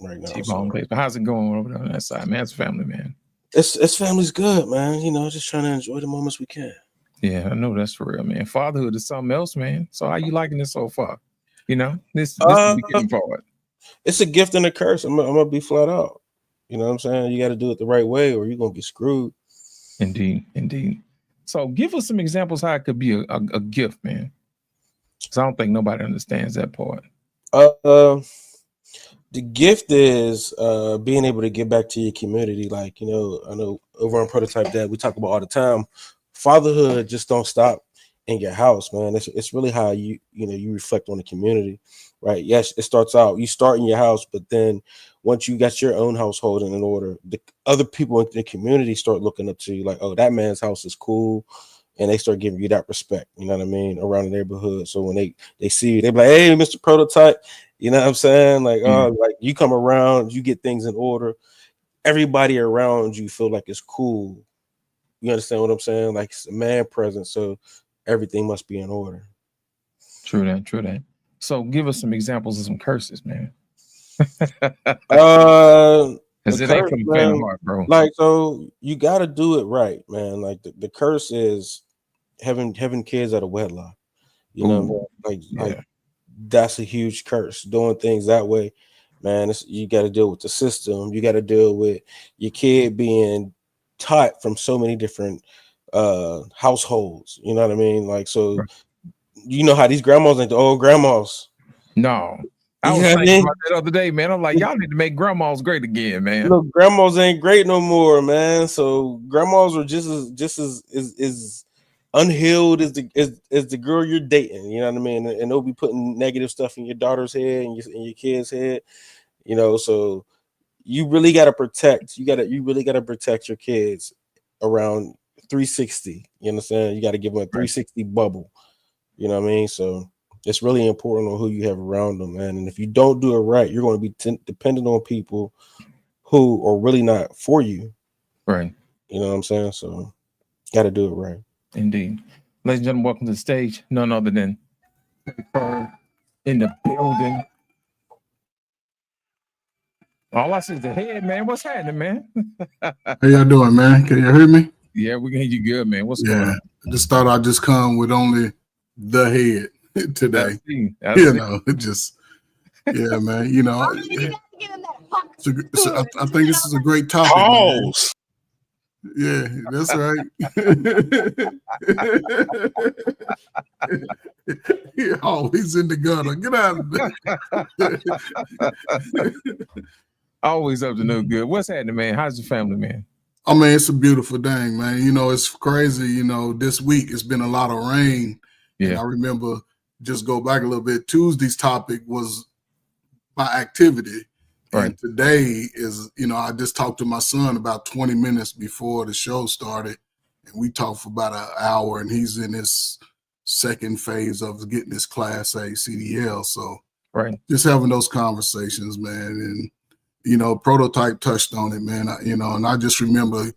right now. T-bone So baby. How's it going over there on that side, man? It's family, man. it's family's good, man. You know, just trying to enjoy the moments we can. Yeah, I know that's for real, man. Fatherhood is something else, man. So how you liking it so far? You know, this the Uh, beginning part. it's a gift and a curse. I'm gonna be flat out. You know what I'm saying? You got to do it the right way, or you're gonna be screwed. Indeed, indeed. So give us some examples how it could be a gift, man. Because I don't think nobody understands that part. Uh, the gift is being able to give back to your community. Like, you know, I know over on Prototype that we talk about all the time. Fatherhood just don't stop in your house, man. It's really how you reflect on the community, right? Yes, it starts out, you start in your house, but then once you got your own household in order, the other people in the community start looking up to you like, oh, that man's house is cool. And they start giving you that respect, you know what I mean, around the neighborhood. So when they see you, they be like, hey, Mr. Prototype, you know what I'm saying? Like, Mm, like you come around, you get things in order. Everybody around you feel like it's cool. You understand what I'm saying? Like it's a man present, so everything must be in order. true that, true that. So give us some examples of some curses, man. Uh, the Because it ain't curse, from the faint of man. heart, bro. Like, so you got to do it right, man. Like the curse is having kids out of wedlock. You know, Ooh, like yeah, that's a huge curse. Doing things that way, man. You got to deal with the system. You got to deal with your kid being taught from so many different households. You know what I mean? Like, so right. you know how these grandmas ain't the old grandmas. No. I You was know what I thinking mean? about that other day, man. I'm like, y'all need to make grandmas great again, man. Look, grandmas ain't great no more, man. So grandmas are just as unhealed as the girl you're dating. You know what I mean? And they'll be putting negative stuff in your daughter's head and your kid's head. You know, so you really got to protect. You really got to protect your kids around 360. You understand? You got to give them a Right. 360 bubble. You know what I mean? So it's really important on who you have around them, man. And if you don't do it right, you're going to be dependent on people who are really not for you. Right. You know what I'm saying? So got to do it right. Indeed. Ladies and gentlemen, welcome to the stage. None other than in the building. All I see is the head, man. What's happening, man? How y'all doing, man? Can you hear me? Yeah, we can hear you good, man. What's going Yeah. on? I just thought I'd just come with only the head I today. see. I You see. know, just yeah, man. You know, I think this is a great topic, man. Pause. Yeah, that's right. He always in the gutter. Get out of there. Always up to no good. What's happening, man? How's your family, man? I mean, it's a beautiful thing, man. You know, it's crazy. You know, this week it's been a lot of rain. And I Yeah. remember, just go back a little bit, Tuesday's topic was my activity. Right. And today is, you know, I just talked to my son about 20 minutes before the show started. And we talked for about an hour, and he's in his second phase of getting his Class A CDL. So Right. just having those conversations, man. And, you know, Prototype touched on it, man. You know, and I just remember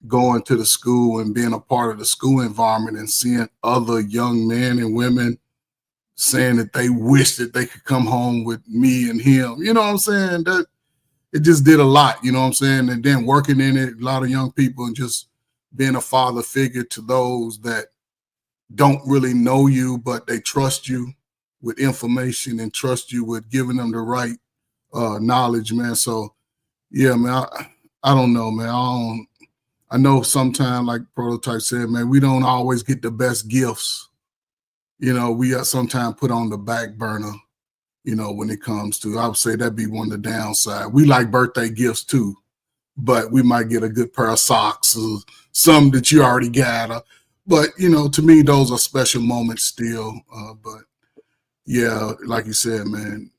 going to the school and being a part of the school environment and seeing other young men and women saying that they wish that they could come home with me and him. You know what I'm saying? That it just did a lot, you know what I'm saying? And then working in it, a lot of young people, and just being a father figure to those that don't really know you, but they trust you with information and trust you with giving them the right knowledge, man. So yeah, man, I don't know, man. I know sometimes, like Prototype said, man, we don't always get the best gifts. You know, we are sometimes put on the back burner, you know, when it comes to, I would say that'd be one of the downside. We like birthday gifts too, but we might get a good pair of socks or some that you already got. But, you know, to me, those are special moments still. But yeah, like you said, man,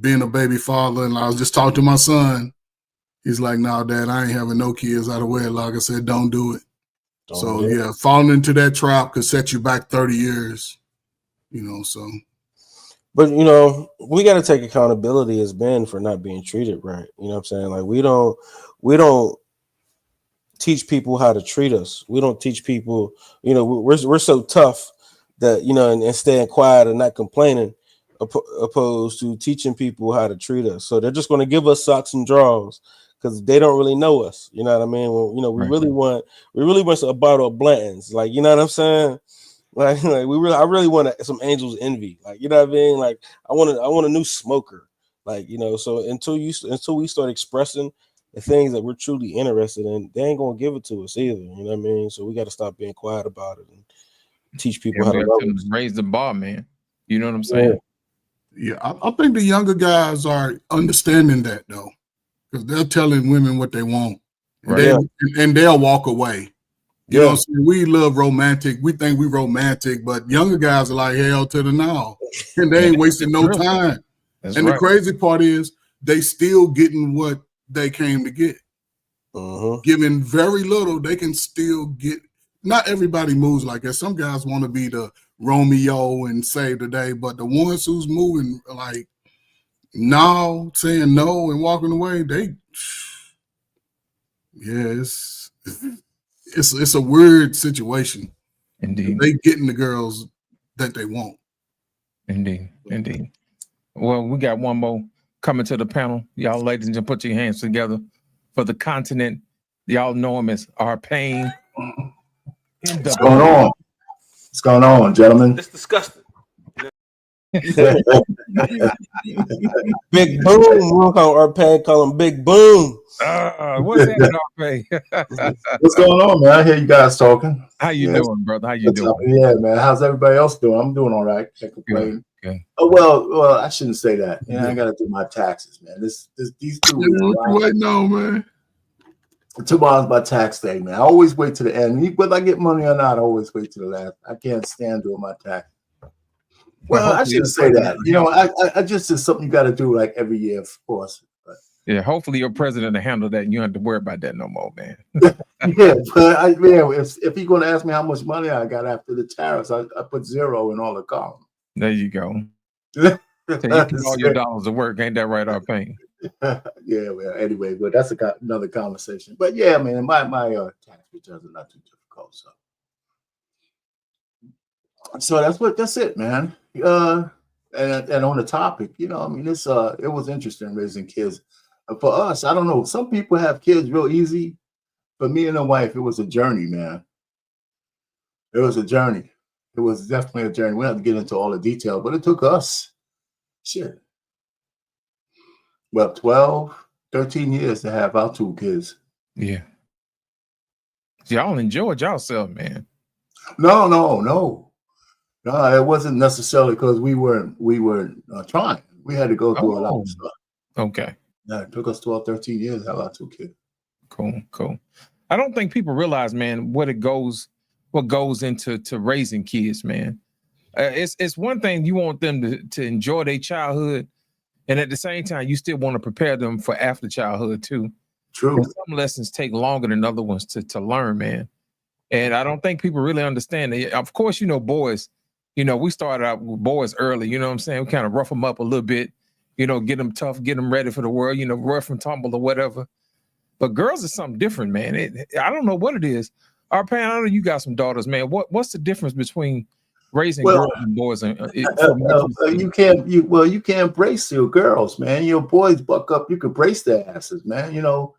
being a baby father, and I was just talking to my son. He's like, "No, Dad, I ain't having no kids out of wedlock." I said, "Don't do it." Don't So do it. yeah, falling into that trap could set you back 30 years. You know, so But you know, we got to take accountability as men for not being treated right. You know what I'm saying? Like we don't teach people how to treat us. We don't teach people. You know, we're so tough that, you know, and staying quiet and not complaining. opposed to teaching people how to treat us. So they're just going to give us socks and drawers because they don't really know us. You know what I mean? Well, you know, we Right. really want a bottle of Blanton's. Like, you know what I'm saying? Like I really want some Angels Envy. Like, you know what I mean? Like, I want a new smoker. Like, you know, so until we start expressing the things that we're truly interested in, they ain't gonna give it to us either. You know what I mean? So we got to stop being quiet about it and teach people And how we to got love to us. raise the bar, man. You know what I'm Yeah. saying? Yeah, I think the younger guys are understanding that though, because they're telling women what they want, and Right. they'll walk away. You know Yeah. what I'm saying? We love romantic. We think we romantic, but younger guys are like hell to the now, and they ain't wasting no That's real. time. That's And right. the crazy part is they still getting what they came to get. Given very little, they can still get. Not everybody moves like that. Some guys want to be the Romeo and save the day, but the ones who's moving like now, saying no and walking away, it's a weird situation. Indeed. They getting the girls that they want. Indeed. Well, we got one more coming to the panel. Y'all ladies and gentlemen, put your hands together for the continent. Y'all know him as our pain. What's going on? What's going on, gentlemen? It's disgusting. Big Boom. We'll call our pad, call him Big Boom. What's that, RP? What's going on, man? I hear you guys talking. How you doing, brother? How you What's doing? up? Yeah, man. How's everybody else doing? I'm doing all right. Can't complain. Good. Oh well, I shouldn't say that. I gotta do my taxes, man. These 2 weeks. What you waiting on, man? Tomorrow's my tax day, man. I always wait to the end. Whether I get money or not, I always wait to the last. I can't stand doing my tax. Well, I shouldn't say that. You know, I just it's something you got to do like every year, of course. But, yeah, hopefully your president will handle that and you don't have to worry about that no more, man. yeah, but if he's going to ask me how much money I got after the tariffs, I put 0 in all the columns. There you go. So you put all your dollars to work, ain't that right, our pain? Yeah, well, anyway, but that's another conversation. But yeah, man, my tax returns are not too difficult, so that's it, man. And on the topic, you know, I mean, it was interesting raising kids. For us, I don't know. Some people have kids real easy. For me and the wife, it was a journey, man. It was a journey. It was definitely a journey. We don't have to get into all the detail, but it took us, 12, 13 years to have our 2 kids. Yeah. Y'all enjoyed yourself, man. No, it wasn't necessarily because we weren't trying. We had to go through a lot of stuff. Okay. Yeah, it took us 12, 13 years to have our 2 kids. Cool. I don't think people realize, man, what goes into raising kids, man. It's one thing you want them to enjoy their childhood, and at the same time, you still want to prepare them for after childhood too. True. And some lessons take longer than other ones to learn, man. And I don't think people really understand that. Of course, you know, boys, you know, we started out with boys early, you know what I'm saying? We kind of rough them up a little bit, you know, get them tough, get them ready for the world, you know, rough and tumble or whatever. But girls are something different, man. I don't know what it is. Our parents, I know you got some daughters, man. What's the difference between raising girls and boys? You can't brace your girls, man. Your boys buck up, you can brace their asses, man. You know,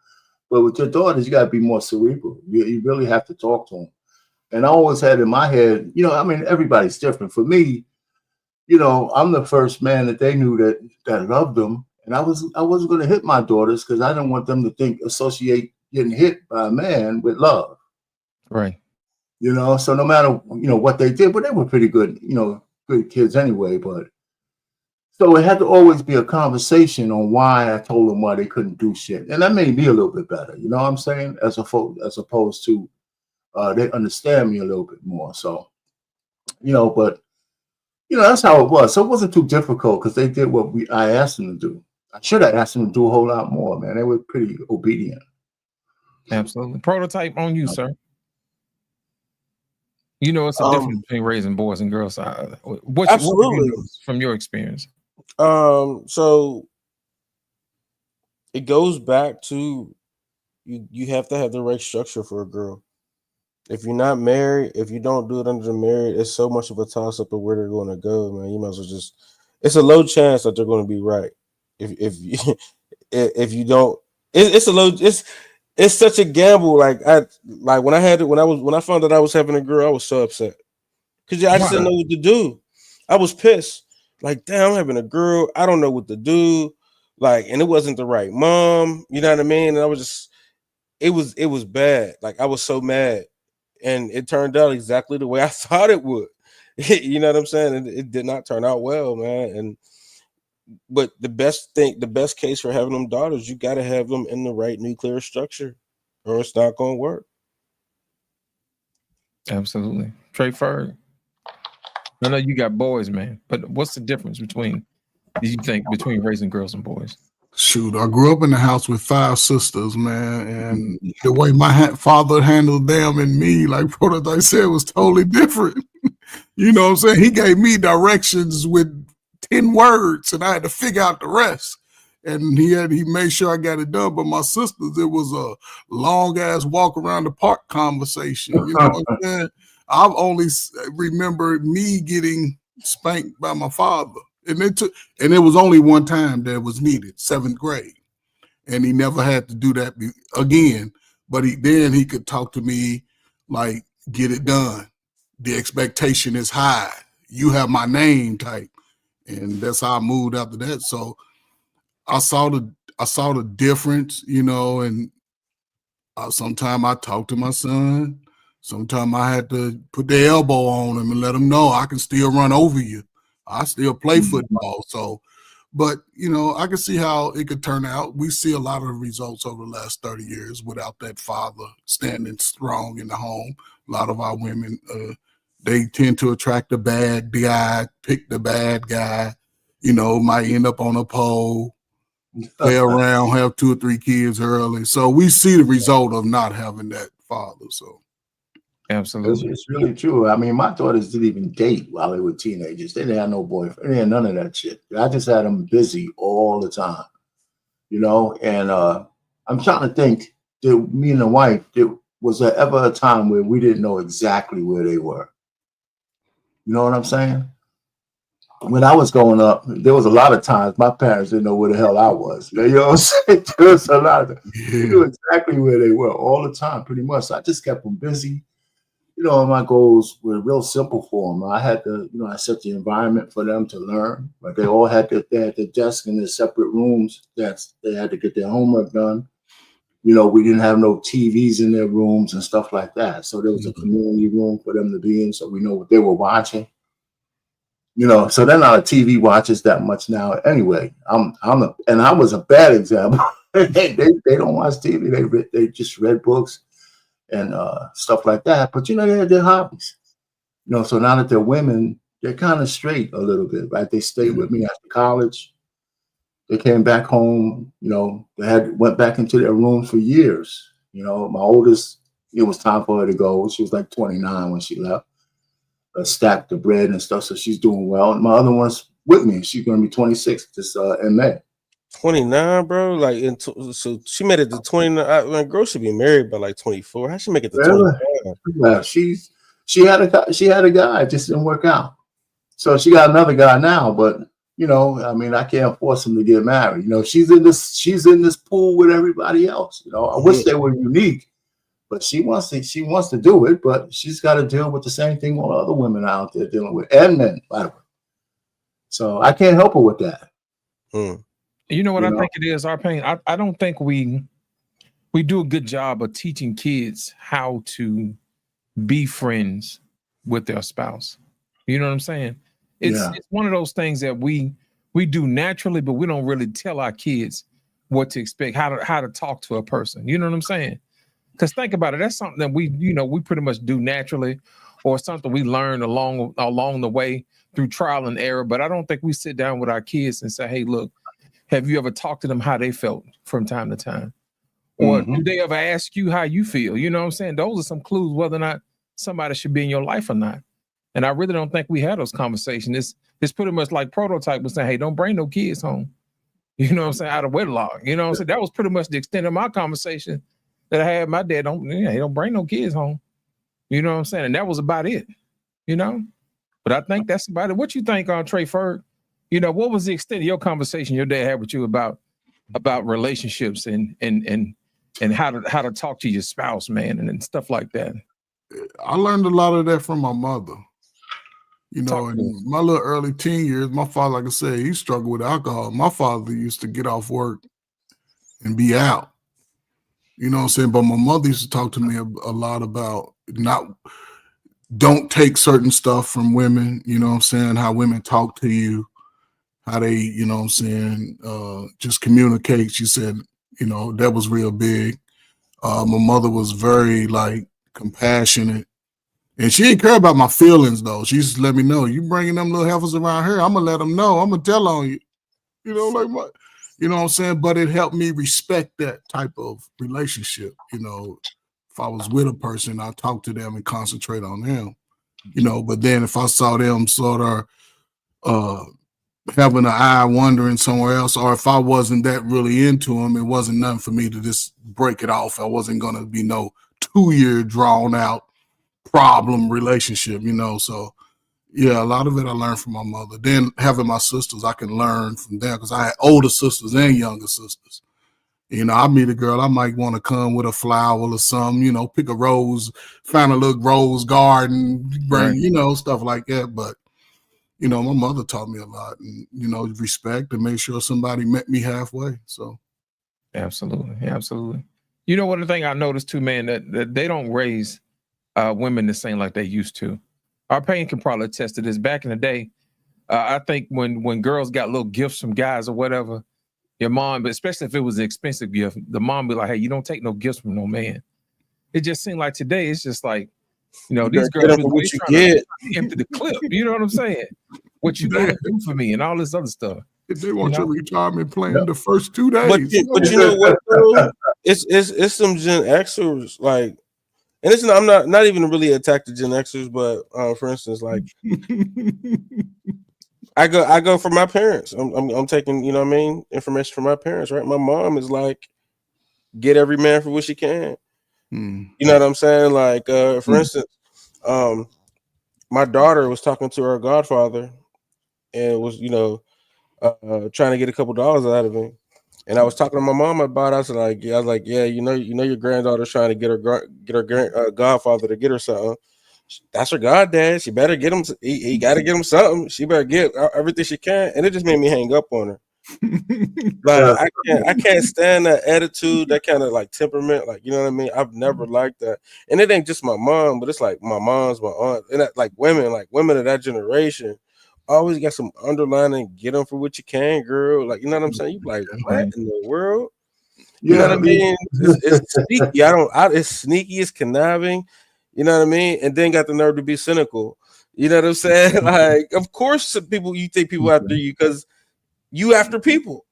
but with your daughters, you got to be more cerebral. You really have to talk to them. And I always had in my head, you know, I mean, everybody's different. For me, you know, I'm the first man that they knew that loved them. And I wasn't going to hit my daughters because I didn't want them to associate getting hit by a man with love. Right. You know, so no matter, you know, what they did, but they were pretty good, you know, good kids anyway. But so it had to always be a conversation on why I told them why they couldn't do shit. And that made me a little bit better. You know what I'm saying? As opposed to they understand me a little bit more. So, you know, but, you know, that's how it was. So it wasn't too difficult because they did what I asked them to do. I should have asked them to do a whole lot more, man. They were pretty obedient. Absolutely. Prototype on you, sir. You know, it's a difference between raising boys and girls. What have you noticed from your experience? So it goes back to you have to have the right structure for a girl. If you're not married, if you don't do it under the married, it's so much of a toss up of where they're going to go, man. You might as well just it's a low chance that they're going to be right. If you, if you don't, it's a low. It's such a gamble. Like when I had it when I found that I was having a girl, I was so upset because I just Wow. didn't know what to do. I was pissed. Like, damn, I'm having a girl. I don't know what to do. Like, and it wasn't the right mom. You know what I mean? And I was just, it was bad. Like, I was so mad, and it turned out exactly the way I thought it would. You know what I'm saying? And it did not turn out well, man. And but the best case for having them daughters, you got to have them in the right nuclear structure, or it's not going to work. Absolutely. Trey Ferg. I know you got boys, man, but what's the difference between, do you think, between raising girls and boys? Shoot, I grew up in the house with 5 sisters, man, and the way my father handled them and me, like Prototype said, was totally different. You know what I'm saying? He gave me directions with 10 words, and I had to figure out the rest. And he made sure I got it done. But my sisters, it was a long ass walk around the park conversation. You know what I'm saying? I've only remembered me getting spanked by my father. And it was only one time that was needed, 7th grade. And he never had to do that again. But he could talk to me like, get it done. The expectation is high. You have my name type. And that's how I moved after that. So I saw the difference, you know, and sometimes I talked to my son. Sometimes I had to put the elbow on him and let him know I can still run over you. I still play football. So, but, you know, I can see how it could turn out. We see a lot of results over the last 30 years without that father standing strong in the home. A lot of our women, they tend to attract the bad guy, pick the bad guy, you know, might end up on a pole, play around, have 2 or 3 kids early. So we see the result of not having that father. So Absolutely. It's really true. I mean, my daughters didn't even date while they were teenagers. They didn't have no boyfriend. They had none of that shit. I just had them busy all the time, you know. And I'm trying to think. Did me and the wife? Was there ever a time where we didn't know exactly where they were? You know what I'm saying? When I was growing up, there was a lot of times my parents didn't know where the hell I was. You know what I'm saying? There was a lot of we knew exactly where they were all the time, pretty much. So I just kept them busy. You know, my goals were real simple for them. I had to, you know, I set the environment for them to learn, but they all had their desk in their separate rooms. They had to get their homework done. You know, we didn't have no TVs in their rooms and stuff like that. So there was a community room for them to be in, so we know what they were watching. You know, so they're not a TV watchers that much now. Anyway, and I was a bad example. they don't watch TV. They just read books and stuff like that. But you know, they had their hobbies. You know, so now that they're women, they're kind of straight a little bit, right? They stayed with me after college. They came back home. You know, went back into their rooms for years. You know, my oldest, it was time for her to go. She was like 29 when she left. Stacked the bread and stuff, so she's doing well. And my other one's with me. She's going to be 26 this in May. 29, bro. Like, so she made it to 29. Man, girl should be married by like 24. How she make it to 25? Yeah, she had a guy, it just didn't work out. So she got another guy now, but you know, I mean, I can't force him to get married. You know, she's in this pool with everybody else. You know, I wish they were unique. But she wants to do it, but she's got to deal with the same thing all other women out there dealing with, and men, by the way. So I can't help her with that. You know what I think it is, our pain? I don't think we do a good job of teaching kids how to be friends with their spouse. You know what I'm saying? It's one of those things that we do naturally, but we don't really tell our kids what to expect, how to talk to a person. You know what I'm saying? Because think about it, that's something that we pretty much do naturally, or something we learn along the way through trial and error. But I don't think we sit down with our kids and say, hey, look, have you ever talked to them how they felt from time to time? Or do they ever ask you how you feel? You know what I'm saying? Those are some clues whether or not somebody should be in your life or not. And I really don't think we had those conversations. It's pretty much like Prototype was saying, hey, don't bring no kids home. You know what I'm saying? Out of wedlock. You know what I'm saying? That was pretty much the extent of my conversation that I had. My dad don't bring no kids home. You know what I'm saying? And that was about it, you know? But I think that's about it. What you think on Trey Ferg? You know, what was the extent of your conversation your dad had with you about relationships and how to talk to your spouse, man, and stuff like that? I learned a lot of that from my mother. You know, Talk to in my little early teen years, my father, like I said, he struggled with alcohol. My father used to get off work and be out. You know what I'm saying? But my mother used to talk to me a lot about don't take certain stuff from women, you know what I'm saying? How women talk to you, how they, you know what I'm saying, just communicate. She said, you know, that was real big. My mother was very like compassionate. And she didn't care about my feelings, though. She used to let me know, you bringing them little heifers around here, I'm going to let them know. I'm going to tell on you. You know, like what? You know what I'm saying? But it helped me respect that type of relationship. You know, if I was with a person, I'd talk to them and concentrate on them. You know, but then if I saw them sort of having an eye wandering somewhere else, or if I wasn't that really into them, it wasn't nothing for me to just break it off. I wasn't going to be no 2-year drawn out problem relationship, you know. So yeah, a lot of it I learned from my mother. Then having my sisters, I can learn from them because I had older sisters and younger sisters. You know, I meet a girl, I might want to come with a flower or something, you know, pick a rose, find a little rose garden, bring, you know, stuff like that. But, you know, my mother taught me a lot, and, you know, respect and make sure somebody met me halfway. So absolutely. You know what, the thing I noticed too, man, that they don't raise women the same like they used to. Our Payne can probably attest to this. Back in the day, I think when girls got little gifts from guys or whatever, your mom, but especially if it was an expensive gift, the mom be like, hey, you don't take no gifts from no man. It just seemed like today, it's just like, you know, these girls trying to empty the clip. You know what I'm saying? What you gonna do for me and all this other stuff. If they want your retirement plan the first 2 days. But you know what, bro? It's some Gen Xers, like, and it's I'm not even really attacked to Gen Xers, but for instance, like I go for my parents. I'm taking, you know what I mean, information from my parents, right? My mom is like, get every man for what she can. You know what I'm saying? Like, for instance, my daughter was talking to her godfather and was, you know, trying to get a couple dollars out of him. And I was talking to my mom about it. I was like, yeah, you know, your granddaughter's trying to get her godfather to get her something. That's her goddad. She better get him. He got to get him something. She better get everything she can. And it just made me hang up on her. Like I can't stand that attitude, that kind of like temperament. Like, you know what I mean? I've never liked that. And it ain't just my mom, but it's like my mom's, my aunt, and that, like women of that generation always got some underlining. Get them for what you can, girl. Like, you know what I'm saying? You like, what in the world? You know what I mean? It's sneaky. It's sneaky. It's conniving. You know what I mean? And then got the nerve to be cynical. You know what I'm saying? Like, of course, you think people after you because you after people.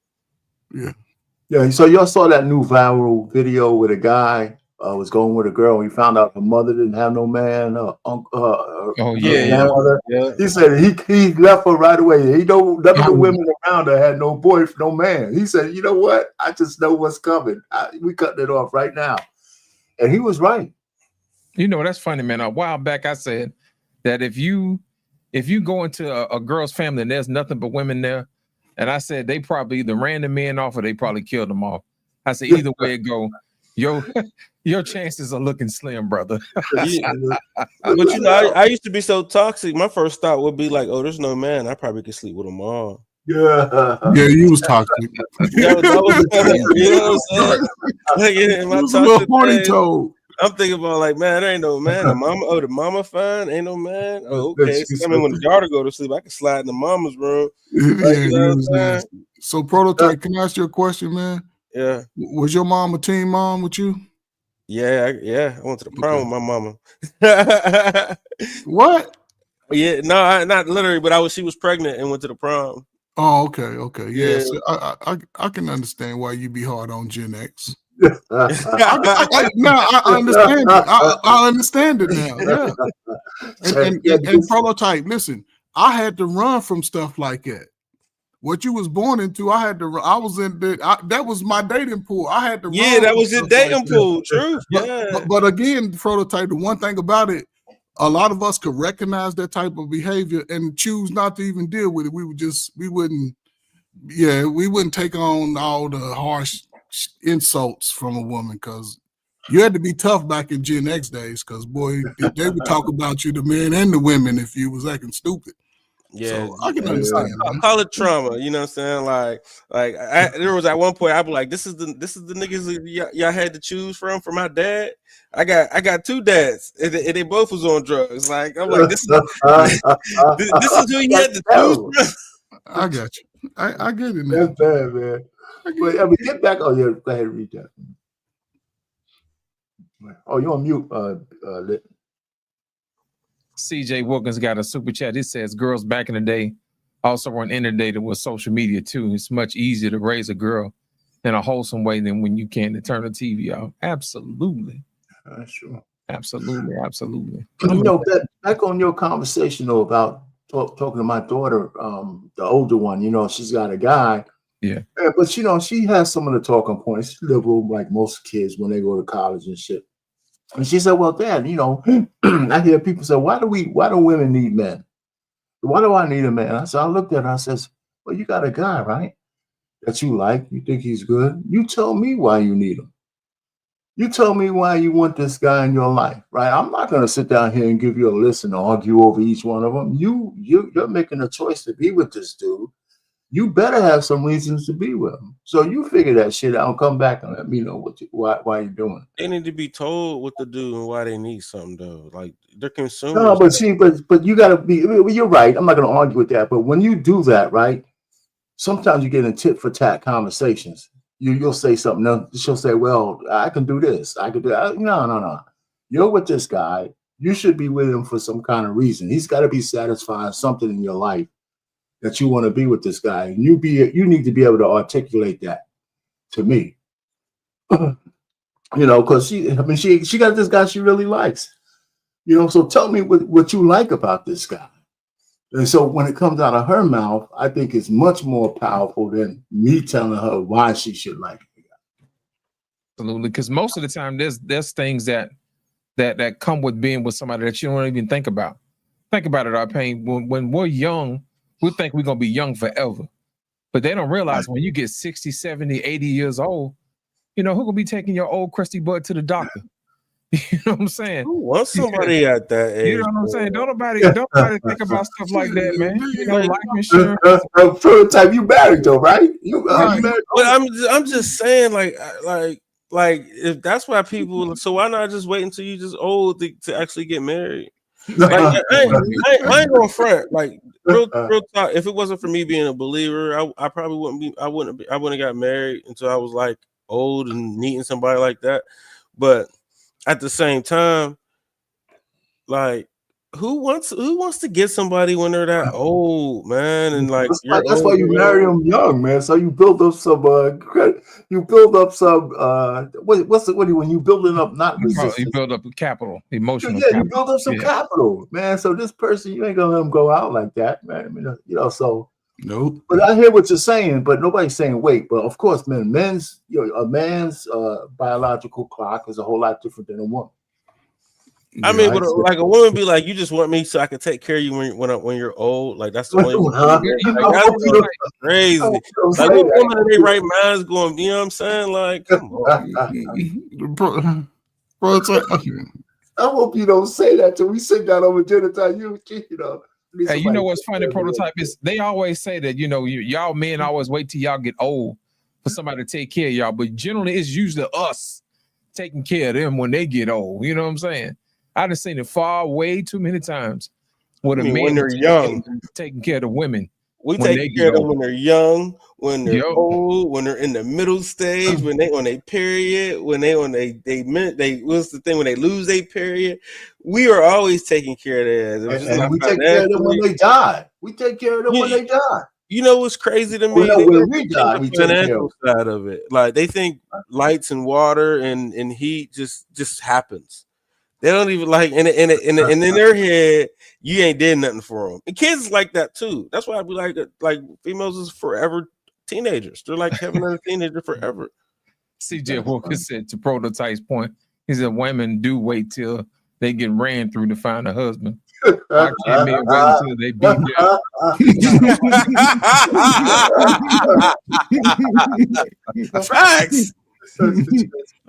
Yeah. So y'all saw that new viral video where a guy was going with a girl. And he found out her mother didn't have no man. Yeah. He said he left her right away. He know none of the women around her had no boyfriend, no man. He said, you know what? I just know what's coming. We cutting it off right now. And he was right. You know, that's funny, man. A while back, I said that if you go into a girl's family and there's nothing but women there, and I said they probably either ran the men off or they probably killed them off. I said either way it go, your chances are looking slim, brother. But you know, I used to be so toxic. My first thought would be like, oh, there's no man. I probably could sleep with them all. Yeah, you was toxic. that was you know what I'm saying? Like, a little horny toad. I'm thinking about like, man, there ain't no man. The mama fine, ain't no man. Oh, okay. I mean, when the daughter go to sleep, I can slide in the mama's room. Like, you know what I'm saying? So, Prototype, can I ask you a question, man? Yeah. Was your mom a teen mom with you? Yeah. I went to the prom with my mama. What? Yeah, no, not literally, but she was pregnant and went to the prom. Oh, okay. Yeah. So I can understand why you be hard on Gen X. I understand it. I understand it now. Yeah. And Prototype, listen, I had to run from stuff like that. What you was born into, I had to. I was in that was my dating pool. I had to. Yeah, that was your dating pool. True. But again, Prototype. The one thing about it, a lot of us could recognize that type of behavior and choose not to even deal with it. We wouldn't take on all the harsh insults from a woman, because you had to be tough back in Gen X days, because boy, they would talk about you, the men and the women, if you was acting stupid. Yeah, So I can understand, man. call it trauma. You know what I'm saying? There was at one point I'd be like, "This is the niggas that y'all had to choose from for my dad." I got two dads, and they both was on drugs. Like I'm like, this is who you had to choose from. I got you. I get it now. That's bad, man. But I mean, get back. Oh yeah, go ahead and read that. Oh, you're on mute. Lit. CJ Wilkins got a super chat. It says girls back in the day also weren't inundated with social media too. It's much easier to raise a girl in a wholesome way than when you can to turn the TV off. Absolutely. That's true. Absolutely. You know, back on your conversation though about talking to my daughter, the older one. You know, she's got a guy. Yeah. But you know, she has some of the talking points. She's liberal, like most kids when they go to college and shit. And she said, "Well, Dad, you know, I hear people say, why do women need men? Why do I need a man?" I looked at her, I says, "Well, you got a guy, right? That you like, you think he's good. You tell me why you need him. You tell me why you want this guy in your life, right? I'm not going to sit down here and give you a list and argue over each one of them. You're making a choice to be with this dude. You better have some reasons to be with him. So you figure that shit out and come back and let me know why you're doing it." They need to be told what to do and why they need something though. Like they're consumers. No, but you gotta be. You're right. I'm not gonna argue with that. But when you do that, right? Sometimes you get in tit for tat conversations. You'll say something. Else. She'll say, "Well, I can do this. I can do that." No. You're with this guy. You should be with him for some kind of reason. He's got to be satisfying something in your life that you want to be with this guy. And you need to be able to articulate that to me. You know, because she got this guy she really likes. You know, so tell me what you like about this guy. And so when it comes out of her mouth, I think it's much more powerful than me telling her why she should like it. Absolutely, because most of the time there's things that come with being with somebody that you don't even think about. Think about it, our pain. When we're young, we think we're gonna be young forever. But they don't realize when you get 60, 70, 80 years old, you know, who gonna be taking your old crusty butt to the doctor? You know what I'm saying? Who wants somebody at that age? You know what I'm saying? Don't nobody think about stuff like that, man. You know, life insurance. Prototype, you married though, right? You married. But I'm just saying, like if that's why people. So why not just wait until you just old to actually get married? Like I ain't gonna front. Like real talk. If it wasn't for me being a believer, I probably wouldn't be. I wouldn't have got married until I was like old and needing somebody like that. But at the same time, like who wants to get somebody when they're that old, man? And like that's why you marry them young, man. So you build up some credit. You build up some when you building up not resistance. You build up capital, emotional. Yeah, you build up some capital, man. So this person, you ain't gonna let them go out like that, man. I mean, you know, so nope. But I hear what you're saying, but nobody's saying wait. But of course, man, a man's biological clock is a whole lot different than a woman. I mean, like a woman be like, "You just want me so I can take care of you when you're old." Like that's the only like, that's crazy. Like what woman in their right mind is going? You know what I'm saying? Like, come on. I hope you don't say that till we sit down over dinner time. You know. Hey, you know what's funny? Prototype is they always say that y'all men always wait till y'all get old for somebody to take care of y'all, but generally it's usually us taking care of them when they get old. You know what I'm saying? I've seen it way too many times. With a man when they're young, taking care of the women. We take care of them when they're young, when they're old, when they're in the middle stage, when they on their period, when they what's the thing when they lose their period. We are always taking care of them. And we take care of them when they die. We take care of them when they die. You know what's crazy to me? When we die, we take care of side of it. Like they think lights and water and heat just happens. They don't even like, and in their head, you ain't did nothing for them. And kids is like that too. That's why I be like females is forever teenagers. They're like having a teenager forever. CJ Walker said to Prototype's point, he said women do wait till they get ran through to find a husband. I can't men wait until they beat them. Facts.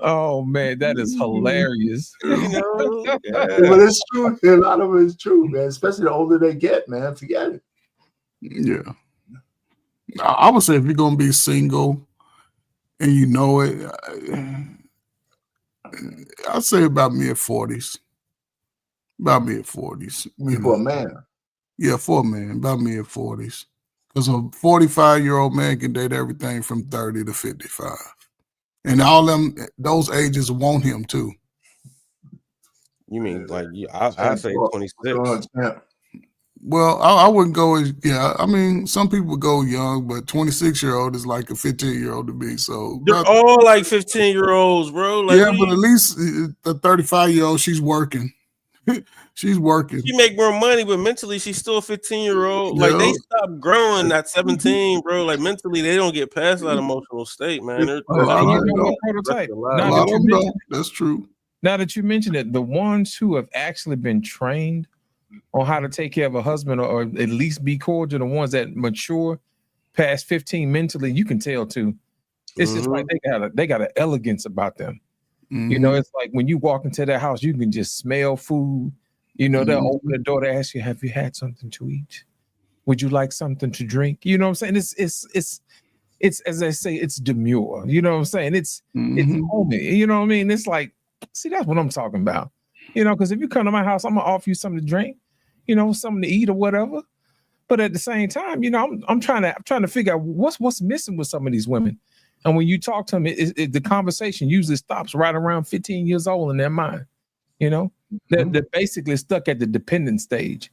Oh man, that is hilarious. You know, But it's true. A lot of it is true, man. Especially the older they get, man. Forget it. Yeah. I would say if you're gonna be single and you know it, I'd say about mid-40s. About mid-40s. For a man. Yeah, for a man, about mid-40s. Because a 45-year-old man can date everything from 30 to 55. And all those ages want him too. You mean like I say 26? Well, I wouldn't go as I mean, some people go young, but 26-year-old is like a 15-year-old to me. So they're all like 15-year-olds, bro. Like, yeah, but at least the 35-year-old, she's working. She's working. She make more money, but mentally she's still a 15-year-old. Like they stop growing at 17, bro. Like mentally, they don't get past that emotional state, man. That's true. Now that you mention it, the ones who have actually been trained on how to take care of a husband or at least be cordial, the ones that mature past 15 mentally, you can tell too. It's just like they got an elegance about them. Mm-hmm. You know, it's like when you walk into their house, you can just smell food. You know, they'll open the door, they ask you, have you had something to eat? Would you like something to drink? You know what I'm saying? It's as I say, it's demure. You know what I'm saying? It's homey. You know what I mean? It's like, see, that's what I'm talking about. You know, because if you come to my house, I'm gonna offer you something to drink, you know, something to eat or whatever. But at the same time, you know, I'm trying to figure out what's missing with some of these women. And when you talk to them, the conversation usually stops right around 15 years old in their mind. You know, they're basically stuck at the dependent stage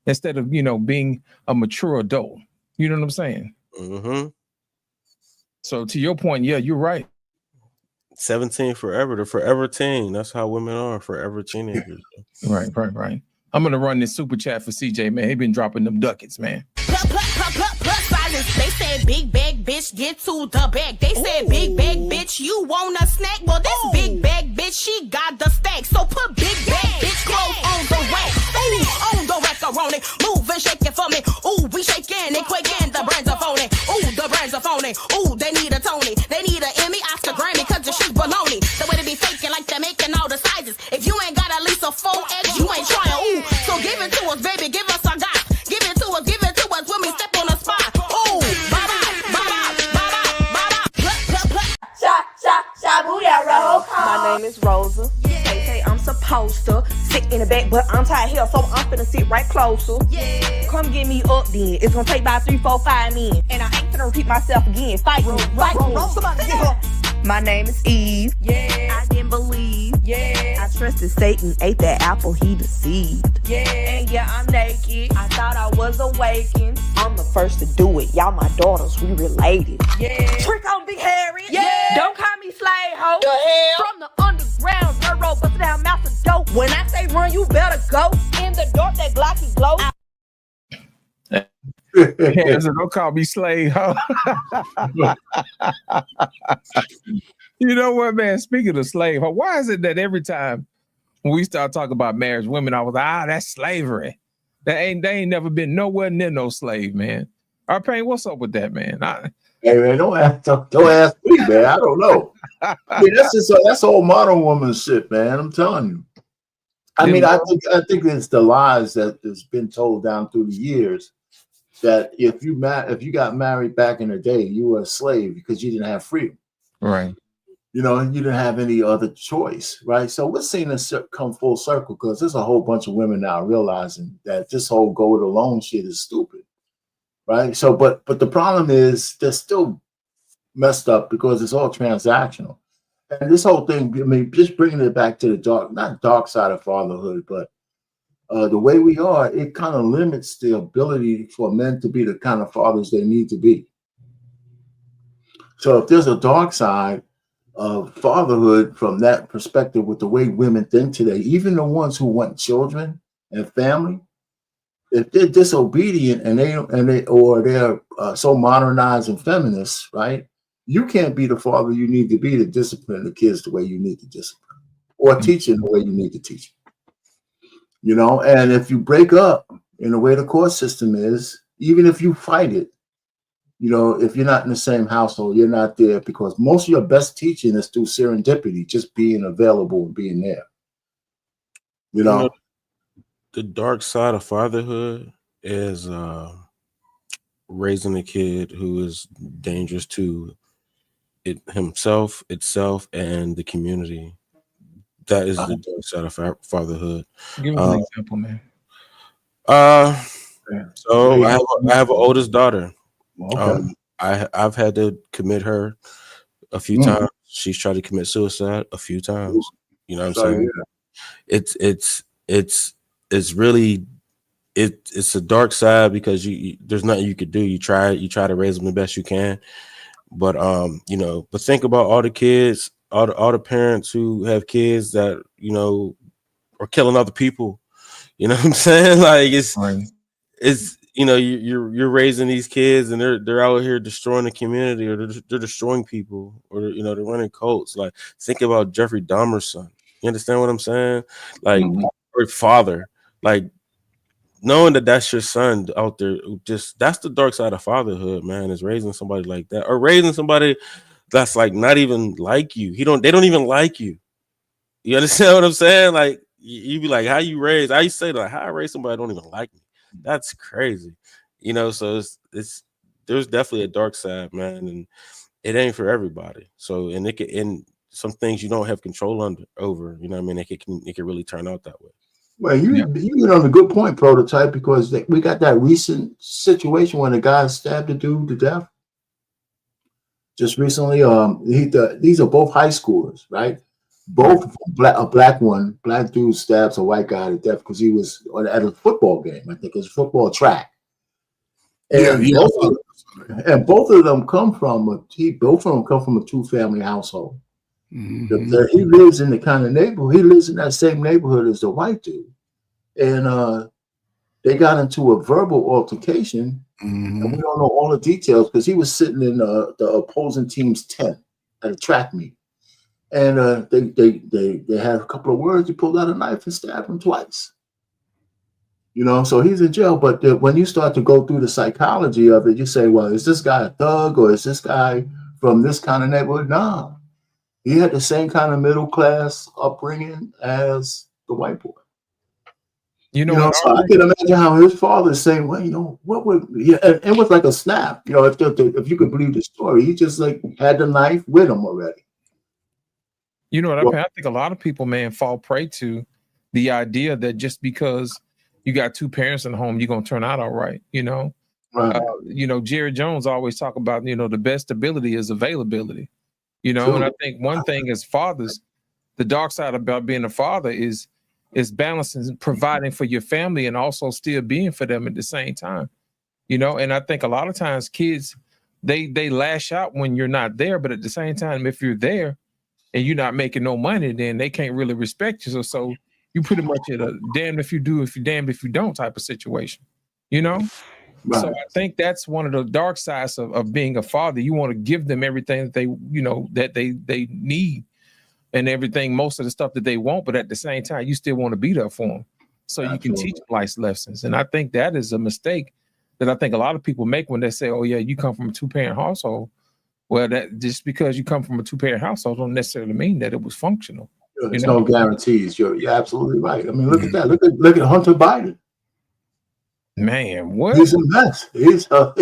instead of, you know, being a mature adult. You know what I'm saying? Mm-hmm. So to your point, yeah, you're right. 17 forever, the forever teen. That's how women are, forever teenagers. Right. I'm gonna run this super chat for CJ, man. He been dropping them ducats, man. They said big bag bitch, get to the bag. They said big bag bitch, you want a snack? Well, this big bag bitch, she got the stack. So put big bag bitch clothes on the rack. Ooh, on the macaroni, move and shake it for me. Ooh, we shaking and quaking. The brands are phony. Ooh, the brands are phony. Ooh, they need a Tony. They need an Emmy, Oscar, Grammy, cause the shit baloney. The way they be faking like they're making all the sizes. If you ain't got at least a 4X, you ain't trying. Ooh, so give it to us, baby. Give us a got. Give it to us when we step on the spot. Ooh, my name is Rosa. They say I'm supposed to sit in the back, but I'm tired here, so I'm finna sit right closer. Come get me up then. It's gonna take about 3, 4, 5 men. And I ain't finna repeat myself again. Fight me. Somebody get her. My name is Eve. I didn't believe. I trusted Satan, ate that apple, he deceived. And yeah, I'm naked. I thought I was awakened. I'm the first to do it. Y'all my daughters, we related. Trick on Big Harry. Don't call me slave hoe. The hell? From the underground, railroad, bust down mouth of dope. When I say run, you better go. In the dark, that Glocky glow. Yeah, so don't call me slave hoe. You know what, man? Speaking of slave hoe, why is it that every time when we start talking about marriage, women always like, that's slavery. They ain't never been nowhere near no slave, man. Arpain, what's up with that, man? Hey man, don't ask me, man. I don't know. I mean, that's all modern woman shit, man. I'm telling you. I mean, I think it's the lies that has been told down through the years that if you got married back in the day, you were a slave because you didn't have freedom. Right. You know, you didn't have any other choice, right? So we're seeing this come full circle because there's a whole bunch of women now realizing that this whole go it alone shit is stupid, right? So, but the problem is they're still messed up because it's all transactional. And this whole thing, I mean, just bringing it back to the not dark side of fatherhood, but the way we are, it kind of limits the ability for men to be the kind of fathers they need to be. So if there's a dark side of fatherhood from that perspective with the way women think today, even the ones who want children and family, if they're disobedient and they're so modernized and feminist, right? You can't be the father you need to be to discipline the kids the way you need to discipline or teach them the way you need to teach them. You know, and if you break up in the way the court system is, even if you fight it, you know, if you're not in the same household, you're not there, because most of your best teaching is through serendipity, just being available and being there. You You know, know, the dark side of fatherhood is raising a kid who is dangerous to itself, and the community. That is the dark side of fatherhood. Give us an Uh, example, man. uh, so okay. I have an oldest daughter. Okay. I've had to commit her a few Mm. times. She's tried to commit suicide a few times. You know what I'm Sorry. saying? It's it's really it's a dark side because there's nothing you could do. You try to raise them the best you can, but you know, but think about all the kids, all the parents who have kids that, you know, are killing other people. You know what I'm saying? Like Right. it's you know, you're raising these kids and they're out here destroying the community, or they're destroying people, or you know, they're running cults. Like think about Jeffrey Dahmer's son. You understand what I'm saying? Like Mhm. or father, like knowing that that's your son out there, just that's the dark side of fatherhood, man. Is raising somebody like that, or raising somebody that's like not even like you. They don't even like you. You understand what I'm saying? Like you be like, how you raise? I used to say like, how I raise somebody that don't even like me. That's crazy. You know, so it's there's definitely a dark side, man, and it ain't for everybody. So and it can and some things you don't have control over. You know what I mean? It can really turn out that way. Well, Yeah. you hit on a good point, Prototype, because we got that recent situation when a guy stabbed a dude to death just recently. These are both high schoolers, right? Right. Both black dude stabs a white guy to death because he was at a football game. I think it was football track, Yeah, and yeah. both of them come from a two-family household. Mm-hmm. He lives in the kind of neighborhood. He lives in that same neighborhood as the white dude, and they got into a verbal altercation, and Mm-hmm. we don't know all the details because he was sitting in the opposing team's tent at a track meet, and they had a couple of words. He pulled out a knife and stabbed him twice. You know, so he's in jail. But when you start to go through the psychology of it, you say, well, is this guy a thug or is this guy from this kind of neighborhood? Nah, he had the same kind of middle class upbringing as the white boy. You know You know, what? so I can imagine how his father is saying, well, you know, what would, yeah, and it was like a snap. You know, if you could believe the story, he just like had the knife with him already. You know what? Well, I think a lot of people, man, fall prey to the idea that just because you got two parents in the home, you're gonna turn out all right. right, Jerry Jones always talk about, the best ability is availability. And true. I think one thing as fathers, the dark side about being a father is balancing, providing for your family, and also still being for them at the same time. And I think a lot of times kids they lash out when you're not there, but at the same time, if you're there and you're not making no money, then they can't really respect you. So you pretty much at a damned if you do, if you damned if you don't type of situation, you know? So Right. I think that's one of the dark sides of being a father. You want to give them everything that they need and everything, most of the stuff that they want, but at the same time, you still want to be there for them. So you can teach Absolutely. them life lessons. And I think that is a mistake that I think a lot of people make when they say, oh yeah, you come from a two-parent household. Well, that just because you come from a two-parent household don't necessarily mean that it was functional. There's no guarantees. You're absolutely right. I mean, look at that. Look at Hunter Biden. Man, what? He's a mess. He's a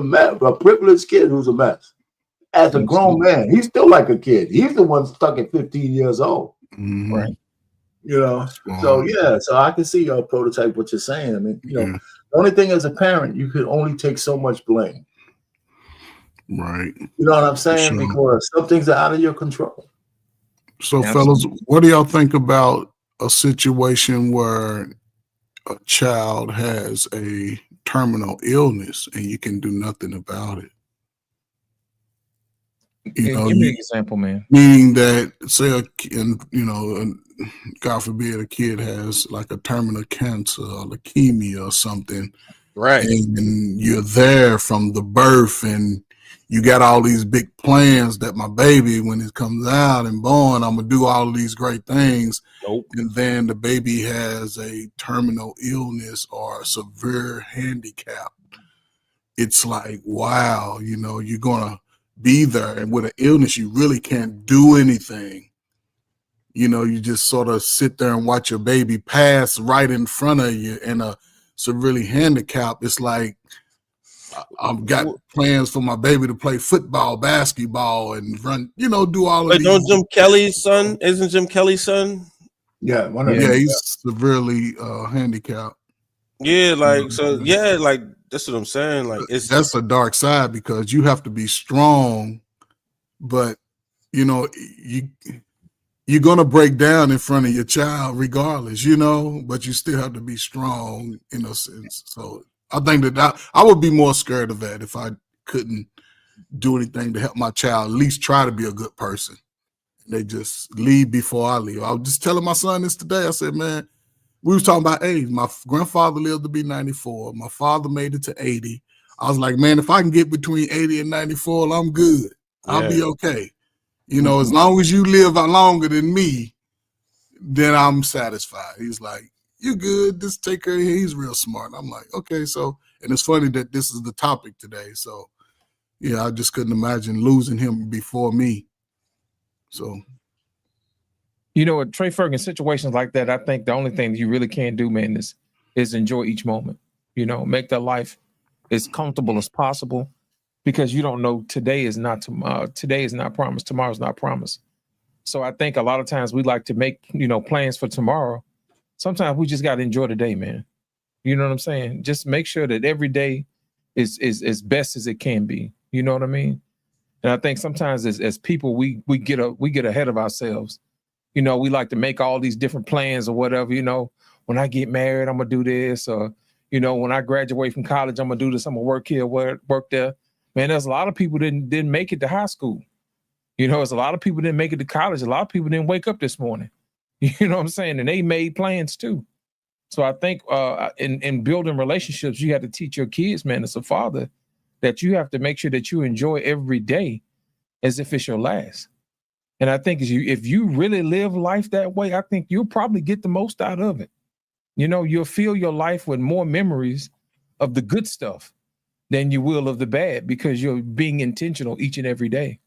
mess. A privileged kid who's a mess. As a grown man, he's still like a kid. He's the one stuck at 15 years old. Mm-hmm. Right. You know, so yeah, so I can see your Prototype what you're saying. I mean, the only thing as a parent, you could only take so much blame. Right. You know what I'm saying? Sure. Because some things are out of your control. So, fellas, what do y'all think about a situation where a child has a terminal illness and you can do nothing about it? Give me an example, man. Meaning that, say, God forbid, a kid has like a terminal cancer or leukemia or something, Right. and you're there from the birth, and you got all these big plans that my baby, when it comes out and born, I'm gonna do all of these great things. Nope. And then the baby has a terminal illness or a severe handicap. It's like, wow, you know, you're gonna be there, and with an illness, you really can't do anything. You know, you just sort of sit there and watch your baby pass right in front of you, and a severely handicapped. It's like, I've got plans for my baby to play football, basketball, and run, you know, do all of Like, these. don't Jim Kelly's son? Isn't Jim Kelly's son? Yeah, one of Yeah, them. he's severely handicapped. Yeah, like, so yeah, like that's what I'm saying. Like, That's a dark side, because you have to be strong, but you know, you're gonna break down in front of your child regardless, you know, but you still have to be strong in a sense. So I think that I would be more scared of that if I couldn't do anything to help my child at least try to be a good person. They just leave before I leave. I was just telling my son this today. I said, man, we was talking about age. My grandfather lived to be 94. My father made it to 80. I was like, man, if I can get between 80 and 94, I'm good. I'll be okay. You know, as long as you live longer than me, then I'm satisfied. He's like, you good, just take care of him. He's real smart. I'm like, okay. So, and it's funny that this is the topic today. So, yeah, I just couldn't imagine losing him before me. So, you know, at Trey Ferguson situations like that, I think the only thing you really can do, man, is enjoy each moment. You know, make their life as comfortable as possible, because you don't know today is not tomorrow. Today is not promised. Tomorrow's not promised. So I think a lot of times we like to make, you know, plans for tomorrow. Sometimes we just got to enjoy the day, man. You know what I'm saying? Just make sure that every day is as best as it can be. You know what I mean? And I think sometimes as people, we get ahead of ourselves. You know, we like to make all these different plans or whatever. You know, when I get married, I'm gonna do this, or you know, when I graduate from college, I'm gonna do this. I'm gonna work here, work there. Man, there's a lot of people didn't make it to high school. You know, there's a lot of people didn't make it to college. A lot of people didn't wake up this morning. You know what I'm saying? And they made plans too. So I think in building relationships, you have to teach your kids, man, as a father, that you have to make sure that you enjoy every day as if it's your last. And I think if you really live life that way, I think you'll probably get the most out of it. You know, you'll fill your life with more memories of the good stuff than you will of the bad, because you're being intentional each and every day.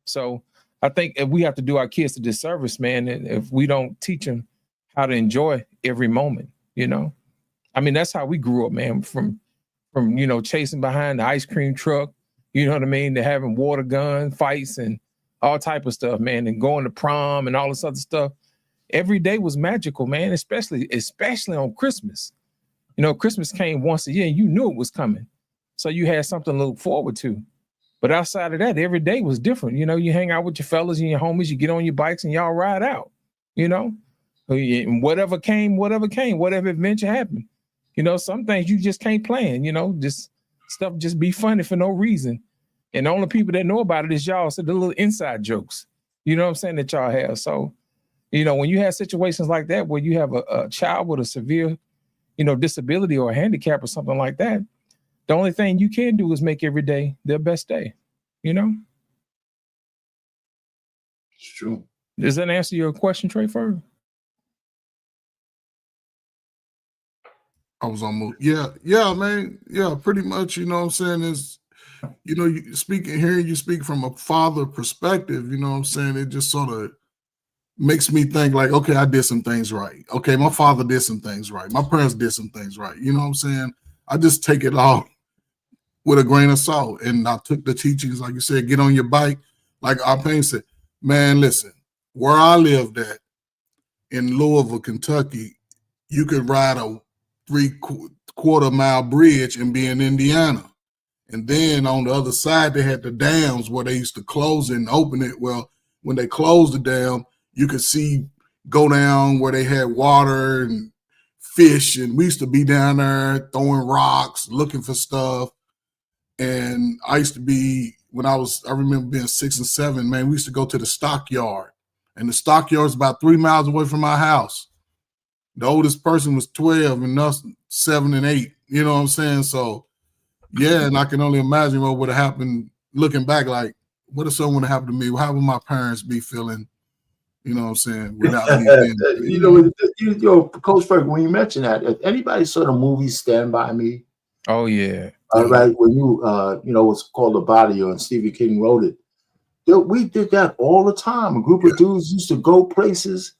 So I think if we have to do our kids a disservice, man, if we don't teach them how to enjoy every moment, you know. I mean, that's how we grew up, man, from you know, chasing behind the ice cream truck, you know what I mean, to having water gun fights and all type of stuff, man, and going to prom and all this other stuff. Every day was magical, man, especially on Christmas. You know, Christmas came once a year and you knew it was coming. So you had something to look forward to. But outside of that, every day was different. You know, you hang out with your fellas and your homies, you get on your bikes and y'all ride out, you know, and whatever adventure happened. You know, some things you just can't plan, you know, just stuff just be funny for no reason. And the only people that know about it is y'all. So the little inside jokes, you know what I'm saying, that y'all have. So, you know, when you have situations like that, where you have a child with a severe, you know, disability or a handicap or something like that, the only thing you can do is make every day their best day, you know? It's true. Does that answer your question, Trey Ferg? I was on mute. Yeah, man. Yeah, pretty much, you know what I'm saying, is, you know, you hearing you speak from a father perspective, you know what I'm saying, it just sort of makes me think like, okay, I did some things right. Okay, my father did some things right. My parents did some things right. You know what I'm saying? I just take it all with a grain of salt. And I took the teachings, like you said, get on your bike. Like our parents said, man, listen, where I lived at in Louisville, Kentucky, you could ride a 3/4 mile bridge and be in Indiana. And then on the other side, they had the dams where they used to close it and open it. Well, when they closed the dam, you could go down where they had water and fish. And we used to be down there throwing rocks, looking for stuff. And I used to be, I remember being 6 and 7, man, we used to go to the stockyard. And the stockyard is about 3 miles away from my house. The oldest person was 12 and us 7 and 8. You know what I'm saying? So, yeah, and I can only imagine what would have happened looking back, like, what if something would have happened to me? How would my parents be feeling? You know what I'm saying? Without me being, Coach Ferg, when you mentioned that, if anybody saw the movie Stand By Me, Oh yeah. right, when it's called The Body, and Stephen King wrote it. We did that all the time. A group of dudes used to go places.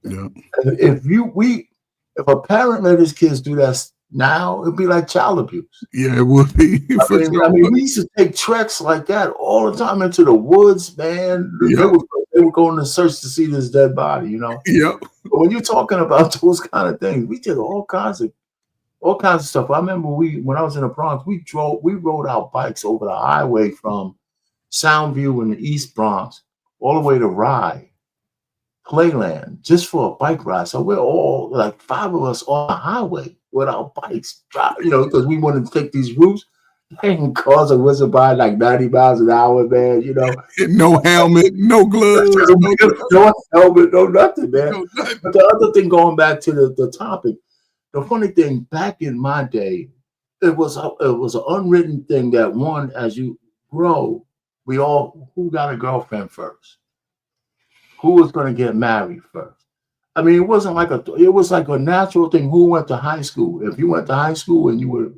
Yeah. If a parent let his kids do that now, it'd be like child abuse. Yeah, it would be. I mean, we used to take treks like that all the time into the woods, man. Yep. They were going to search to see this dead body, you know. Yep. But when you're talking about those kind of things, we did all kinds of stuff. I remember when I was in the Bronx, we rode our bikes over the highway from Soundview in the East Bronx all the way to Rye, Playland, just for a bike ride. So we're all like 5 of us on the highway with our bikes, because we wanted to take these routes. And cars are whizzing by like 90 miles an hour, man. No helmet, no gloves, no helmet, no nothing, man. No nothing. But the other thing, going back to the topic, the funny thing, back in my day, it was an unwritten thing that as you grow, who got a girlfriend first? Who was going to get married first? I mean, it was like a natural thing. Who went to high school? If you went to high school and you were,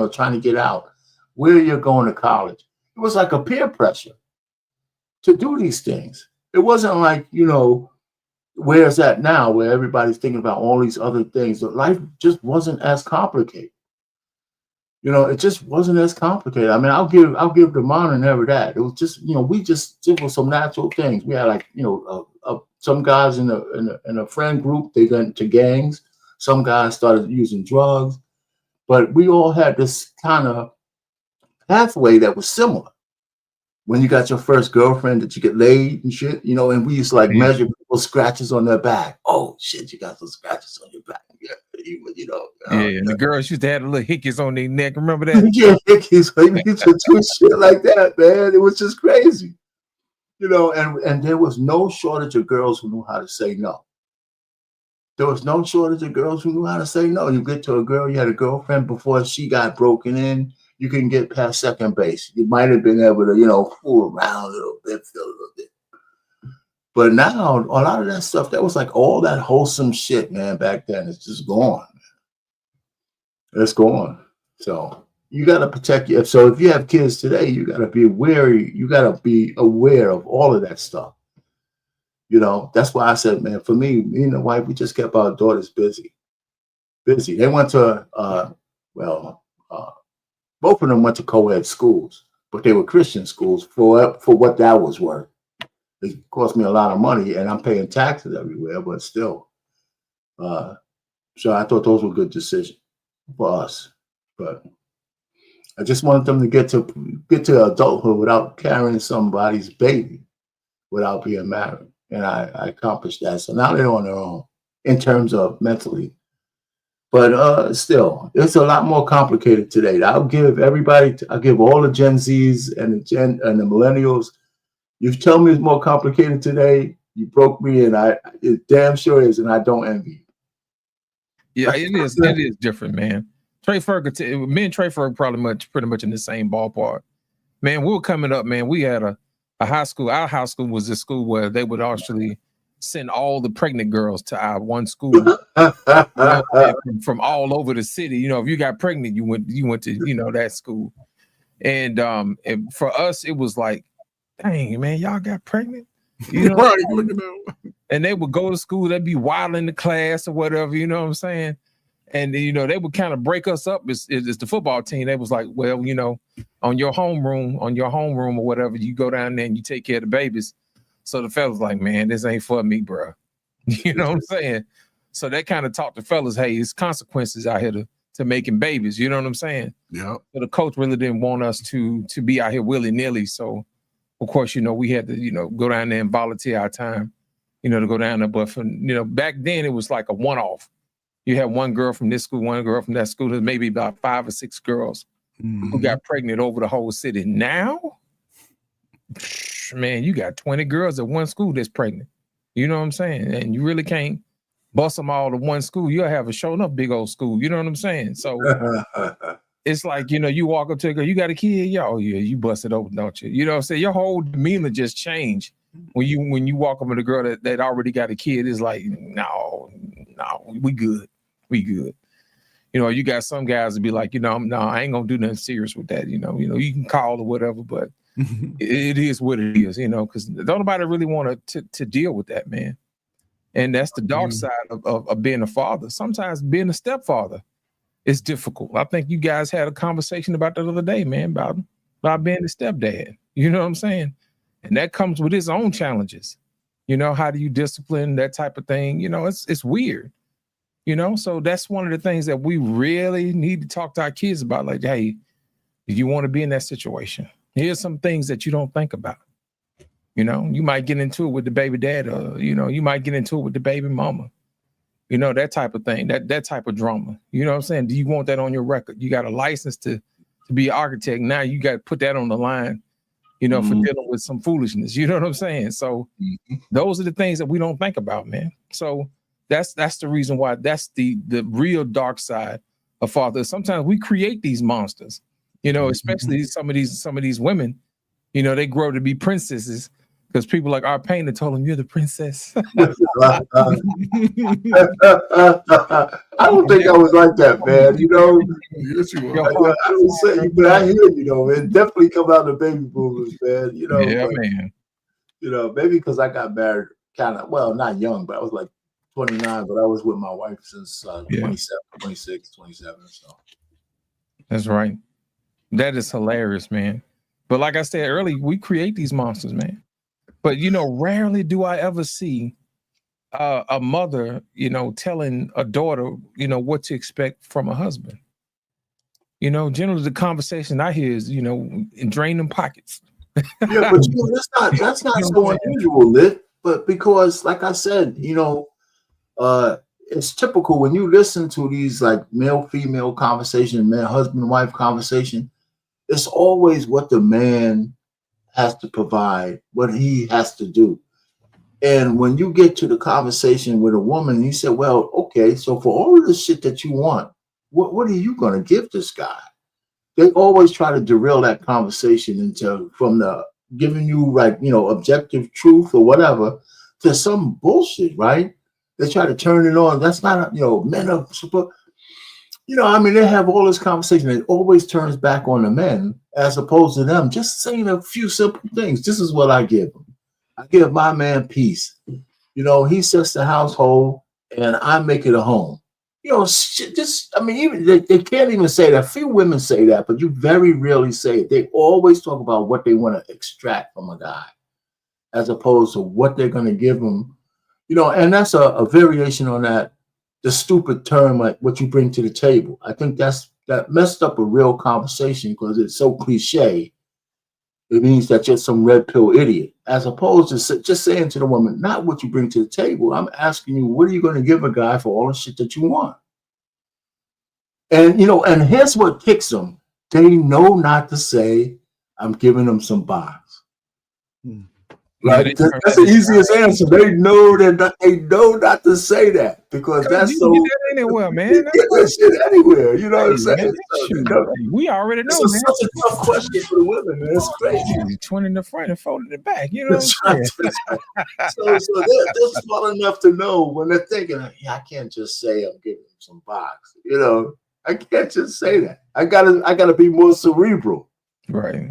trying to get out, where you're going to college, it was like a peer pressure to do these things. It wasn't like, where it's at now, where everybody's thinking about all these other things. But life just wasn't as complicated. It just wasn't as complicated. I mean, I'll give the modern era that. It was just, it was some natural things. We had like, some guys in a friend group, they got into gangs. Some guys started using drugs, but we all had this kind of pathway that was similar. When you got your first girlfriend, that you get laid and shit, and we used to like measure people's scratches on their back. Oh shit, you got some scratches on your back. Yeah, and the girls used to have the little hickeys on their neck. Remember that? Yeah, hickeys. You used to do shit like that, man. It was just crazy. And there was no shortage of girls who knew how to say no. There was no shortage of girls who knew how to say no. You get to a girl, you had a girlfriend before she got broken in, you couldn't get past second base. You might have been able to, fool around a little bit, feel a little bit. But now, a lot of that stuff, that was like all that wholesome shit, man, back then. It's just gone. It's gone. So you got to protect you. So if you have kids today, you got to be wary. You got to be aware of all of that stuff. That's why I said, man, for me and the wife, we just kept our daughters busy. They went to, both of them went to co-ed schools, but they were Christian schools for what that was worth. It cost me a lot of money, and I'm paying taxes everywhere, but still. So I thought those were good decisions for us. But I just wanted them to get to adulthood without carrying somebody's baby, without being married. And I accomplished that. So now they're on their own in terms of mentally. But still, it's a lot more complicated today. I'll give all the Gen Zs and the millennials. You tell me it's more complicated today, you broke me, and it damn sure is, and I don't envy you. Yeah, it is. It is different, man. Trey Ferg, me and Trey Ferg pretty much in the same ballpark. Man, we were coming up, man. We had a high school. Our high school was a school where they would actually send all the pregnant girls to our one school from all over the city. If you got pregnant, you went to that school. And for us, it was like, dang, man, y'all got pregnant? Right, look at that. And they would go to school, they'd be wild in the class or whatever, you know what I'm saying? And they would kind of break us up. It's the football team. They was like, well, on your homeroom or whatever, you go down there and you take care of the babies. So the fellas like, man, this ain't for me, bro. You know what I'm saying? So they kind of taught the fellas, hey, it's consequences out here to making babies. You know what I'm saying? Yeah. So the coach really didn't want us to be out here willy-nilly. So of course, we had to, go down there and volunteer our time, to go down there. But for, back then it was like a one-off. You had one girl from this school, one girl from that school. There's maybe about 5 or 6 girls who got pregnant over the whole city. Now, man, you got 20 girls at one school that's pregnant. You know what I'm saying? And you really can't bust them all to one school. You'll have a show enough big old school. You know what I'm saying? So it's like, you know, you walk up to a girl, you got a kid? Yeah, oh yeah, you bust it open, don't you? You know what I'm saying? Your whole demeanor just changed when you walk up with a girl that already got a kid. It's like, no, we good. We good. You know, you got some guys that be like, you know, no, I ain't gonna do nothing serious with that. You know, you can call or whatever, but it is what it is, you know, because don't nobody really want to deal with that, man. And that's the dark side of being a father. Sometimes being a stepfather is difficult. I think you guys had a conversation about that the other day, man, about being a stepdad. You know what I'm saying? And that comes with its own challenges. You know, how do you discipline that type of thing? You know, it's weird. You know, so that's one of the things that we really need to talk to our kids about. Like, hey, do you want to be in that situation? Here's some things that you don't think about. You know, you might get into it with the baby dad, or, you know, you might get into it with the baby mama. You know, that type of thing, that type of drama. You know what I'm saying? Do you want that on your record? You got a license to be an architect. Now you got to put that on the line, you know, for dealing with some foolishness. You know what I'm saying? So those are the things that we don't think about, man. So that's the reason why that's the real dark side of fatherhood. Sometimes we create these monsters, you know, especially some of these women, you know, they grow to be princesses because people like our painter told them, you're the princess. I don't think I was like that, man. You know, Yes, you are. I don't say, but I hear you know, it definitely come out of the baby boomers, man. You know, Yeah, but, man. you know, maybe because I got married kind of, well, not young, but I was like 29, but I was with my wife since 27, 26, 27. So That's right. That is hilarious, man. But like I said earlier, we create these monsters, man. But, you know, rarely do I ever see a mother, you know, telling a daughter, you know, what to expect from a husband. You know, generally the conversation I hear is, you know, drain them pockets. yeah, but you know, that's not so unusual, Lit. But because, like I said, you know, it's typical when you listen to these like male-female conversation, man, husband-wife conversation. It's always what the man has to provide, what he has to do. And when you get to the conversation with a woman, you say, well, okay, so for all of the shit that you want, what are you going to give this guy? They always try to derail that conversation into from the giving you like, you know, objective truth or whatever to some bullshit, right? They try to turn it on. That's not, you know, men are super, you know, I mean, they have all this conversation. It always turns back on the men as opposed to them just saying a few simple things. This is what I give them. I give my man peace. You know, he sets the household and I make it a home. You know, just, I mean, even they can't even say that. Few women say that, but you very rarely say it. They always talk about what they want to extract from a guy as opposed to what they're going to give him. You know, and that's a variation on that, the stupid term, like what you bring to the table. I think that messed up a real conversation because it's so cliche. It means that you're some red pill idiot, as opposed to just saying to the woman, not what you bring to the table. I'm asking you, what are you going to give a guy for all the shit that you want? And, you know, and here's what kicks them. They know not to say, I'm giving them some box. Like, that's the easiest answer. They know they know not to say that because that's so. Get that anywhere, man. Get that shit anywhere. You know what I'm saying? We already know, man. It's such a tough question for the women, man. It's crazy. 20 in the front and 40 in the back. You know what I'm saying? So they're smart enough to know when they're thinking, yeah, I can't just say I'm giving them some box. You know, I can't just say that. I gotta be more cerebral. Right.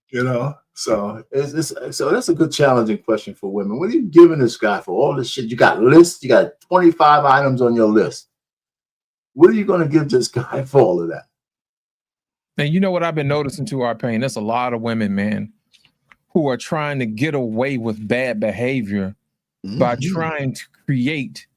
You know. So so that's a good challenging question for women. What are you giving this guy for all this shit? You got lists, you got 25 items on your list. What are you going to give this guy for all of that? And you know what I've been noticing to our pain? There's a lot of women, man, who are trying to get away with bad behavior by trying to create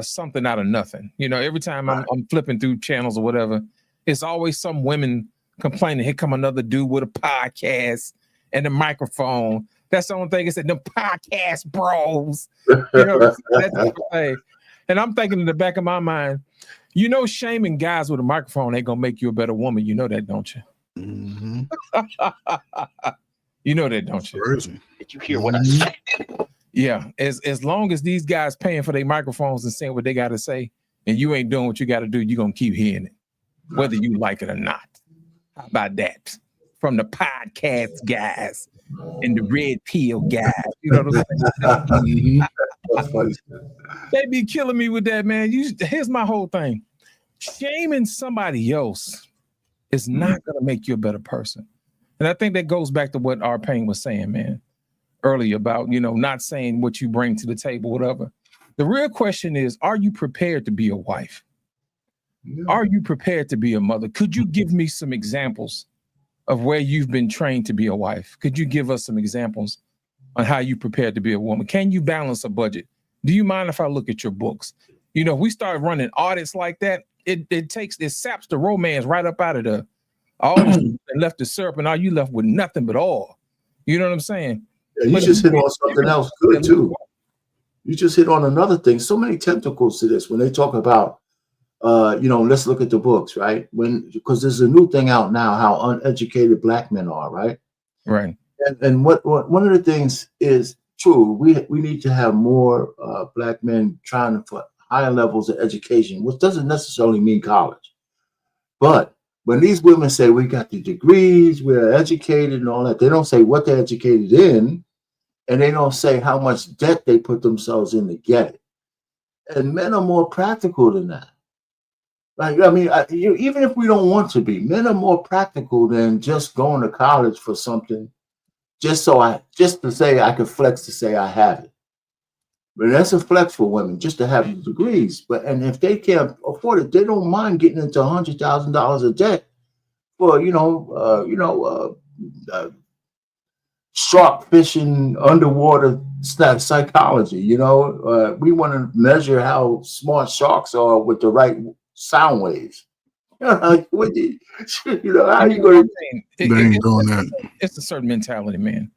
something out of nothing. You know, every time I'm flipping through channels or whatever, it's always some women complaining, here come another dude with a podcast and the microphone. That's the only thing. It said them podcast bros. You know, that type of thing. And I'm thinking in the back of my mind, you know, shaming guys with a microphone ain't gonna make you a better woman. You know that, don't you? Mm-hmm. You know that, don't you? Crazy. Did you hear what I said? Yeah. As long as these guys paying for their microphones and saying what they got to say, and you ain't doing what you got to do, you're gonna keep hearing it. whether you like it or not. How about that? From the podcast guys and the red pill guys. You know what I'm saying? That's funny. They be killing me with that, man. Here's my whole thing. Shaming somebody else is not going to make you a better person. And I think that goes back to what our Payne was saying, man, earlier about, not saying what you bring to the table, whatever. The real question is, are you prepared to be a wife? Yeah. Are you prepared to be a mother? Could you give me some examples of where you've been trained to be a wife? Could you give us some examples on how you prepared to be a woman? Can you balance a budget? Do you mind if I look at your books? We start running audits like that. It saps the romance right up out of all this and left the syrup, and all you left with nothing but oil. You know what I'm saying? Yeah, you just hit on something else good too. You just hit on another thing. So many tentacles to this when they talk about, let's look at the books, right? Because there's a new thing out now, how uneducated Black men are, right? Right. And what one of the things is true. We need to have more Black men trying for higher levels of education, which doesn't necessarily mean college. But when these women say we got the degrees, we're educated and all that, they don't say what they're educated in, and they don't say how much debt they put themselves in to get it. And men are more practical than that. Like, I mean, even if we don't want to be, men are more practical than just going to college for something, just to say I can flex to say I have it. But that's a flex for women, just to have the degrees. And if they can't afford it, they don't mind getting into $100,000 of debt for shark fishing, underwater psychology. We want to measure how smart sharks are with the right sound waves. How you going to? They ain't doing that. It's a certain mentality, man.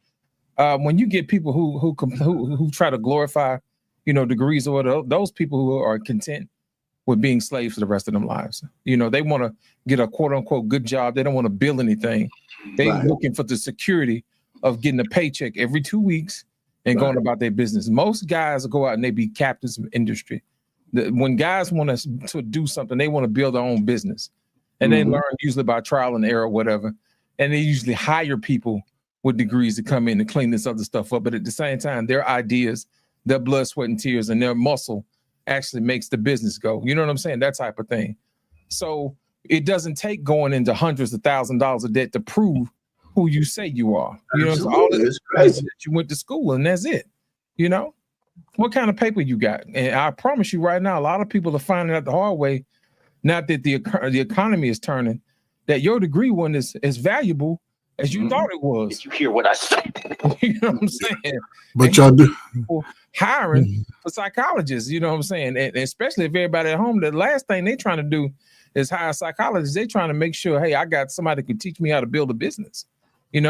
When you get people who try to glorify, degrees or whatever, those people who are content with being slaves for the rest of their lives. They want to get a quote unquote good job. They don't want to build anything. They're looking for the security of getting a paycheck every 2 weeks and going about their business. Most guys go out and they be captains of industry. When guys want to do something, they want to build their own business. And they learn usually by trial and error, whatever. And they usually hire people with degrees to come in and clean this other stuff up. But at the same time, their ideas, their blood, sweat, and tears, and their muscle actually makes the business go. You know what I'm saying? That type of thing. So it doesn't take going into hundreds of $1,000s of debt to prove who you say you are. So all it is that you went to school and that's it. What kind of paper you got? And I promise you right now, a lot of people are finding out the hard way, not that the economy is turning, that your degree wasn't as valuable as you thought it was. Did you hear what I said? You know what I'm saying? But y'all do hiring for psychologists, you know what I'm saying? And especially if everybody at home, the last thing they're trying to do is hire psychologists. They're trying to make sure, hey, I got somebody who can teach me how to build a business. I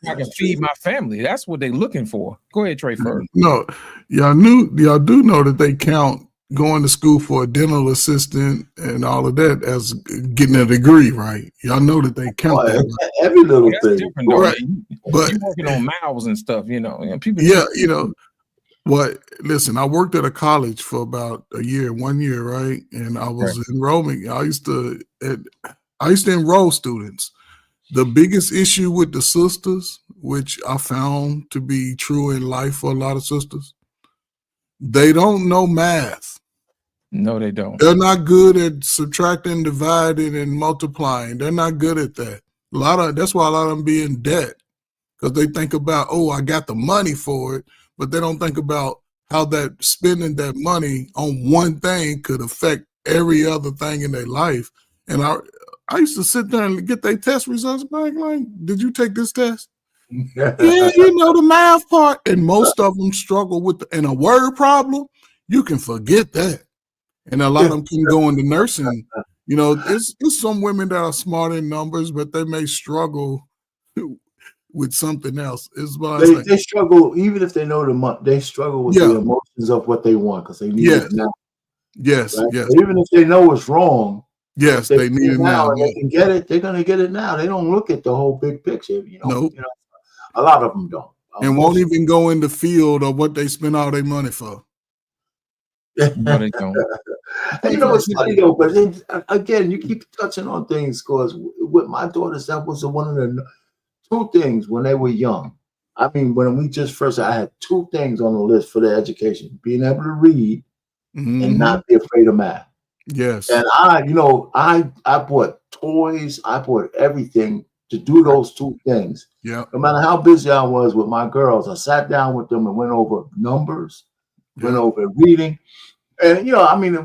can feed my family. That's what they're looking for. Go ahead, Trey, first. No, y'all do know that they count going to school for a dental assistant and all of that as getting a degree, right? Y'all know that they count that. Right? Every little thing. Right. But you're working on mouths and stuff, people. What? Listen, I worked at a college for about 1 year, right? And I was enrolling. I used to enroll students. The biggest issue with the sisters, which I found to be true in life for a lot of sisters, they don't know math. No, they don't. They're not good at subtracting, dividing, and multiplying. They're not good at that. That's why a lot of them be in debt, because they think about, I got the money for it, but they don't think about how that spending that money on one thing could affect every other thing in their life. And I used to sit there and get their test results back. Like, did you take this test? Yeah, the math part. And most of them struggle with in a word problem. You can forget that. And a lot of them can go into nursing. It's some women that are smart in numbers, but they may struggle with something else. They struggle, even if they know they struggle with the emotions of what they want, because they need it now. Yes, right? yes. But even if they know it's wrong, yes, they need it now. And they can get it. They're going to get it now. They don't look at the whole big picture. Nope. A lot of them don't. And won't even go in the field of what they spend all their money for. No, they don't. And you know, it's funny though, but then, again, you keep touching on things because with my daughters, that was one of the two things when they were young. I mean, when we just first, I had two things on the list for their education: being able to read and not be afraid of math. Yes. And I bought toys, I bought everything to do those two things. Yeah. No matter how busy I was with my girls, I sat down with them and went over numbers, went over reading. And I mean,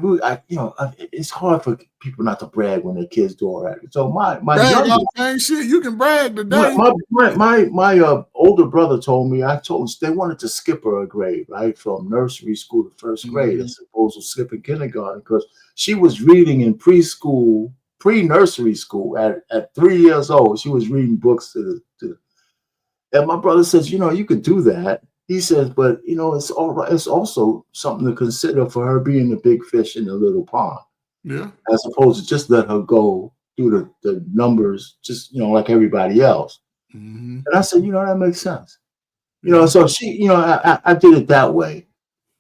it's hard for people not to brag when their kids do all that. So my youngest, same shit. You can brag today. my older brother told me. I told him they wanted to skip her a grade, right, from nursery school to first grade, as opposed to skipping kindergarten, because she was reading in preschool, pre-nursery school at 3 years old. She was reading books to the. And my brother says, you could do that. He says, but it's all right. It's also something to consider for her being the big fish in the little pond. Yeah. As opposed to just let her go through the numbers, just like everybody else. And I said, that makes sense. So she, I did it that way.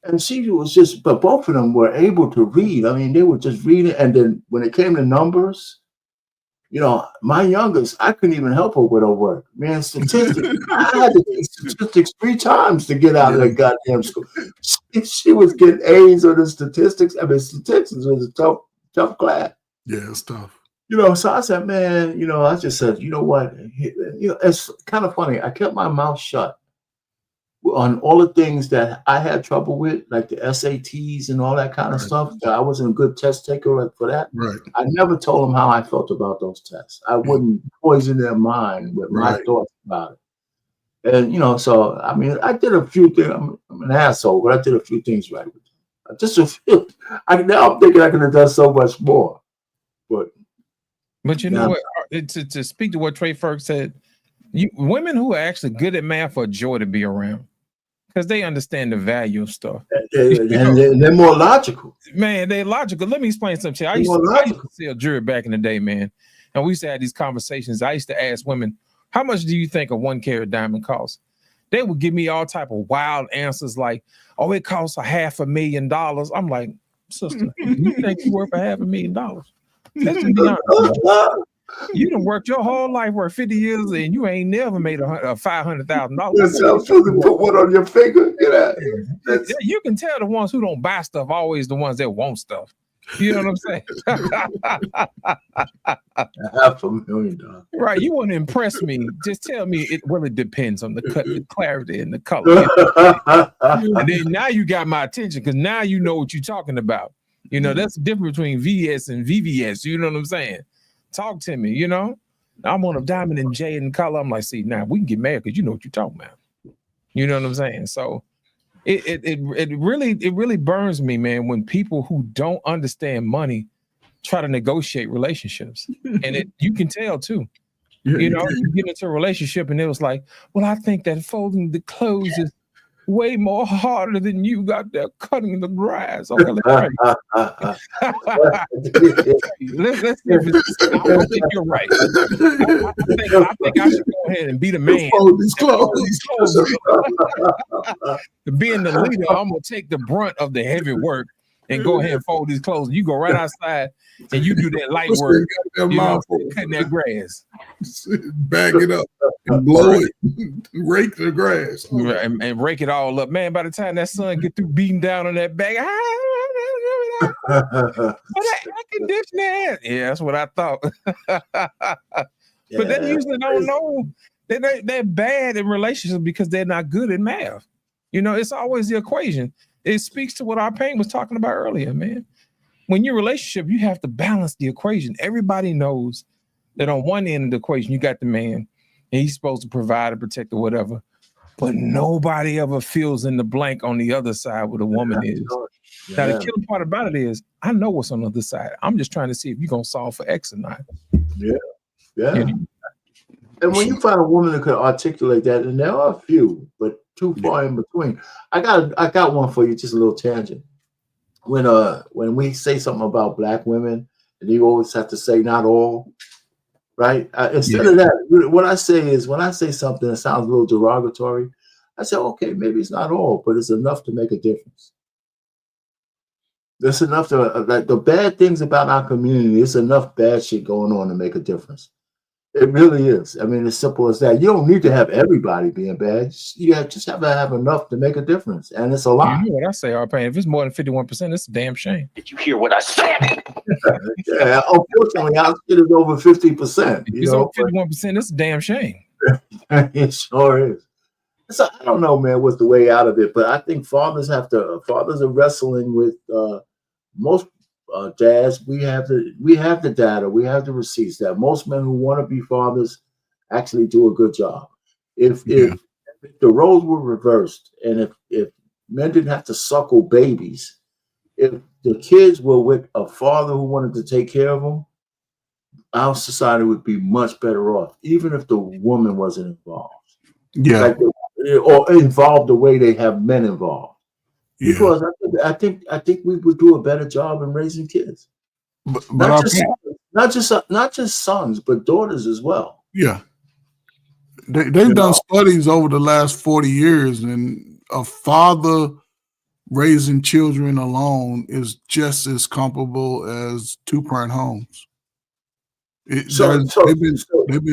And she was but both of them were able to read. I mean, they were just reading. And then when it came to numbers, my youngest, I couldn't even help her with her work. Man, statistics. I had to take statistics 3 times to get out of that goddamn school. She was getting A's on the statistics. I mean, statistics was a tough class. Yeah, it's tough. So I said, man, I just said, you know what? It's kind of funny. I kept my mouth shut on all the things that I had trouble with, like the SATs and all that kind of stuff. I wasn't a good test taker for that. Right. I never told them how I felt about those tests. I wouldn't poison their mind with my thoughts about it. And, so, I mean, I did a few things. I'm an asshole, but I did a few things right with them. Just a few. Now I'm thinking I could have done so much more. But you know what? To speak to what Trey Ferg said, women who are actually good at math are a joy to be around. Because they understand the value of stuff. And they're more logical. Man, they're logical. Let me explain something. I used to sell jewelry back in the day, man. And we used to have these conversations. I used to ask women, how much do you think a 1 carat diamond costs? They would give me all type of wild answers like, oh, it costs $500,000. I'm like, sister, you think you're worth $500,000? Let's just be honest. You done worked your whole life, worked 50 years, and you ain't never made $500,000. I'm supposed to put one on your finger. You can tell the ones who don't buy stuff always the ones that want stuff. You know what I'm saying? $500,000. Right. You want to impress me. Just tell me it really depends on the cut, the clarity, and the color. And then now you got my attention because now you know what you're talking about. That's the difference between VS and VVS. You know what I'm saying? Talk to me, I'm on a diamond and jade and color. I'm like, see, now we can get mad because you know what you're talking about. You know what I'm saying? So it really burns me, man, when people who don't understand money try to negotiate relationships. And you can tell too. You get into a relationship and it was like, well, I think that folding the clothes is way more harder than you got there cutting the grass. Okay, let's see if I think you're right. I think I should go ahead and be the man. Being the leader, I'm gonna take the brunt of the heavy work and go ahead and fold these clothes. You go right outside and you do that light work, cutting that grass. Bag it up and blow it, rake the grass. And rake it all up. Man, by the time that sun get through beating down on that bag, that conditioner. Yeah, that's what I thought. But they usually don't know. They're bad in relationships because they're not good at math. It's always the equation. It speaks to what our pain was talking about earlier, man. When you're in a relationship, you have to balance the equation. Everybody knows that on one end of the equation, you got the man, and he's supposed to provide and protect or whatever. But nobody ever fills in the blank on the other side where the woman is. Yeah. Now, the killing part about it is, I know what's on the other side. I'm just trying to see if you're going to solve for X or not. Yeah. And when you find a woman that could articulate that, and there are a few, but too far in between. I got one for you, just a little tangent. When we say something about Black women, and you always have to say not all, right? Instead of that, what I say is when I say something that sounds a little derogatory, I say, okay, maybe it's not all, but it's enough to make a difference. There's enough to like the bad things about our community. There's enough bad shit going on to make a difference. It really is. I mean, as simple as that. You don't need to have everybody being bad. Just have to have enough to make a difference, and it's a You lot. know what I say, R-Pain? If it's more than 51%, it's a damn shame. Did you hear what I said? Yeah, unfortunately, our shit is over 50%. If You it's over know, 51%, it's a damn shame. but it sure is. So I don't know, man, what's the way out of it, but I think fathers are wrestling with most dads. We have the data, we have the receipts that most men who want to be fathers actually do a good job. If the roles were reversed, and if men didn't have to suckle babies, if the kids were with a father who wanted to take care of them, our society would be much better off, even if the woman wasn't involved. Yeah, Like, or involved the way they have men involved. yeah. Because I think we would do a better job in raising kids. But Not I just think, not just sons, but daughters as well. yeah, they've done studies over the last 40 years, and a father raising children alone is just as comparable as two-parent homes. They've been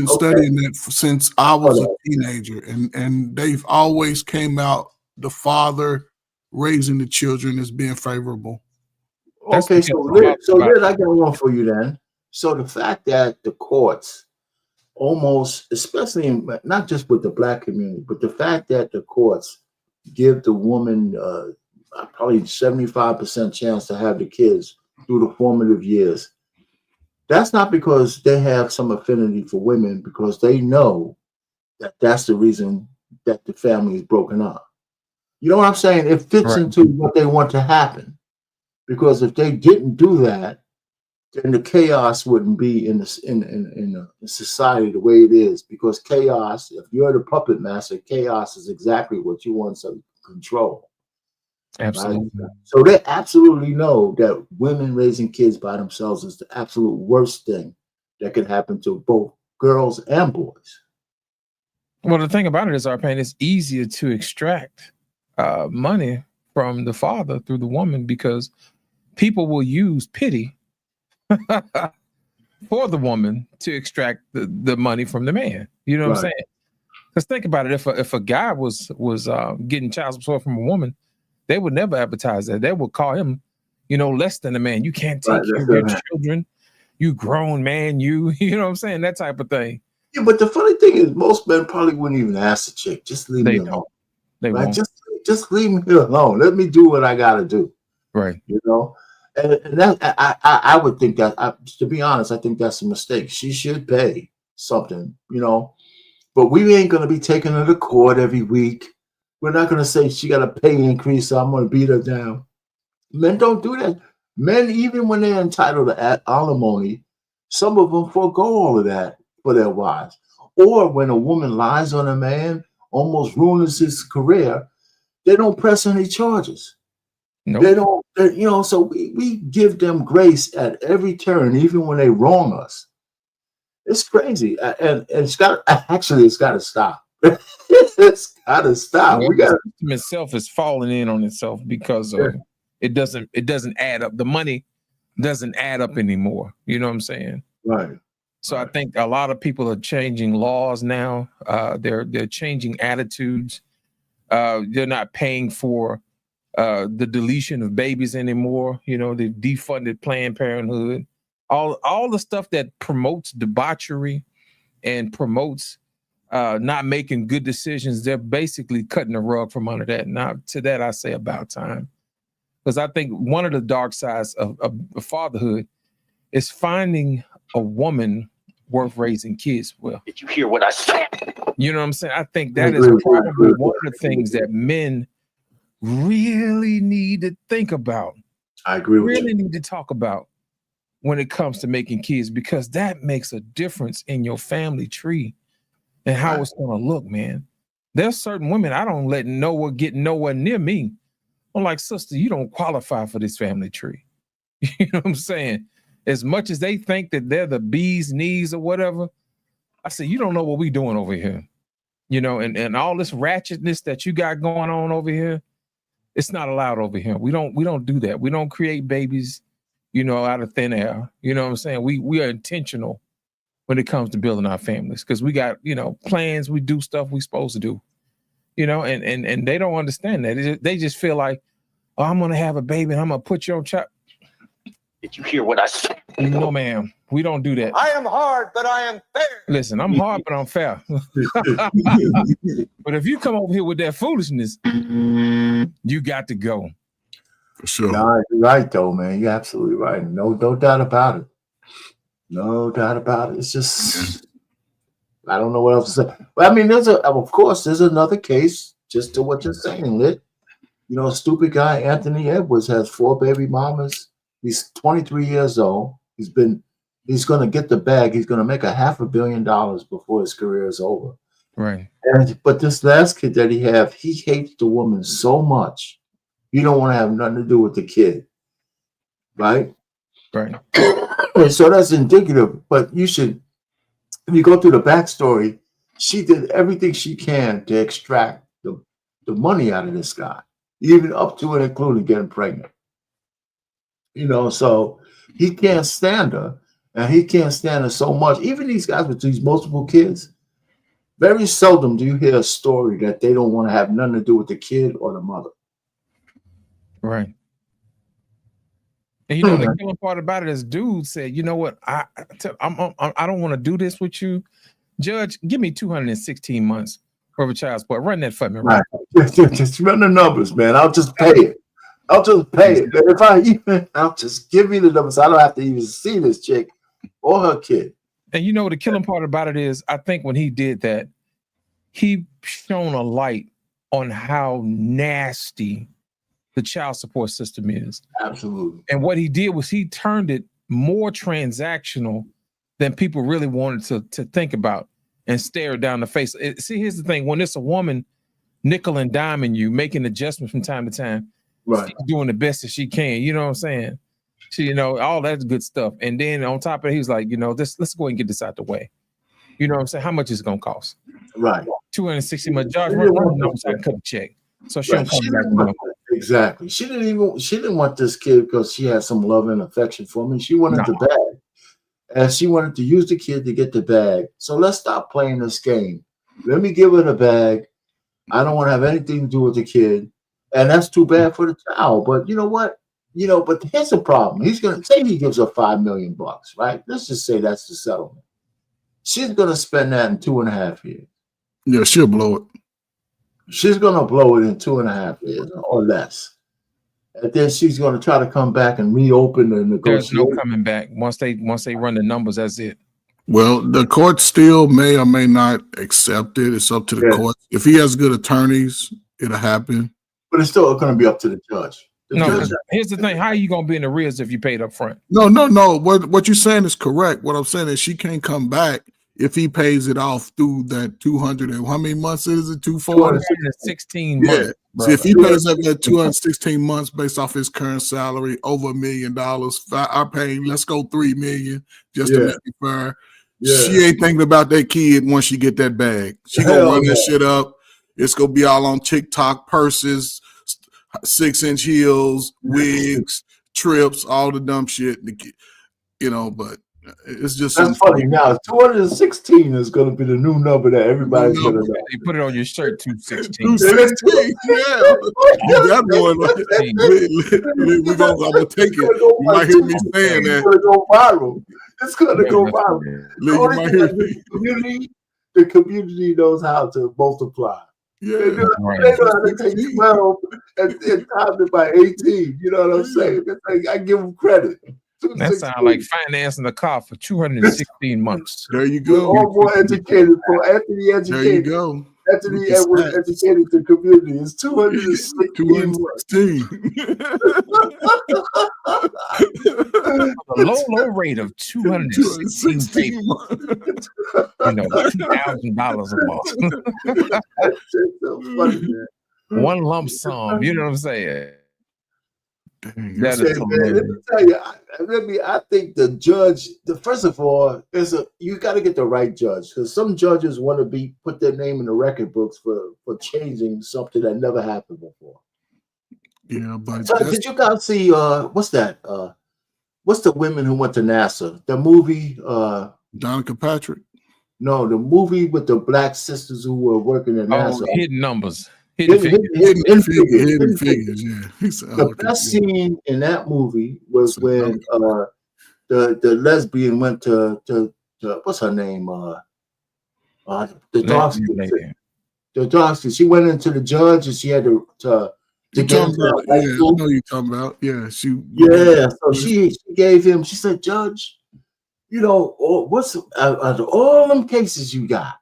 studying that since I was a teenager, and they've always came out the father raising the children as being favorable. Okay, so Liz, I got one for you then. So the fact that the courts almost, especially not just with the black community, but the fact that the courts give the woman probably 75% chance to have the kids through the formative years. That's not because they have some affinity for women, because they know that that's the reason that the family is broken up. You know what I'm saying? It fits into what they want to happen. Because if they didn't do that, then the chaos wouldn't be in the society the way it is. Because chaos, if you're the puppet master, chaos is exactly what you want to control. Absolutely. Right? So they absolutely know that women raising kids by themselves is the absolute worst thing that can happen to both girls and boys. Well, the thing about it is, R-Pain, it's easier to extract money from the father through the woman, because people will use pity for the woman to extract the money from the man. You know what I'm saying? Because think about it. If a guy was getting child support from a woman, they would never advertise that. They would call him, less than a man. You can't take care of your children. You grown man. You know what I'm saying? That type of thing. Yeah, but the funny thing is, most men probably wouldn't even ask the chick. Just leave me alone. They won't. Just leave me alone. Let me do what I got to do. Right. And that I would think that, to be honest, I think that's a mistake. She should pay something, but we ain't going to be taking her to court every week. We're not going to say she got a pay increase, so I'm going to beat her down. Men don't do that. Men, even when they're entitled to alimony, some of them forego all of that for their wives. Or when a woman lies on a man, almost ruins his career, they don't press any charges. Nope. They don't, so we give them grace at every turn, even when they wrong us. It's crazy. And it's got to stop. It's got to stop. Well, the system itself is falling in on itself because it doesn't add up. The money doesn't add up anymore. You know what I'm saying? Right. So I think a lot of people are changing laws now. They're changing attitudes. They're not paying for the deletion of babies anymore. They've defunded Planned Parenthood. All the stuff that promotes debauchery and promotes not making good decisions, they're basically cutting the rug from under that. Now, to that, I say about time. Because I think one of the dark sides of fatherhood is finding a woman worth raising kids with. Did you hear what I said? You know what I'm saying? I think that is probably one of the things that men really need to think about. I agree with you. Really need to talk about when it comes to making kids, because that makes a difference in your family tree and how it's going to look, man. There's certain women I don't let get nowhere near me. I'm like, sister, you don't qualify for this family tree. You know what I'm saying? As much as they think that they're the bee's knees or whatever, I say, you don't know what we doing over here. And all this ratchetness that you got going on over here, It's not allowed over here. We don't do that. We don't create babies, out of thin air. You know what I'm saying? We are intentional when it comes to building our families because we got, plans. We do stuff we supposed to do, and they don't understand that. They just feel like, oh, I'm going to have a baby and I'm going to put you on child. Did you hear what I said? No, ma'am. We don't do that. I am hard, but I am fair. Listen, I'm hard, but I'm fair. But if you come over here with that foolishness, you got to go. For sure. No, you're right, though, man. You're absolutely right. No doubt about it. No doubt about it. It's just, I don't know what else to say. But I mean, of course, there's another case, just to what you're saying, Lit. A stupid guy, Anthony Edwards, has 4 baby mamas. He's 23 years old. He's going to get the bag. He's going to make $500 million before his career is over. Right. But this last kid that he hates the woman so much. He don't want to have nothing to do with the kid. Right? Right. And so that's indicative. But if you go through the backstory, she did everything she can to extract the money out of this guy, even up to and including getting pregnant. So he can't stand her, and he can't stand her so much. Even these guys with these multiple kids, very seldom do you hear a story that they don't want to have nothing to do with the kid or the mother. Right. And the killing part about it is, dude said, "You know what? I don't want to do this with you, Judge. Give me 216 months for a child support. Run that for me, right? Just run the numbers, man. I'll just pay it. I'll just give me the numbers. I don't have to even see this chick or her kid." And the killing part about it is, I think when he did that, he shone a light on how nasty the child support system is. Absolutely. And what he did was he turned it more transactional than people really wanted to think about and stare down the face. See, here's the thing. When it's a woman nickel and diming you, making adjustments from time to time, right, she's doing the best that she can. You know what I'm saying? She, all that's good stuff. And then on top of it, he was like, let's go ahead and get this out the way. You know what I'm saying? How much is it going to cost? Right. 260 months. Judge, I cut a check. So she don't come back. Exactly. She didn't want this kid because she had some love and affection for me. She wanted the bag. And she wanted to use the kid to get the bag. So let's stop playing this game. Let me give her the bag. I don't want to have anything to do with the kid. And that's too bad for the child. But you know what? But here's the problem. He's going to say he gives her $5 million, right? Let's just say that's the settlement. She's going to spend that in 2.5 years. Yeah, she'll blow it. She's going to blow it in 2.5 years or less. And then she's going to try to come back and reopen the negotiation. There's no coming back. Once they run the numbers, that's it. Well, the court still may or may not accept it. It's up to the court. If he has good attorneys, it'll happen. But it's still going to be up to the judge. Here's the thing. How are you going to be in the arrears if you paid up front? No. What you're saying is correct. What I'm saying is she can't come back if he pays it off through that 200 and how many months is it? 216 months. Yeah. So if he pays up that 216 months based off his current salary, over $1 million, I pay, let's go $3 million just to make it fair. Yeah. She ain't thinking about that kid once she get that bag. She gonna run that shit up. It's gonna be all on TikTok, purses, 6-inch heels, wigs, trips, all the dumb shit. But it's just that's funny. Now 216 is going to be the new number that everybody's going to know. You put it on your shirt, 216. 216, yeah. That one, I'm gonna take it. You might hear me saying that. It's going to go viral. It's going to go viral. The community knows how to multiply. Yeah, they know how to take 12 and time it by 18. You know what I'm saying? I give them credit. That sounds like financing a car for 216 months. There you go. All more educated for Anthony educated. There you go. Anthony Edwards educated the community. It's 216. A low rate of 216 $2,000 a month. That's so funny, man. One lump sum. You know what I'm saying? Let me tell you, I think the judge, first of all, you got to get the right judge, because some judges want to put their name in the record books for changing something that never happened before. Yeah, but So did you guys see what's that? What's the women who went to NASA? The movie Donica Patrick. no, the movie with the black sisters who were working at Oh, NASA. hidden numbers, hidden figures. Hidden figures, yeah. He said, The okay, best yeah. scene in that movie was So, when the lesbian went to what's her name? The dark skin. The dark skin. She went into the judge and she had to you get talking into about, high yeah, school. I know you're talking about. Yeah, Yeah, so she gave him, she said, Judge, you know, what's out of all them cases you got,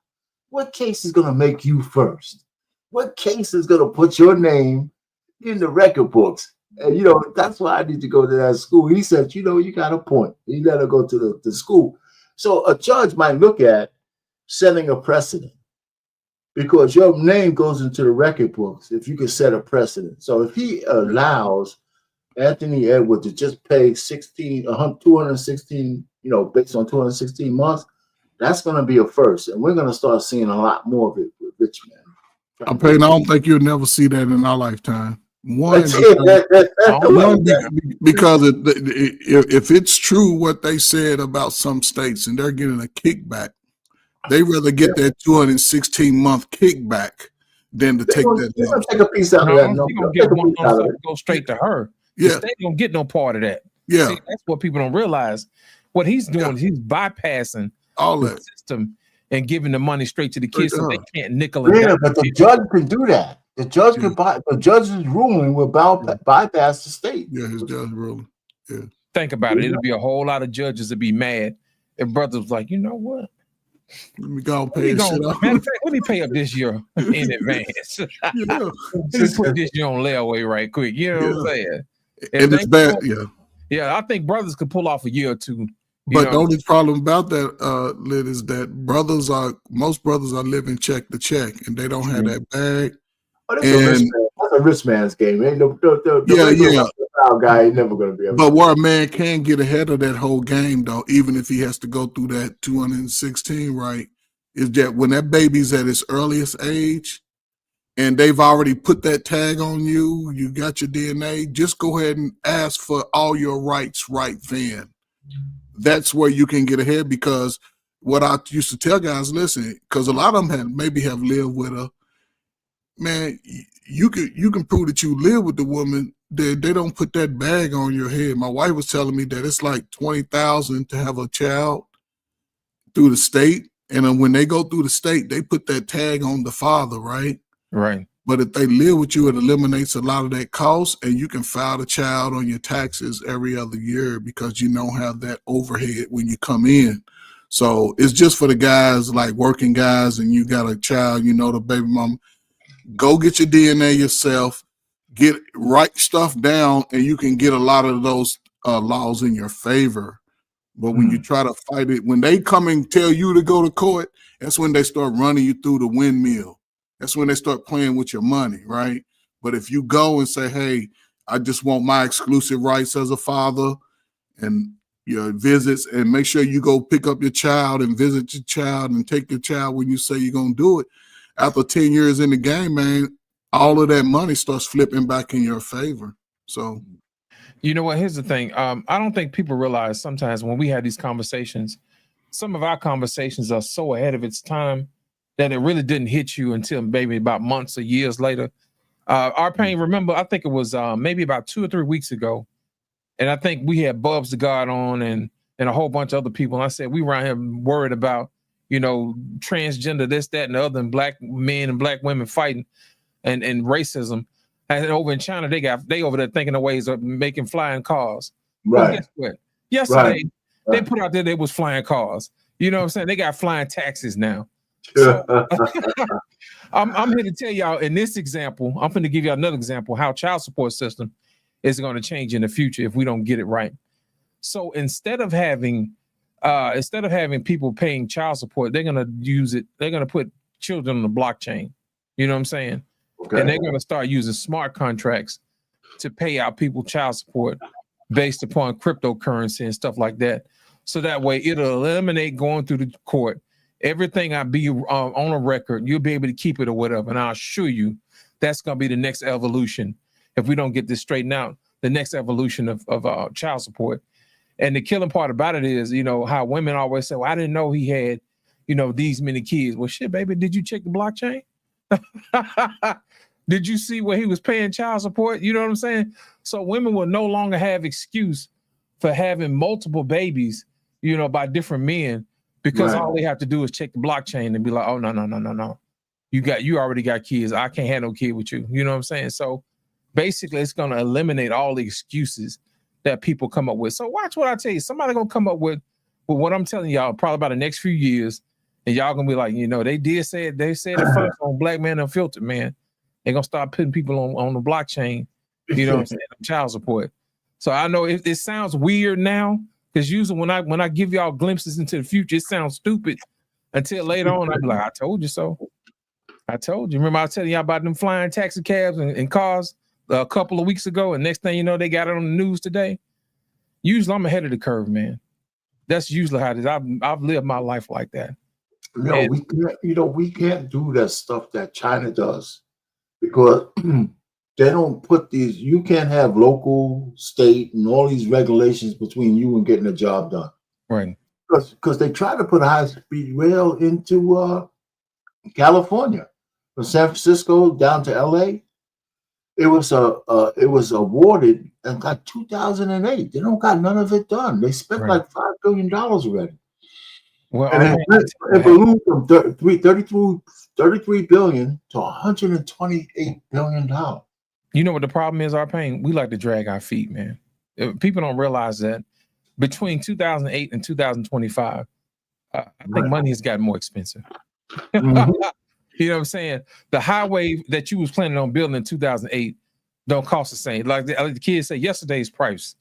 what case is gonna make you first? What case is gonna put your name in the record books? And you know, that's why I need to go to that school. He said, you know, you got a point. You gotta go to the school. So a judge might look at setting a precedent because your name goes into the record books if you can set a precedent. So if he allows Anthony Edwards to just pay 216, you know, based on 216 months, that's going to be a first. And we're going to start seeing a lot more of it with rich men. I don't think you'll never see that in our lifetime. Because if it's true what they said about some states and they're getting a kickback, they rather get that 216-month kickback than to take that. They're going to take a piece out of that. They're going to get one go straight to her. Yeah. The state don't get no part of that. Yeah. See, that's what people don't realize. What he's doing is he's bypassing all the that system and giving the money straight to the kids so they can't nickel and dime. But the judge can do that. The judge can the judge's ruling will bypass the state. Yeah, his judge ruling. Yeah. Think about it. It'll be a whole lot of judges that be mad if brothers was like, you know what? Let me go pay matter of fact, let me pay up this year in advance. Let me put this year on layaway right quick. You know what I'm saying? And it's bad, yeah. I think brothers could pull off a year or two. But the only problem about that, Lid, is that most brothers are living check to check, and they don't have that bag. That's a rich man's game. Ain't no guy ain't never gonna be able. But where a man can get ahead of that whole game, though, even if he has to go through that 216, right, is that when that baby's at its earliest age, and they've already put that tag on you, you got your DNA, just go ahead and ask for all your rights right then. That's where you can get ahead, because what I used to tell guys, listen, because a lot of them have lived with her. Man, you can prove that you live with the woman. They don't put that bag on your head. My wife was telling me that it's like $20,000 to have a child through the state, and when they go through the state, they put that tag on the father, right? Right. But if they live with you, it eliminates a lot of that cost, and you can file the child on your taxes every other year because you don't have that overhead when you come in. So it's just for the guys, like working guys, and you got a child, you know, the baby mama. Go get your DNA yourself, write stuff down, and you can get a lot of those laws in your favor. But when you try to fight it, when they come and tell you to go to court, that's when they start running you through the windmill. That's when they start playing with your money, right? But if you go and say, hey, I just want my exclusive rights as a father and your visits, and make sure you go pick up your child and visit your child and take your child when you say you're going to do it. After 10 years in the game, man, all of that money starts flipping back in your favor. So, you know what? Here's the thing. I don't think people realize sometimes when we have these conversations, some of our conversations are so ahead of its time that it really didn't hit you until maybe about months or years later. Our pain, remember, I think it was maybe about 2 or 3 weeks ago. And I think we had Bubs the God on and a whole bunch of other people. And I said, we were out here worried about, you know, transgender, this, that, and the other, and black men and black women fighting and racism. And over in China, they over there thinking of ways of making flying cars. Right. Well, guess what? Yesterday, they put out there they was flying cars. You know what I'm saying? They got flying taxis now. So, I'm here to tell y'all in this example, I'm going to give you another example how child support system is going to change in the future if we don't get it right. So instead of having people paying child support, they're going to use it. They're going to put children on the blockchain. You know what I'm saying? Okay. And they're going to start using smart contracts to pay out people child support based upon cryptocurrency and stuff like that. So that way it'll eliminate going through the court. Everything I be on a record, you'll be able to keep it or whatever. And I'll assure you that's going to be the next evolution. if we don't get this straightened out, the next evolution of child support. And the killing part about it is, you know, how women always say, well, I didn't know he had, you know, these many kids. Well, shit, baby, did you check the blockchain? Did you see where he was paying child support? You know what I'm saying? So women will no longer have excuse for having multiple babies, you know, by different men, because all they have to do is check the blockchain and be like, oh, no. You already got kids. I can't have no kid with you. You know what I'm saying? So basically it's going to eliminate all the excuses that people come up with. So watch what I tell you. Somebody going to come up with what I'm telling y'all probably about the next few years. And y'all going to be like, you know, they said it first on Black Man Unfiltered, man. They're going to start putting people on the blockchain, you know what I'm saying, child support. So I know it sounds weird now, because usually when I give y'all glimpses into the future, it sounds stupid until later on. I'll be like, I told you so. I told you. Remember I was telling y'all about them flying taxi cabs and cars a couple of weeks ago, and next thing you know, they got it on the news today. Usually I'm ahead of the curve, man. That's usually how it is. I've lived my life like that. No, we can't do that stuff that China does, because they don't put these. You can't have local, state, and all these regulations between you and getting a job done. Right. Because they try to put a high-speed rail into California, from San Francisco down to LA. It was awarded and got 2008. They don't got none of it done. They spent like $5 billion already. Well, and it ballooned from 33 billion to 128 billion dollars. You know what the problem is, our pain? We like to drag our feet, man. People don't realize that between 2008 and 2025, I think money has gotten more expensive. Mm-hmm. You know what I'm saying? The highway that you was planning on building in 2008 don't cost the same. Like the kids say, yesterday's price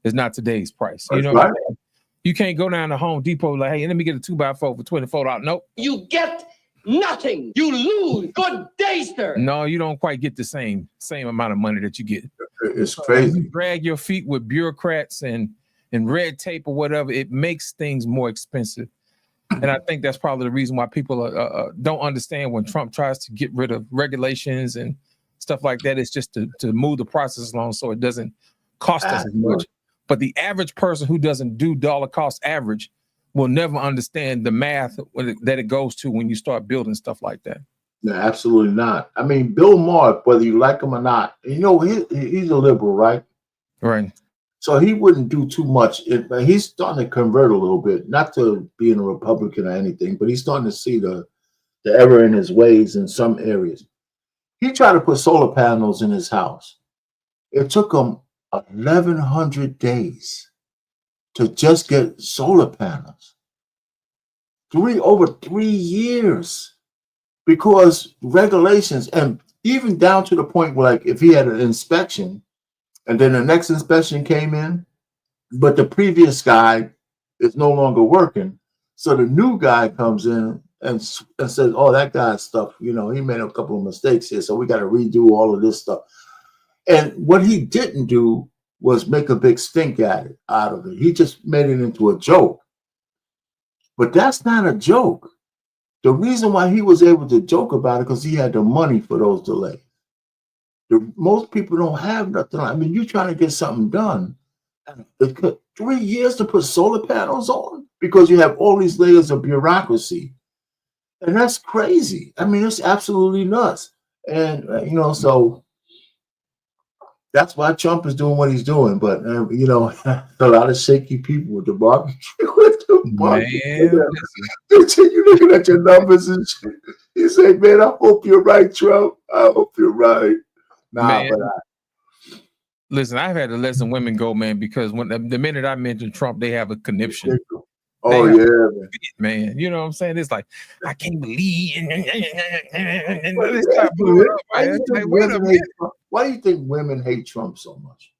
is not today's price. You know what I'm saying? You can't go down to Home Depot like, hey, let me get a 2x4 for $24. Nope. You get nothing. You lose. Good day, sir. No, you don't quite get the same amount of money that you get. It's crazy. You drag your feet with bureaucrats and red tape or whatever. It makes things more expensive. And I think that's probably the reason why people don't understand when Trump tries to get rid of regulations and stuff like that. It's just to move the process along so it doesn't cost us as much. But the average person who doesn't do dollar cost average will never understand the math that it goes to when you start building stuff like that. No, absolutely not. I mean, Bill Maher, whether you like him or not, you know, he's a liberal, right? Right. So he wouldn't do too much. He's starting to convert a little bit, not to being a Republican or anything, but he's starting to see the error in his ways in some areas. He tried to put solar panels in his house. It took him 1,100 days to just get solar panels. Over 3 years, because regulations, and even down to the point where, like, if he had an inspection and then the next inspection came in, but the previous guy is no longer working, so the new guy comes in and says, oh, that guy's stuff, you know, he made a couple of mistakes here, so we got to redo all of this stuff. And what he didn't do was make a big stink out of it. He just made it into a joke. But that's not a joke. The reason why he was able to joke about it because he had the money for those delays. Most people don't have nothing. I mean, you're trying to get something done. It took 3 years to put solar panels on because you have all these layers of bureaucracy. And that's crazy. I mean, it's absolutely nuts. And, you know, so that's why Trump is doing what he's doing. But, you know, a lot of shaky people with the barbecue. Man, you looking at your numbers and shit. You say, man, I hope you're right, Trump. I hope you're right. Nah, man, but listen, I've had to let some women go, man, because when the minute I mentioned Trump, they have a conniption. Oh, yeah, man. You know what I'm saying? It's like, I can't believe. Why do you think women hate Trump so much?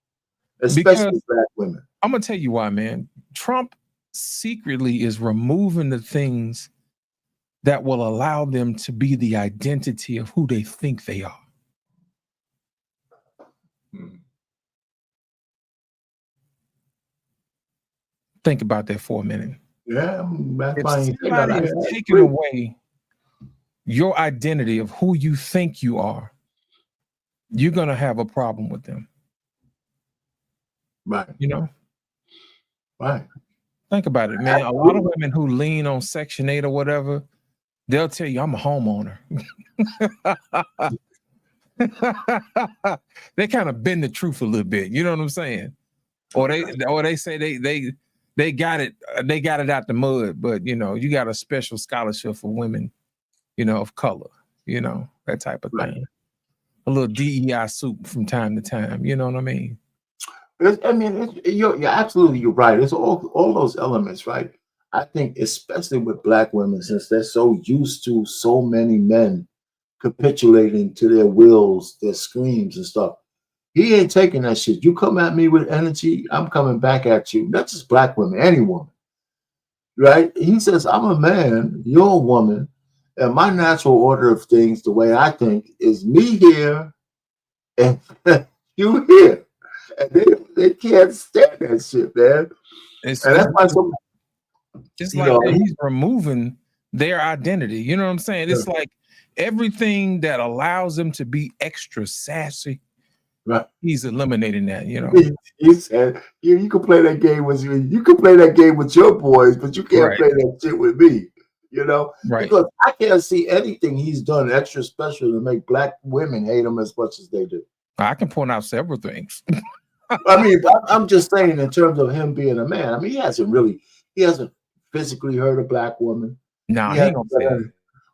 Especially black women. I'm going to tell you why, man. Trump secretly is removing the things that will allow them to be the identity of who they think they are. Think about that for a minute. Yeah, if somebody is taking away your identity of who you think you are, you're gonna have a problem with them. Right. You know? Right. Think about it, man. A lot of women who lean on Section 8 or whatever, they'll tell you, I'm a homeowner. They kind of bend the truth a little bit. You know what I'm saying? Or they say they got it out the mud, but you know, you got a special scholarship for women, you know, of color, you know, that type of thing. A little DEI soup from time to time, you know what I mean? You're absolutely right. It's all those elements, right? I think especially with black women, since they're so used to so many men capitulating to their wills, their screams and stuff. He ain't taking that shit. You come at me with energy, I'm coming back at you. Not just black women, any woman, right? He says, I'm a man, you're a woman, and my natural order of things, the way I think, is me here and you here. And they can't stand that shit, man. And that's why it's like he's removing their identity. You know what I'm saying? It's like everything that allows them to be extra sassy. Right. He's eliminating that, you know. He said, you can play that game with your boys, but you can't play that shit with me. You know? Right. Because I can't see anything he's done extra special to make black women hate him as much as they do. I can point out several things. I mean, I'm just saying in terms of him being a man. I mean, he hasn't physically hurt a black woman. No,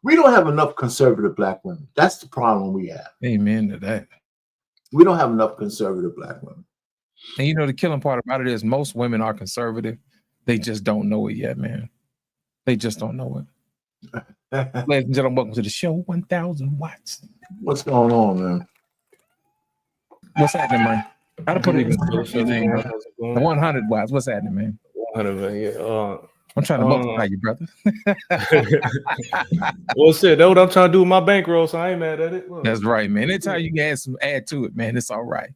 we don't have enough conservative black women. That's the problem we have. Amen to that. We don't have enough conservative black women. And you know, the killing part about it is most women are conservative. They just don't know it yet, man. They just don't know it. Ladies and gentlemen, welcome to the show. 1,000 watts. What's going on, man? What's happening, man? I don't put it in the 100 watts. What's happening, man? 100, man. Yeah. I'm trying to multiply you, brother. Well, shit, that's what I'm trying to do with my bankroll, so I ain't mad at it. Look. That's right, man. Anytime you can add to it, man, it's all right.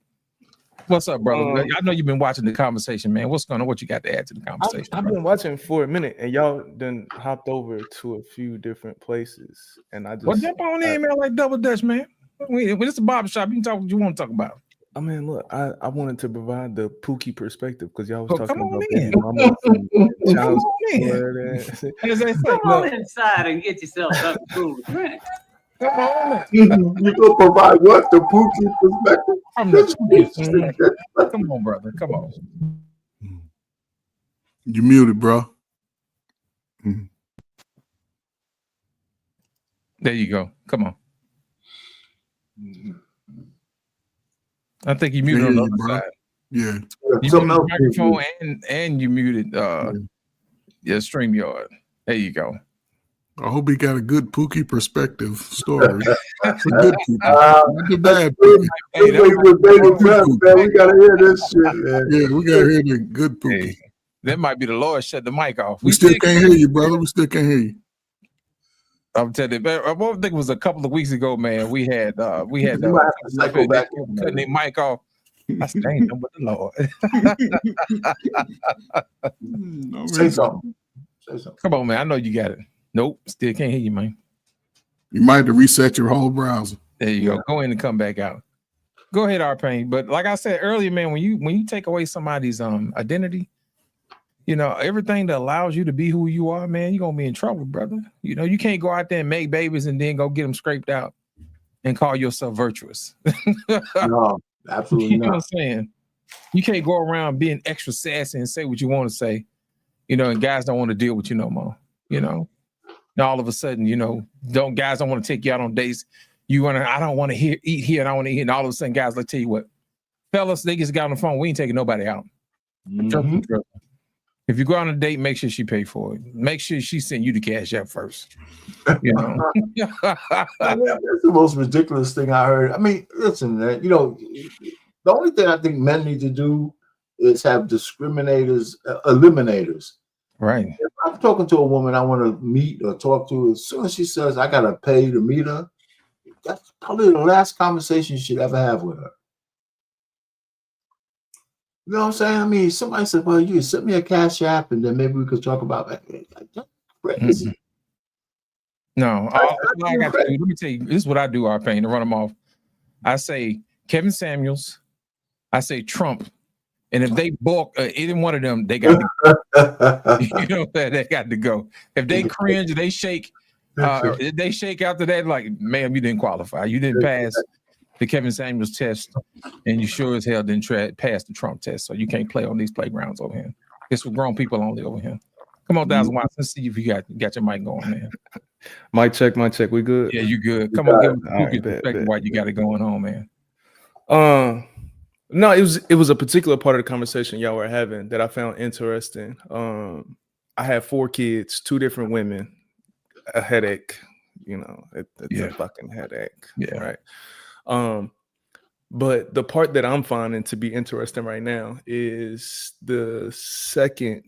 What's up, brother? I know you've been watching the conversation, man. What's going on? What you got to add to the conversation? I've been watching for a minute, and y'all done hopped over to a few different places, and I just jump on in, man, like Double Dutch, man. When it's a barbershop, you can talk what you want to talk about. I mean, look, I wanted to provide the Pookie perspective because y'all was talking about in. Come on inside and get yourself something cool. You gonna provide what? The Pookie perspective? From the come on, brother. Come on. You muted, bro. There you go. Come on. I think you muted on the other side. Yeah. You muted the microphone and you muted your StreamYard. There you go. I hope he got a good Pookie perspective story. That's a good Pookie. Not the bad Pookie. We gotta hear this shit, man. Yeah, we gotta hear the good Pookie. Hey, that might be the Lord shut the mic off. We still can't hear you, brother. We still can't hear you. I'm telling you, I think it was a couple of weeks ago, man. We had cutting their mic off. I stained them with the Lord. Say something. Come on, man. I know you got it. Nope, still can't hear you, man. You might have to reset your whole browser. There you go. Go in and come back out. Go ahead, R-Pain. But like I said earlier, man, when you take away somebody's identity, you know, everything that allows you to be who you are, man, you're gonna be in trouble, brother. You know, you can't go out there and make babies and then go get them scraped out and call yourself virtuous. No, absolutely you know not. what I'm saying? You can't go around being extra sassy and say what you want to say, you know, and guys don't want to deal with you no more, you know. Now all of a sudden, you know, guys don't want to take you out on dates. I don't want to eat here and I want to eat. And all of a sudden, guys, let's tell you what, fellas, they just got on the phone. We ain't taking nobody out. Mm-hmm. If you go on a date, make sure she pay for it. Make sure she sent you the cash out first. You know, that's the most ridiculous thing I heard. I mean, listen, man, you know, the only thing I think men need to do is have discriminators, eliminators. Right. If I'm talking to a woman I want to meet or talk to, as soon as she says I gotta pay to meet her, that's probably the last conversation you should ever have with her. You know what I'm saying? I mean, somebody said, well, you send me a cash app and then maybe we could talk about that. That's crazy. No, all I got to do, let me tell you, this is what I do, R-Pain, to run them off. I say, Kevin Samuels, I say Trump, and if they balk either one of them, they got to, you know, they got to go. If they cringe, they shake, they shake after that, like, ma'am, you didn't qualify. You didn't pass the Kevin Samuels test, and you sure as hell didn't pass the Trump test. So you can't play on these playgrounds over here. It's for grown people only over here. Come on, Thousand Watts. Let's see if you got your mic going, man. Mic check. We good? Yeah, you good. Come on, give us a perspective why you got it going on, man. No, it was a particular part of the conversation y'all were having that I found interesting. I have 4 kids, 2 different women, a headache, you know, it's a fucking headache. Yeah. Right. But the part that I'm finding to be interesting right now is the second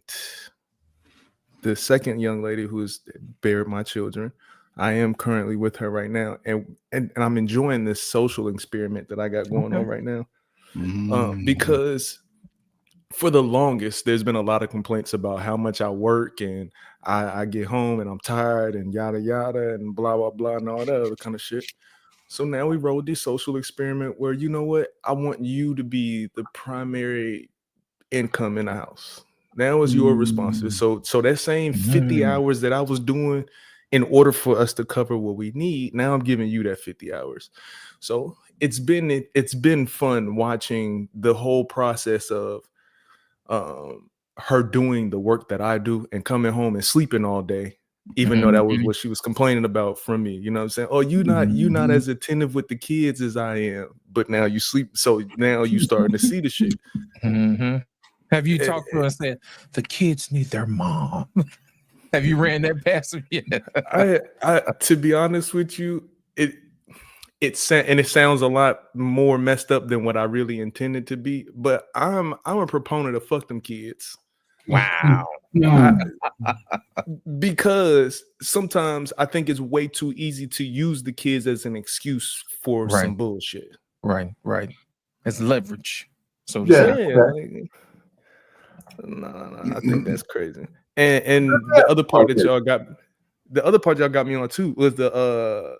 young lady who's buried my children. I am currently with her right now, and I'm enjoying this social experiment that I got going on right now. Because for the longest, there's been a lot of complaints about how much I work and I get home and I'm tired and yada yada and blah blah blah and all that other kind of shit. So now we rolled this social experiment where, you know what, I want you to be the primary income in the house. Now it's your responsibility. So that same 50 hours that I was doing in order for us to cover what we need, now I'm giving you that 50 hours. So it's been fun watching the whole process of her doing the work that I do and coming home and sleeping all day, even though that was what she was complaining about from me. You know what I'm saying? Oh, you not as attentive with the kids as I am, but now you sleep. So now you starting to see the shit. Have you talked to her and said the kids need their mom? Have you ran that past them yet? I to be honest with you, it sounds a lot more messed up than what I really intended to be. But I'm a proponent of fuck them kids. Wow. Because sometimes I think it's way too easy to use the kids as an excuse for some bullshit. Right. It's leverage. So no, I think that's crazy. And the other part that y'all got me on too was the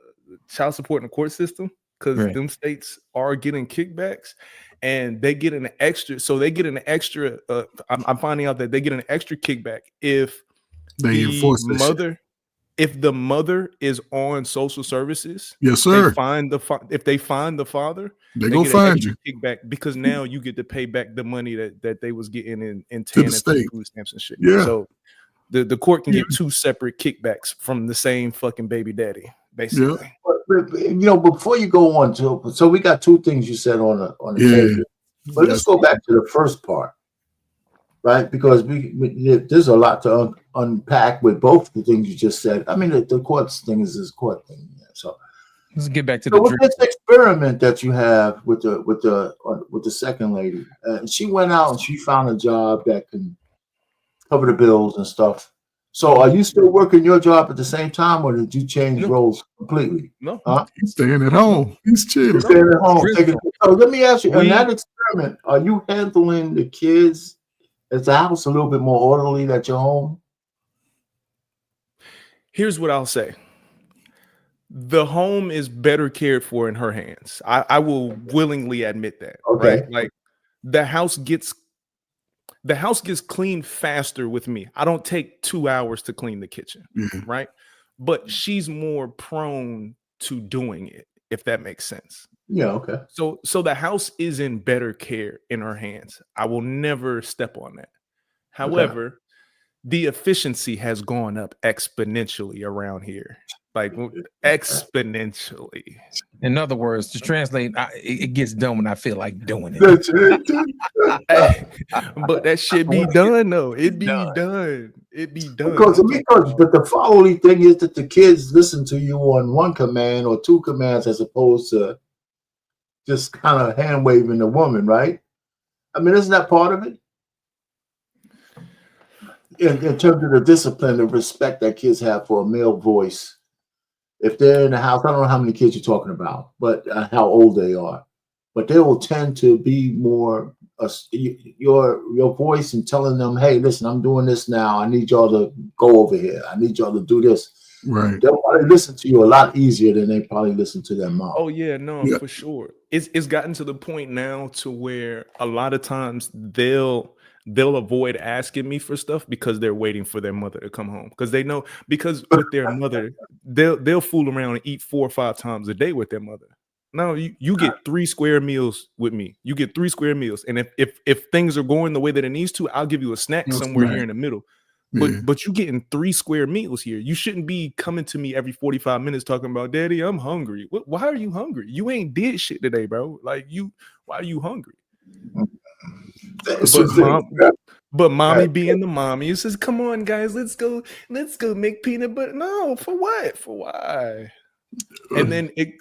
child support in the court system, because them states are getting kickbacks and they get an extra. So they get an extra. I'm finding out that they get an extra kickback if they enforce if the mother is on social services. Yes, sir. If they find the father, they go find you kickback, because now you get to pay back the money that they was getting in to TANF the state food stamps and shit. Yeah. So the court can get 2 separate kickbacks from the same fucking baby daddy, basically. Yeah. But, you know, before you go on to, so we got 2 things you said on the table. But let's go back to the first part, right? Because there's a lot to unpack with both the things you just said. I mean, the courts thing is this court thing. So let's get back to this experiment that you have with the second lady. She went out and she found a job that can cover the bills and stuff. So are you still working your job at the same time, or did you change roles completely? No. He's staying at home. He's chilling. Staying at home. So let me ask you, in that experiment, are you handling the kids at the house a little bit more orderly at your home? Here's what I'll say. The home is better cared for in her hands. I will willingly admit that. Okay. Right? Like the house gets cleaned faster with me. I don't take 2 hours to clean the kitchen, right? But she's more prone to doing it, if that makes sense. Yeah, okay. So the house is in better care in her hands. I will never step on that. However, the efficiency has gone up exponentially around here. Like exponentially. In other words, to translate, it gets done when I feel like doing it. But that shit be done though. It be done. It be done. Because but the following thing is that the kids listen to you on 1 command or 2 commands as opposed to just kind of hand waving the woman, right? I mean, isn't that part of it? In terms of the discipline and respect that kids have for a male voice. If they're in the house, I don't know how many kids you're talking about, but how old they are. But they will tend to be more your voice and telling them, hey, listen, I'm doing this now. I need y'all to go over here. I need y'all to do this. Right. They'll probably listen to you a lot easier than they probably listen to their mom. Oh yeah, no, Yeah. for sure. It's gotten to the point now to where a lot of times they'll avoid asking me for stuff because they're waiting for their mother to come home. Because they know, because with their mother, they'll fool around and eat 4 or 5 times a day with their mother. No, you get 3 square meals with me. You get 3 square meals. And if things are going the way that it needs to, I'll give you a snack somewhere here in the middle. But you getting 3 square meals here. You shouldn't be coming to me every 45 minutes talking about, Daddy, I'm hungry. Why are you hungry? You ain't did shit today, bro. Like why are you hungry? But mommy being the mommy, it says, come on, guys, let's go make peanut butter. No, for what? For why? And then it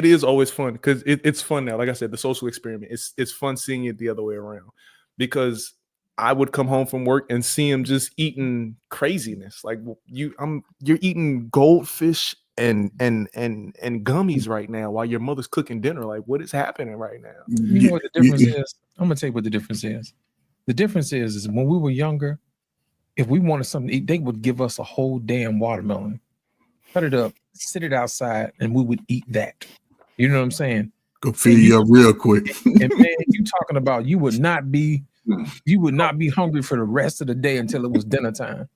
is always fun because it's fun now. Like I said, the social experiment. It's fun seeing it the other way around because I would come home from work and see him just eating craziness. Like you're eating goldfish and gummies right now while your mother's cooking dinner. Like, what is happening right now? You know what the difference is? I'm gonna tell you what the difference is. The difference is when we were younger, if we wanted something to eat, they would give us a whole damn watermelon, cut it up, sit it outside, and we would eat that. You know what I'm saying? Go feed you up real quick. And man, you talking about you would not be hungry for the rest of the day until it was dinner time.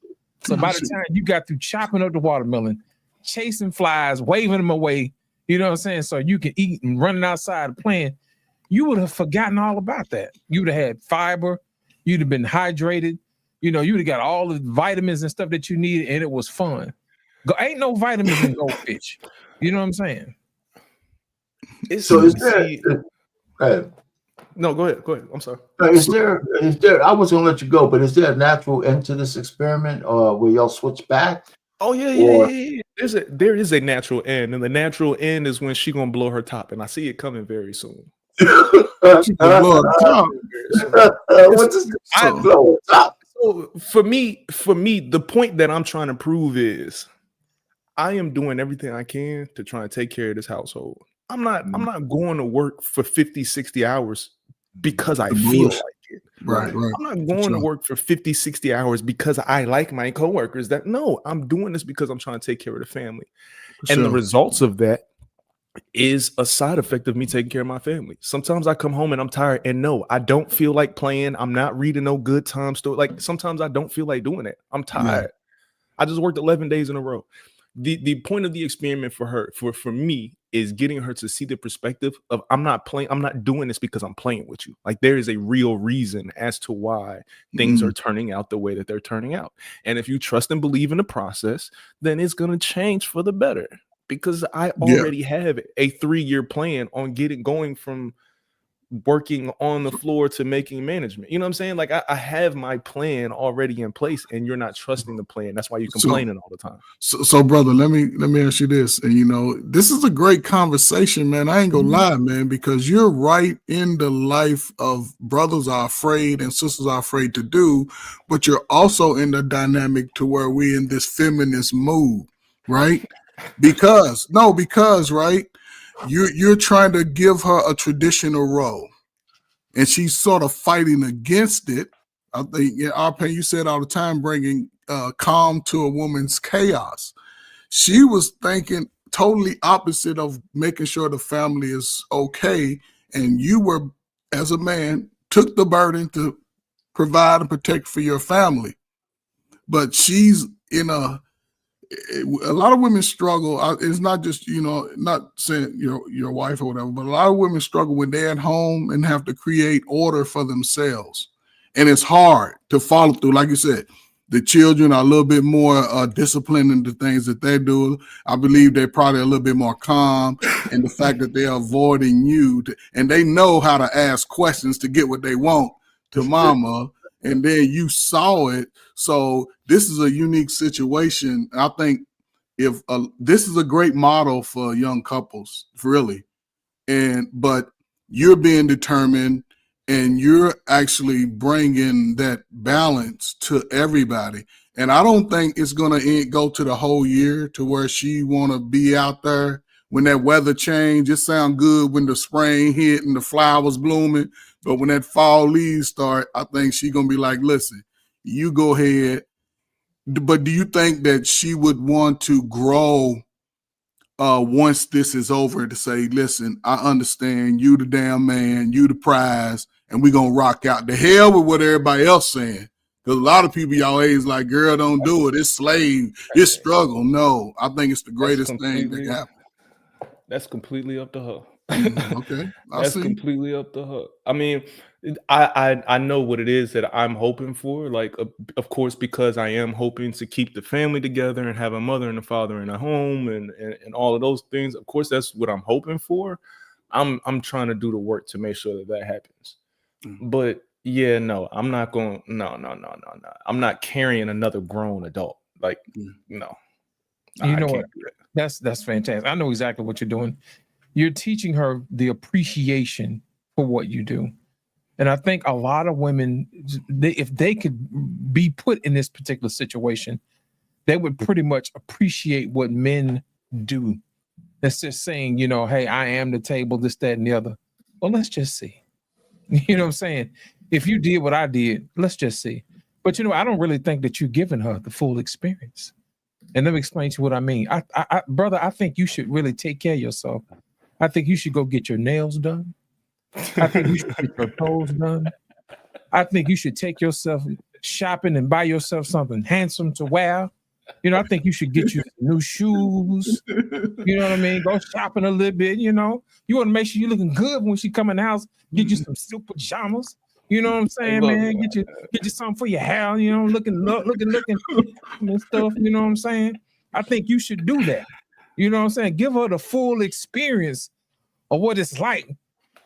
So by the time you got through chopping up the watermelon, chasing flies, waving them away, you know what I'm saying? So you can eat and running outside playing, you would have forgotten all about that. You would have had fiber, you'd have been hydrated, you know, you would have got all the vitamins and stuff that you needed, and it was fun. Ain't no vitamins in goldfish. You know what I'm saying? So is there? No, go ahead. I'm sorry. Is there? I was gonna let you go, but is there a natural end to this experiment, or will y'all switch back? Oh yeah. There is a natural end, and the natural end is when she gonna blow her top, and I see it coming very soon. What does blow top? So for me, the point that I'm trying to prove is I am doing everything I can to try and take care of this household. I'm not going to work for 50, 60 hours because I feel like it. Right. I'm not going to work for 50, 60 hours because I like my coworkers. No, I'm doing this because I'm trying to take care of the family. And the results of that is a side effect of me taking care of my family. Sometimes I come home and I'm tired, and no, I don't feel like playing. I'm not reading no good time story. Like sometimes I don't feel like doing it. I'm tired. I just worked 11 days in a row. The point of the experiment for her, for me, is getting her to see the perspective of I'm not doing this because I'm playing with you. Like there is a real reason as to why things are turning out the way that they're turning out. And if you trust and believe in the process, then it's going to change for the better. Because I already have a 3-year plan on going from working on the floor to making management. You know what I'm saying? Like I have my plan already in place, and you're not trusting the plan. That's why you're complaining all the time. So brother, let me ask you this. And you know, this is a great conversation, man. I ain't gonna lie, man, because you're right in the life of brothers are afraid and sisters are afraid to do, but you're also in the dynamic to where we in this feminist mood, right? Because right, you're trying to give her a traditional role, and she's sort of fighting against it. I think, you said all the time, bringing calm to a woman's chaos. She was thinking totally opposite of making sure the family is okay, and you were, as a man, took the burden to provide and protect for your family. But she's in a lot of women struggle. It's not just, not saying your wife or whatever, but a lot of women struggle when they're at home and have to create order for themselves. And it's hard to follow through. Like you said, the children are a little bit more disciplined in the things that they do. I believe they're probably a little bit more calm. And the fact that they're avoiding you, and they know how to ask questions to get what they want to mama. And then you saw it. So this is a unique situation. I think this is a great model for young couples, really. But you're being determined, and you're actually bringing that balance to everybody. And I don't think it's going to go to the whole year to where she want to be out there when that weather change. It sound good when the spring hit and the flowers blooming. But when that fall leaves start, I think she going to be like, listen, you go ahead But do you think that she would want to grow once this is over to say, listen, I understand you the damn man, you the prize, and we're going to rock out. The hell with what everybody else saying. Because a lot of people y'all age like, girl, don't do it. It's slave. It's struggle. No, I think it's the greatest thing that happened. That's completely up to her. Okay. That's completely up to her. I mean, I know what it is that I'm hoping for. Like, of course, because I am hoping to keep the family together and have a mother and a father in a home and all of those things. Of course, that's what I'm hoping for. I'm trying to do the work to make sure that happens. But yeah, no, I'm not going. No. I'm not carrying another grown adult. Like, no. You know what? That's fantastic. I know exactly what you're doing. You're teaching her the appreciation for what you do. And I think a lot of women, if they could be put in this particular situation, they would pretty much appreciate what men do. That's just saying, you know, hey, I am the table, this, that, and the other. Well, let's just see. You know what I'm saying? If you did what I did, let's just see. But, you know, I don't really think that you're giving her the full experience. And let me explain to you what I mean. Brother, I think you should really take care of yourself. I think you should go get your nails done. I think you should get your toes done. I think you should take yourself shopping and buy yourself something handsome to wear. You know, I think you should get you new shoes. You know what I mean? Go shopping a little bit, you know. You want to make sure you're looking good when she come in the house. Get you some silk pajamas. You know what I'm saying, man? Get you something for your hair, you know, looking and stuff, you know what I'm saying? I think you should do that. You know what I'm saying? Give her the full experience of what it's like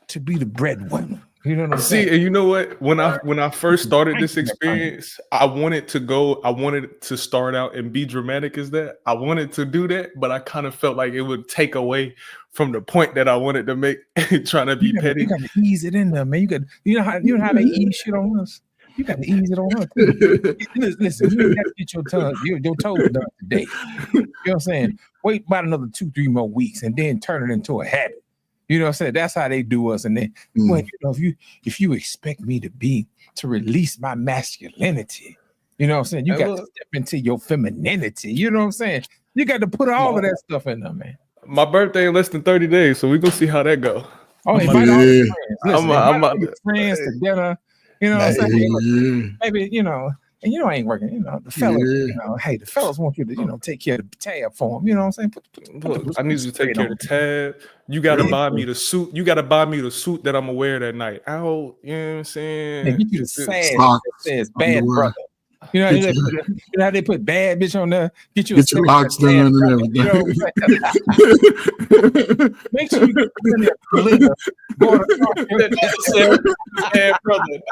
to be the breadwinner. You know what I'm saying? See, and you know what? When I first started this experience, I wanted to start out and be dramatic as that. I wanted to do that, but I kind of felt like it would take away from the point that I wanted to make, trying to be petty. You got to ease it in there, man. You know how they ease shit on us. You got to ease it on her too. Listen, you got to get your toes done today. You know what I'm saying? Wait about another 2-3 more weeks and then turn it into a habit. You know what I'm saying? That's how they do us. And then, well, you know, if you expect me to release my masculinity, you know what I'm saying? You got to step into your femininity. You know what I'm saying? You got to put all of that stuff in there, man. My birthday in less than 30 days, so we're gonna see how that go. Oh, invite all your friends. Listen, invite your friends to dinner. You know what I'm saying? Maybe, you know, and you know I ain't working. You know, the fellas, you know, hey, the fellas want you to, you know, take care of the tab for them. You know what I'm saying? Look, I need you to take care of the tab. You got to buy me the suit. You got to buy me the suit that I'm gonna wear that night. Out, you know what I'm saying? And get you the sad that says bad brother. You know, how they put bad bitch on there. Get your locks done and everything. You know make sure you get bad brother.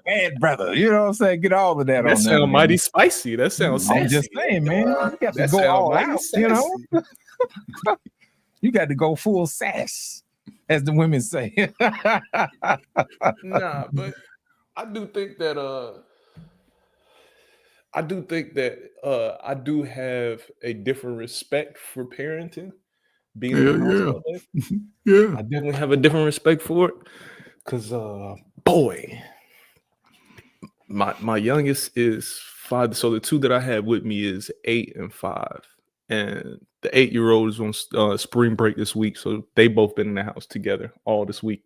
Bad brother. You know what I'm saying? Get all of that on there. That sounds mighty spicy. That sounds sassy. I'm just saying, man. You got to go all out, you know? You got to go full sass, as the women say. Nah, but I do think that I do have a different respect for parenting. Being in the house all day. I definitely have a different respect for it. Cause boy, my youngest is 5. So the 2 that I have with me is 8 and 5. And the 8-year-old is on spring break this week. So they both been in the house together all this week.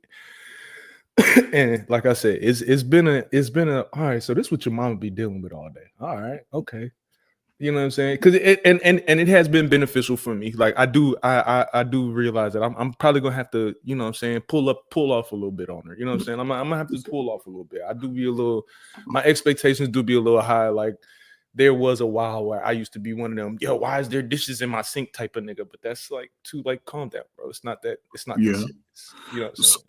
And like I said, it's been a all right. So this is what your mama be dealing with all day. All right, okay, you know what I'm saying? Because it has been beneficial for me. Like I do realize that I'm probably gonna have to, you know what I'm saying, pull off a little bit on her. You know what I'm saying? I'm gonna have to pull off a little bit. My expectations do be a little high. Like there was a while where I used to be one of them, yo, why is there dishes in my sink type of nigga? But that's like calm down, bro. It's not that serious. You know what I'm saying?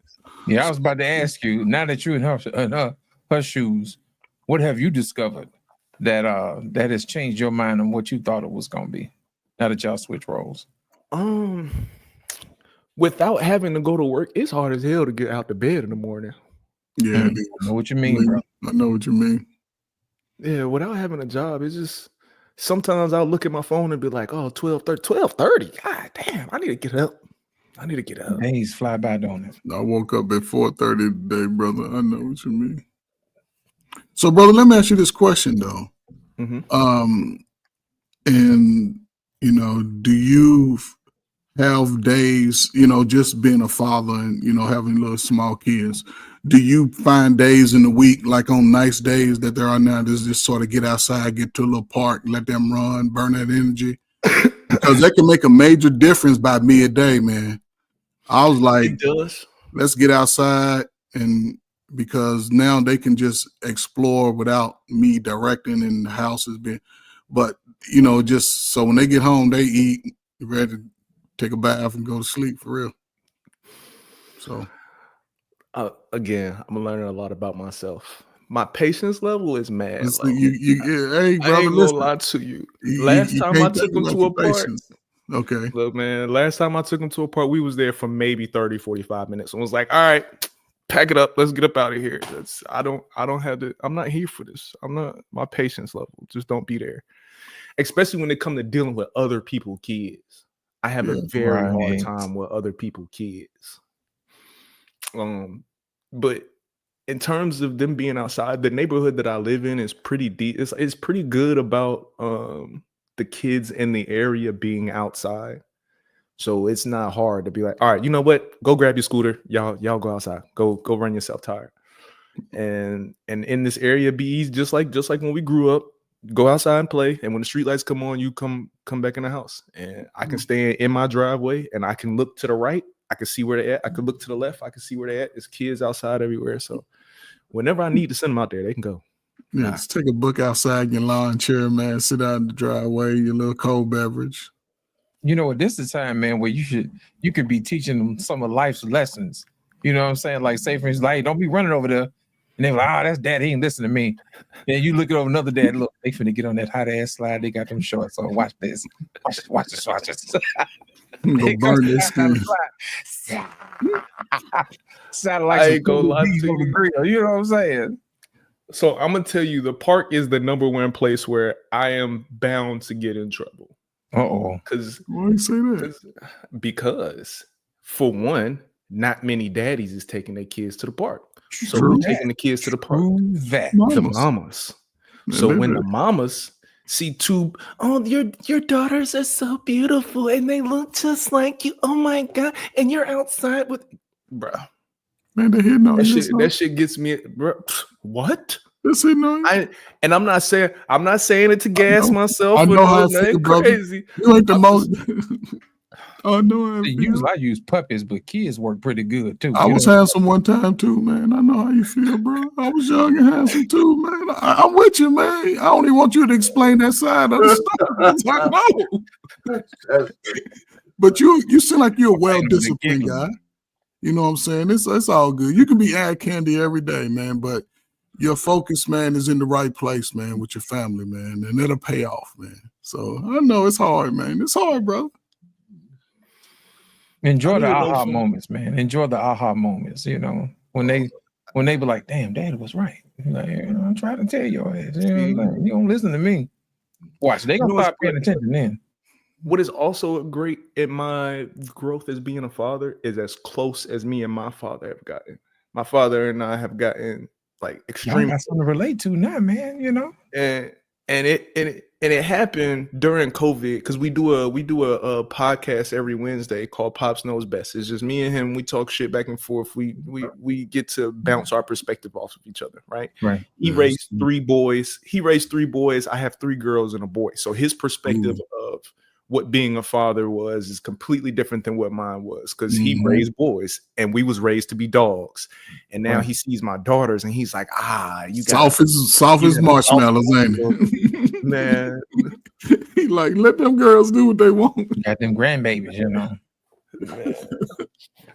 Yeah, I was about to ask you, now that you're in her shoes, what have you discovered that has changed your mind on what you thought it was gonna be now that y'all switch roles? Without having to go to work, it's hard as hell to get out the bed in the morning. Yeah, I know what you mean, bro. I know what you mean. Yeah, without having a job, it's just sometimes I'll look at my phone and be like, oh, 12:30. God damn, I need to get up. Days fly by, don't it? I woke up at 4:30 today, brother. I know what you mean. So, brother, let me ask you this question, though. And do you have days, just being a father and having little small kids? Do you find days in the week, like on nice days that there are now, just sort of get outside, get to a little park, let them run, burn that energy? Because that can make a major difference by midday, man. I was like, it does. Let's get outside, and because now they can just explore without me directing, and the house has been, but just so when they get home, they eat, ready to take a bath and go to sleep for real. So again, I'm learning a lot about myself. My patience level is mad low. Hey, brother, I ain't gonna lie to you. Last time I took him to a park, okay. Look, man, last time I took him to a park, we was there for maybe 30, 45 minutes. And was like, all right, pack it up. Let's get up out of here. I don't have to, I'm not here for this. My patience level just don't be there. Especially when it comes to dealing with other people's kids. I have a very hard time with other people's kids. But in terms of them being outside, the neighborhood that I live in is pretty deep. It's pretty good about the kids in the area being outside. So it's not hard to be like, all right, you know what? Go grab your scooter. Y'all go outside. Go run yourself tired. And in this area be easy, just like when we grew up. Go outside and play. And when the street lights come on, you come back in the house. And I can stay in my driveway and I can look to the right. I can see where they're at. I can look to the left. I can see where they're at. There's kids outside everywhere. So whenever I need to send them out there, they can go. Yeah, just take a book outside, your lawn chair, man. Sit out in the driveway, your little cold beverage. You know what? This is the time, man, where you could be teaching them some of life's lessons. You know what I'm saying? Like, say for instance, like, don't be running over there. And they're like, that's dad. He ain't listening to me. Then you look at over another dad. Look, they finna get on that hot ass slide. They got them shorts on. Watch this. Watch this. Go burn this thing. Sounded like some cool bees on the grill. You know what I'm saying? So I'm gonna tell you, the park is the number one place where I am bound to get in trouble. Why do you say that? Because for one, not many daddies is taking their kids to the park. So we're taking the kids to the park. The mamas. So when the mamas see your daughters are so beautiful and they look just like you. Oh my God. And you're outside with bruh. Man, they hitting on that shit gets me, bro. What? That's hitting on you. And I'm not saying it to gas myself. I know how I feel, crazy. You ain't the most. I know. I use puppies, but kids work pretty good too. I was handsome one time too, man. I know how you feel, bro. I was young and handsome too, man. I'm with you, man. I don't even want you to explain that side of the story. I know. But you seem like you're a well-disciplined guy. You know what I'm saying? It's all good. You can be eye candy every day, man, but your focus, man, is in the right place, man, with your family, man, and it'll pay off, man. So I know it's hard, man. It's hard, bro. Enjoy the aha moments, man. Enjoy the aha moments. You know, when they be like, "Damn, Daddy was right." Like, I'm trying to tell you, you don't listen to me. Watch, they gonna start paying attention then. What is also great in my growth as being a father is as close as me and my father have gotten. My father and I have gotten like extremely. Got something to relate to now, man. You know, and it happened during COVID because we do a podcast every Wednesday called Pops Knows Best. It's just me and him. We talk shit back and forth. We get to bounce our perspective off of each other, right? Right. He raised 3 boys. I have 3 girls and a boy. So his perspective of what being a father is completely different than what mine was because he raised boys and we was raised to be dogs. And now he sees my daughters and he's like, you got soft as marshmallows, ain't it? Man. He like, let them girls do what they want. You got them grandbabies, you know.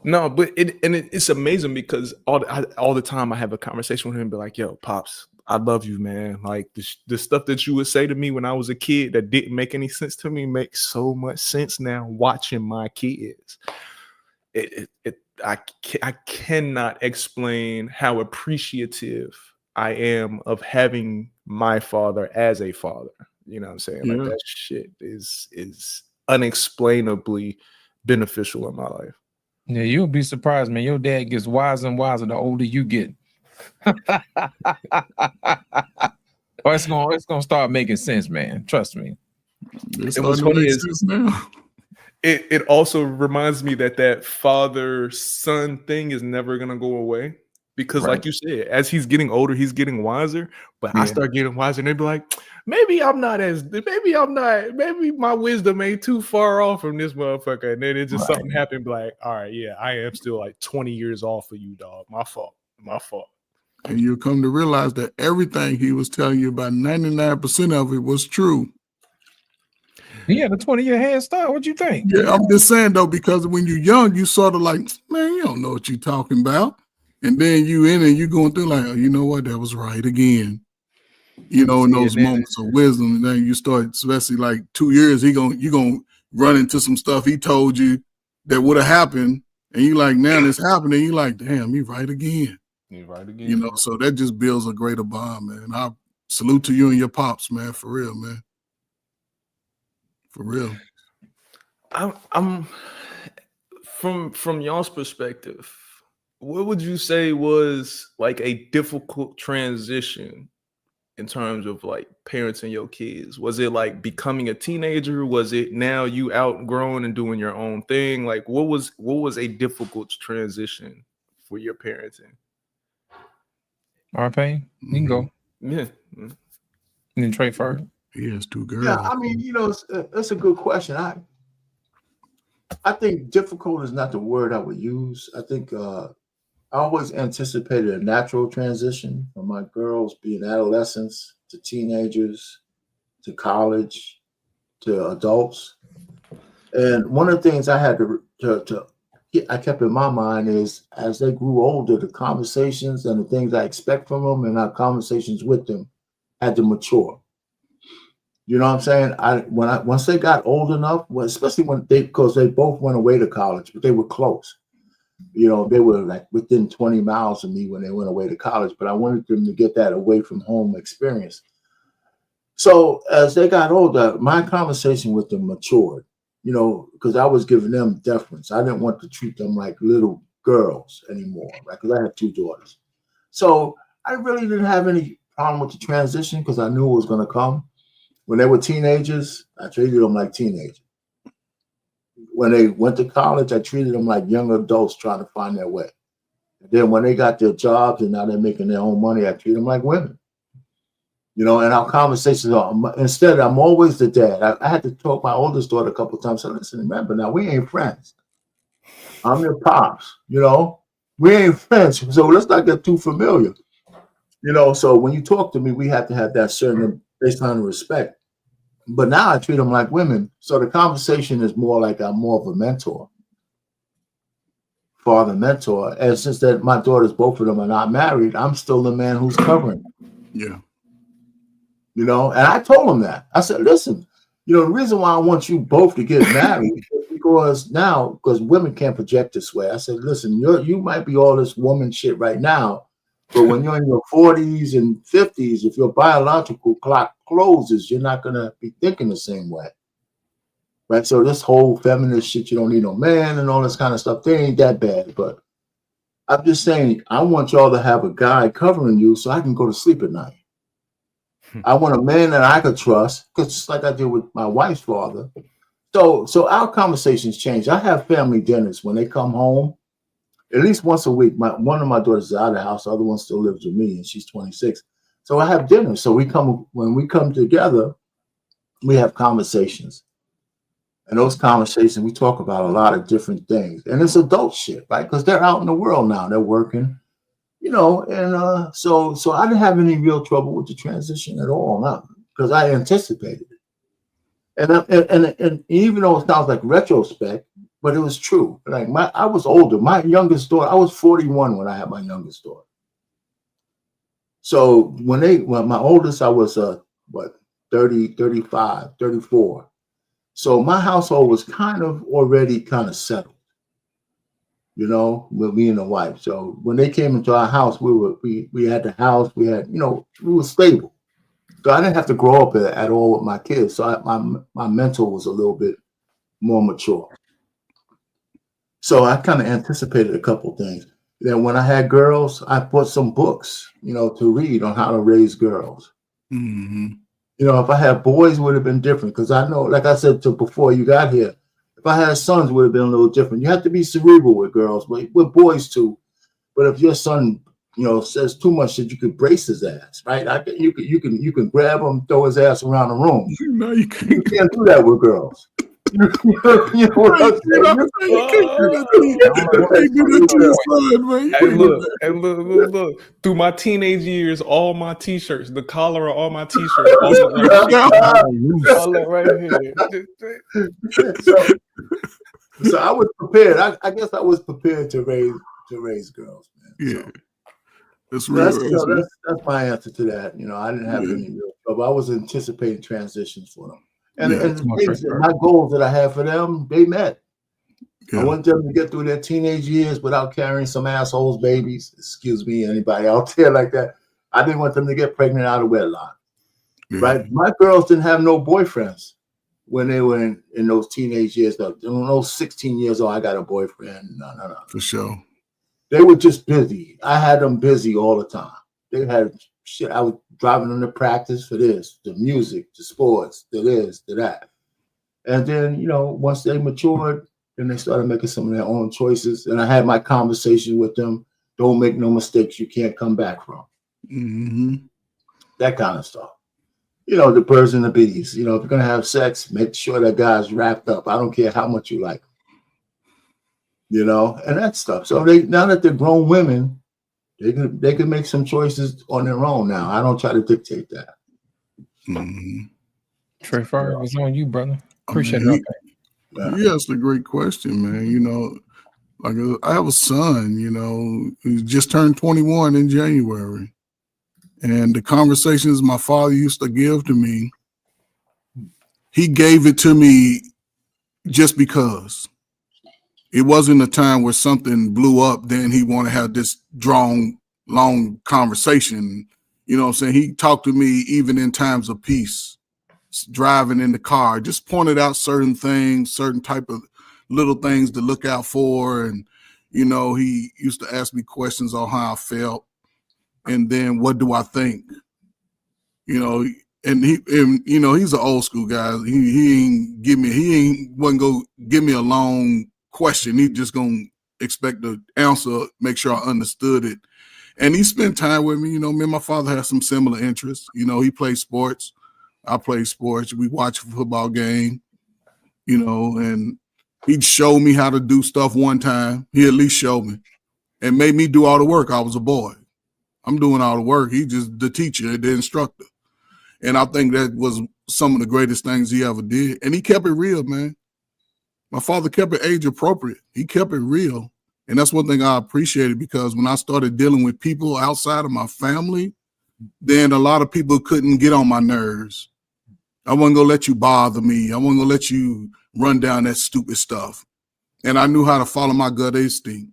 No, but it's amazing because all the time I have a conversation with him and be like, yo, Pops, I love you, man. Like the stuff that you would say to me when I was a kid that didn't make any sense to me makes so much sense now watching my kids. I cannot explain how appreciative I am of having my father as a father. You know what I'm saying? Like that shit is unexplainably beneficial in my life. Yeah, you'll be surprised, man. Your dad gets wiser and wiser the older you get. Oh, it's gonna start making sense, man. Trust me. It's And what's starting to funny make is sense now. it also reminds me that father-son thing is never gonna go away. Because, Right. like you said, as he's getting older, he's getting wiser. But I Yeah. start getting wiser, and they'd be like, maybe my wisdom ain't too far off from this motherfucker. And then it just something happened, like, all right, yeah, I am still like 20 years off of you, dog. My fault. And you'll come to realize that everything he was telling you about 99% of it was true. Yeah, the 20-year head start. What you think? Yeah, I'm just saying though, because when you're young, you sort of like, man, you don't know what you're talking about. And then you in and you going through like, oh, you know what, that was right again. You know, in those moments of wisdom, and then you start, especially like 2 years, you gonna run into some stuff he told you that would have happened, and you like, now it's happening. You like, damn, you right again. You're right again. You know, so that just builds a greater bond, man. I salute to you and your pops, man, for real, man. For real. I'm from y'all's perspective, what would you say was like a difficult transition in terms of like parenting your kids? Was it like becoming a teenager? Was it now you outgrown and doing your own thing? Like what was a difficult transition for your parenting? RP, you can go. Yeah. And then Trey first. He has 2 girls. Yeah, I mean, you know, it's a good question. I think difficult is not the word I would use. I think I always anticipated a natural transition from my girls being adolescents to teenagers to college to adults. And one of the things I had I kept in my mind is as they grew older, the conversations and the things I expect from them and our conversations with them had to mature. You know what I'm saying? Once they got old enough, especially because they both went away to college, but they were close. You know, they were like within 20 miles of me when they went away to college, but I wanted them to get that away from home experience. So as they got older, my conversation with them matured, you know, because I was giving them deference. I didn't want to treat them like little girls anymore, right? Because I have 2 daughters. So I really didn't have any problem with the transition because I knew it was going to come. When they were teenagers, I treated them like teenagers. When they went to college, I treated them like young adults trying to find their way. And then when they got their jobs and now they're making their own money, I treat them like women. You know, and our conversations are, instead, I'm always the dad. I had to talk my oldest daughter a couple of times. I said, listen, remember, now we ain't friends. I'm your pops, you know. We ain't friends, so let's not get too familiar. You know, so when you talk to me, we have to have that certain baseline of respect. But now I treat them like women. So the conversation is more like I'm more of a mentor, father mentor. And since that my daughters, both of them are not married, I'm still the man who's covering them. Yeah. You know, and I told them that. I said, listen, you know, the reason why I want you both to get married is because women can't project this way. I said, listen, you might be all this woman shit right now, but when you're in your 40s and 50s, if your biological clock closes, you're not going to be thinking the same way. Right? So this whole feminist shit, you don't need no man and all this kind of stuff, they ain't that bad. But I'm just saying, I want y'all to have a guy covering you so I can go to sleep at night. I want a man that I could trust, because just like I did with my wife's father. So our conversations change. I have family dinners when they come home, at least once a week. One of my daughters is out of the house, the other one still lives with me, and she's 26. So I have dinner. So when we come together, we have conversations. And those conversations, we talk about a lot of different things. And it's adult shit, right? Because they're out in the world now. They're working. You know, and so I didn't have any real trouble with the transition at all, not because I anticipated it. And even though it sounds like retrospect, but it was true. Like I was older. My youngest daughter, I was 41 when I had my youngest daughter. So when my oldest, I was 30, 35, 34. So my household was kind of already settled. You know, with me and the wife. So when they came into our house, we had the house, we had, you know, we were stable. So I didn't have to grow up at all with my kids. So my mental was a little bit more mature. So I kind of anticipated a couple of things. Then when I had girls, I bought some books, you know, to read on how to raise girls. Mm-hmm. You know, if I had boys, it would have been different. Because I know, like I said to before you got here, if I had sons, it would have been a little different. You have to be cerebral with girls, but with boys too. But if your son, you know, says too much shit, you could brace his ass, right? You can grab him, throw his ass around the room. No, you can't. You can't do that with girls. You know what I'm saying? You can't do that to your son, man. Hey, look. Through my teenage years, all my T-shirts, the collar of all my T-shirts, all that right here. So I was prepared. I guess I was prepared to raise girls, man. Yeah, So that's my answer to that. You know, I didn't have any real trouble. I was anticipating transitions for them, and my goals that I had for them, they met. Yeah. I want them to get through their teenage years without carrying some assholes babies. Excuse me, anybody out there like that. I didn't want them to get pregnant out of wedlock. Yeah. Right? My girls didn't have no boyfriends when they were in those teenage years. Those 16 years old, I got a boyfriend. No. For sure. They were just busy. I had them busy all the time. They had shit. I was driving them to practice for this, the music, the sports, the this, the that. And then, you know, once they matured, then they started making some of their own choices. And I had my conversation with them. Don't make no mistakes you can't come back from. Mm-hmm. That kind of stuff. You know, the birds and the bees. You know, if you're going to have sex, make sure that guy's wrapped up. I don't care how much you like him. You know, and that stuff. So now that they're grown women, they can make some choices on their own now. I don't try to dictate that. Mm-hmm. Trey Farr, was on you, brother. Appreciate it. You asked a great question, man. You know, like I have a son, you know, who just turned 21 in January. And the conversations my father used to give to me, he gave it to me just because. It wasn't a time where something blew up, then he wanted to have this long conversation. You know what I'm saying? He talked to me even in times of peace, driving in the car, just pointed out certain things, certain type of little things to look out for. And, you know, he used to ask me questions on how I felt. And then what do I think? You know, and you know, he's an old school guy. He wasn't go give me a long question. He just gonna expect the answer, make sure I understood it. And he spent time with me. You know, me and my father have some similar interests. You know, he plays sports. I play sports. We watch a football game, you know, and he'd show me how to do stuff one time. He at least showed me and made me do all the work. I was a boy. I'm doing all the work. He just the teacher, the instructor. And I think that was some of the greatest things he ever did. And he kept it real, man. My father kept it age appropriate. He kept it real. And that's one thing I appreciated, because when I started dealing with people outside of my family, then a lot of people couldn't get on my nerves. I wasn't going to let you bother me. I wasn't going to let you run down that stupid stuff. And I knew how to follow my gut instinct.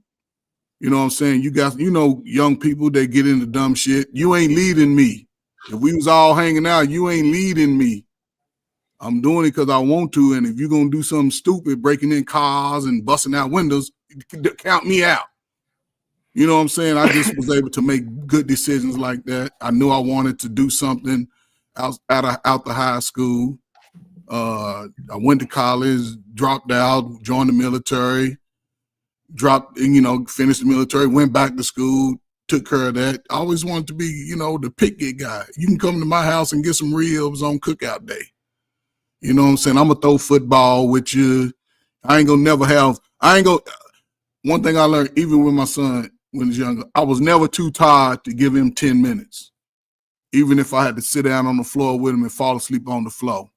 You know what I'm saying? You guys, you know, young people, they get into dumb shit. You ain't leading me. If we was all hanging out, you ain't leading me. I'm doing it because I want to. And if you're going to do something stupid, breaking in cars and busting out windows, count me out. You know what I'm saying? I just was able to make good decisions like that. I knew I wanted to do something out the high school. I went to college, dropped out, joined the military, finished the military, went back to school, took care of that. I always wanted to be, you know, the picket guy. You can come to my house and get some ribs on cookout day. You know what I'm saying? I'm going to throw football with you. One thing I learned, even with my son when he was younger, I was never too tired to give him 10 minutes, even if I had to sit down on the floor with him and fall asleep on the floor.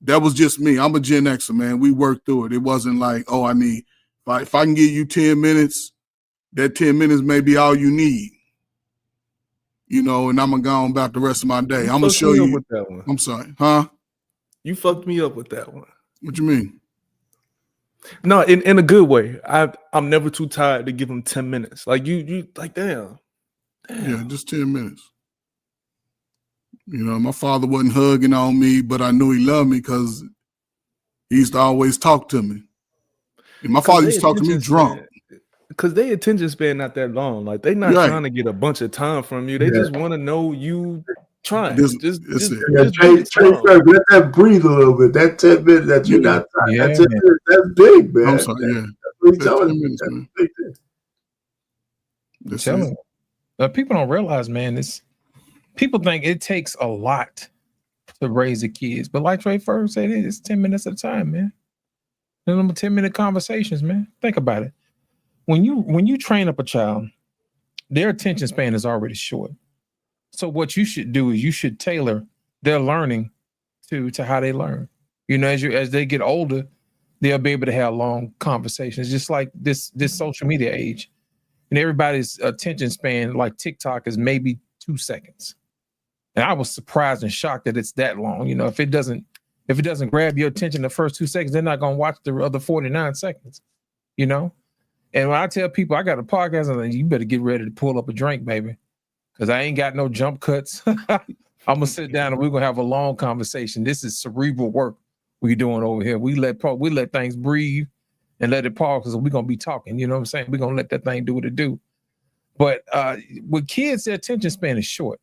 That was just me. I'm a Gen Xer, man. We worked through it. It wasn't like, oh, if I can give you 10 minutes, that 10 minutes may be all you need. You know, and I'm going to go on about the rest of my day. I'm going to show you. With that one. I'm sorry. Huh? You fucked me up with that one. What you mean? No, in a good way. I'm never too tired to give him 10 minutes. Like you like, damn. Yeah, just 10 minutes. You know, my father wasn't hugging on me, but I knew he loved me because he used to always talk to me. And my father used to talk to me drunk. Because their attention span not that long. Like, they not trying to get a bunch of time from you. They just want to know you trying. Just Just Trey, doing some. let that breathe a little bit. That 10 minutes that you're not tired. That 10 minutes, that's big, man. I'm sorry, yeah. That's what he's That's telling 10 you. minutes, That's man. a big thing. That's Telling it. you. People don't realize, man, people think it takes a lot to raise the kids. But like Trey first said, it's 10 minutes at a time, man. And them 10-minute conversations, man. Think about it. When you train up a child, their attention span is already short. So what you should do is you should tailor their learning to how they learn. You know, as they get older, they'll be able to have long conversations, just like this social media age. And everybody's attention span, like TikTok, is maybe 2 seconds. And I was surprised and shocked that it's that long. You know, if it doesn't grab your attention the first 2 seconds, they're not gonna watch the other 49 seconds. You know? And when I tell people I got a podcast, I'm like, you better get ready to pull up a drink, baby. Because I ain't got no jump cuts. I'm gonna sit down and we're gonna have a long conversation. This is cerebral work we're doing over here. We let things breathe and let it pause because we're gonna be talking. You know what I'm saying? We're gonna let that thing do what it do. But with kids, their attention span is short,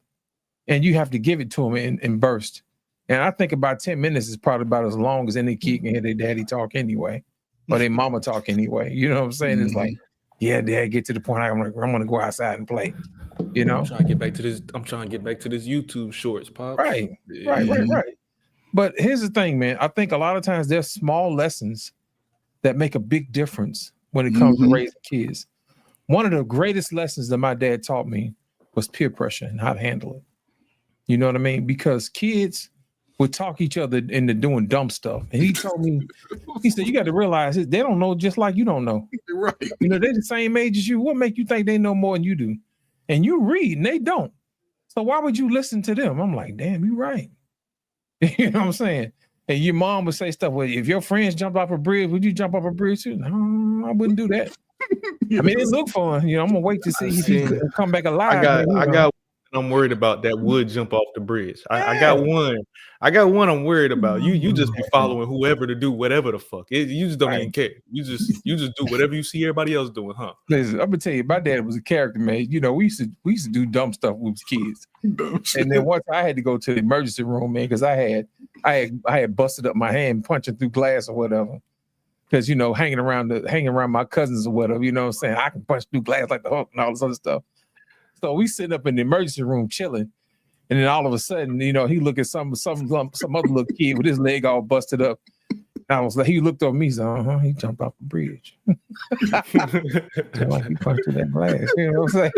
and you have to give it to them in bursts. And I think about 10 minutes is probably about as long as any kid can hear their daddy talk anyway, or their mama talk anyway. You know what I'm saying? It's like, yeah, dad, get to the point I'm gonna go outside and play. You know, I'm trying to get back to this YouTube shorts, Pop. Right. But here's the thing, man. I think a lot of times there's small lessons that make a big difference when it comes to raising kids. One of the greatest lessons that my dad taught me was peer pressure and how to handle it. You know what I mean? Because kids would talk each other into doing dumb stuff. And he told me, he said, you got to realize they don't know just like you don't know. Right. You know, they're the same age as you. What make you think they know more than you do? And you read and they don't. So why would you listen to them? I'm like, damn, you're right. You know what I'm saying? And your mom would say stuff, well, if your friends jumped off a bridge, would you jump off a bridge too? No, I wouldn't do that. I mean, it looked fun. You know, I'm gonna wait to see if he come back alive. I got one I'm worried about that would jump off the bridge. I got one. I'm worried about. You just be following whoever to do whatever the fuck. You just don't even care. You just do whatever you see everybody else doing, huh? Listen, I'm gonna tell you, my dad was a character, man. You know, we used to do dumb stuff when we was kids. And then once I had to go to the emergency room, man, because I had busted up my hand punching through glass or whatever. Because, you know, hanging around my cousins or whatever, you know what I'm saying? I can punch through glass like the Hulk and all this other stuff. So we sitting up in the emergency room chilling. And then all of a sudden, you know, he look at some other little kid with his leg all busted up. And I was like, he looked over me, he said, he jumped off the bridge. Like he punched through that glass. You know what I'm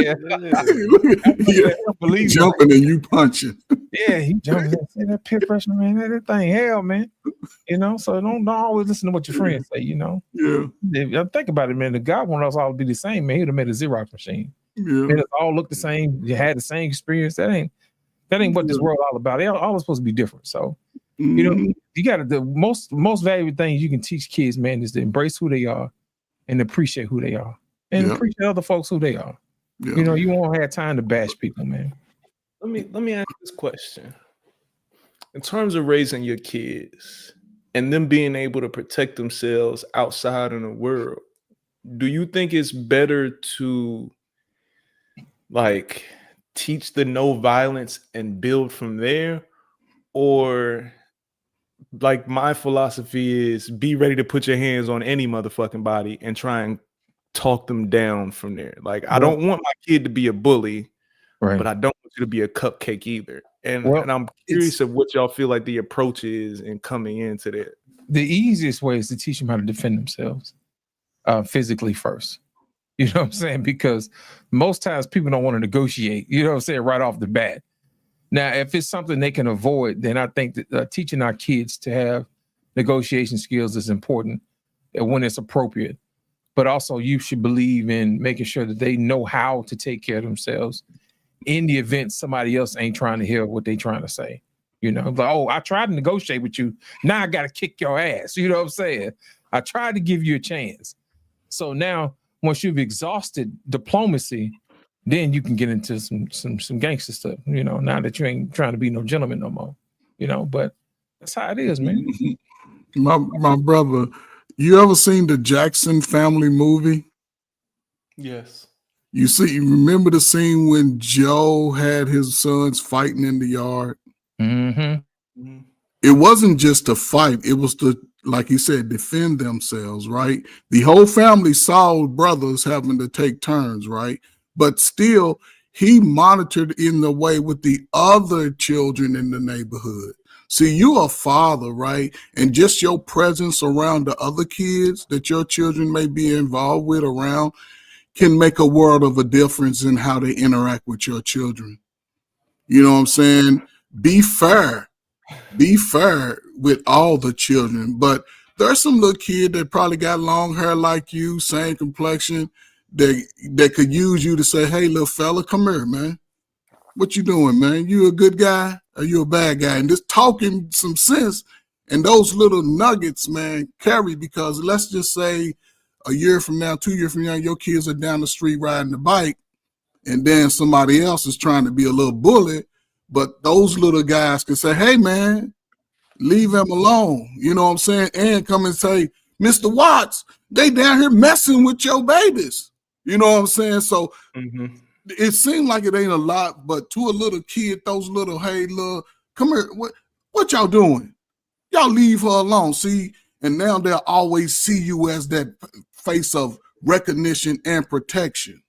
saying? He jumping and you punching. Yeah, he jumping. That peer pressure, man, that thing hell, man. You know, so don't always listen to what your friends say, you know. Yeah. If, think about it, man. The God wanted us all to be the same, man. He'd have made a Xerox machine. Yeah. And it all looked the same. You had the same experience. That ain't what this world all about. They all supposed to be different. So, you know, you got the most valuable thing you can teach kids, man, is to embrace who they are and appreciate who they are and appreciate other folks who they are. You know, you won't have time to bash people, man. Let me ask this question. In terms of raising your kids and them being able to protect themselves outside in the world, do you think it's better to like teach the no violence and build from there? Or like my philosophy is be ready to put your hands on any motherfucking body and try and talk them down from there. Like I don't want my kid to be a bully, but I don't want you to be a cupcake either. And I'm curious of what y'all feel like the approach is in coming into that. The easiest way is to teach them how to defend themselves physically first. You know what I'm saying? Because most times people don't want to negotiate, you know what I'm saying, right off the bat. Now, if it's something they can avoid, then I think that teaching our kids to have negotiation skills is important when it's appropriate. But also you should believe in making sure that they know how to take care of themselves in the event somebody else ain't trying to hear what they're trying to say. You know, like, oh, I tried to negotiate with you. Now I got to kick your ass. You know what I'm saying? I tried to give you a chance. So now, once you've exhausted diplomacy, then you can get into some gangster stuff, you know, now that you ain't trying to be no gentleman no more, you know, but that's how it is, man. My brother, you ever seen the Jackson Family movie? Yes. You see, you remember the scene when Joe had his sons fighting in the yard? Mm-hmm. It wasn't just to fight, it was to, like he said, defend themselves, right? The whole family saw brothers having to take turns, right? But still, he monitored in the way with the other children in the neighborhood. See, you're a father, right? And just your presence around the other kids that your children may be involved with around can make a world of a difference in how they interact with your children. You know what I'm saying? Be fair. Be fair with all the children. But there's some little kid that probably got long hair like you, same complexion, that could use you to say, hey, little fella, come here, man. What you doing, man? You a good guy or you a bad guy? And just talking some sense. And those little nuggets, man, carry, because let's just say a year from now, 2 years from now, your kids are down the street riding the bike, and then somebody else is trying to be a little bully. But those little guys can say, hey, man, leave him alone. You know what I'm saying? And come and say, Mr. Watts, they down here messing with your babies. You know what I'm saying? So it seemed like it ain't a lot, but to a little kid, those little, hey, little, come here, what y'all doing? Y'all leave her alone. See, and now they'll always see you as that face of recognition and protection.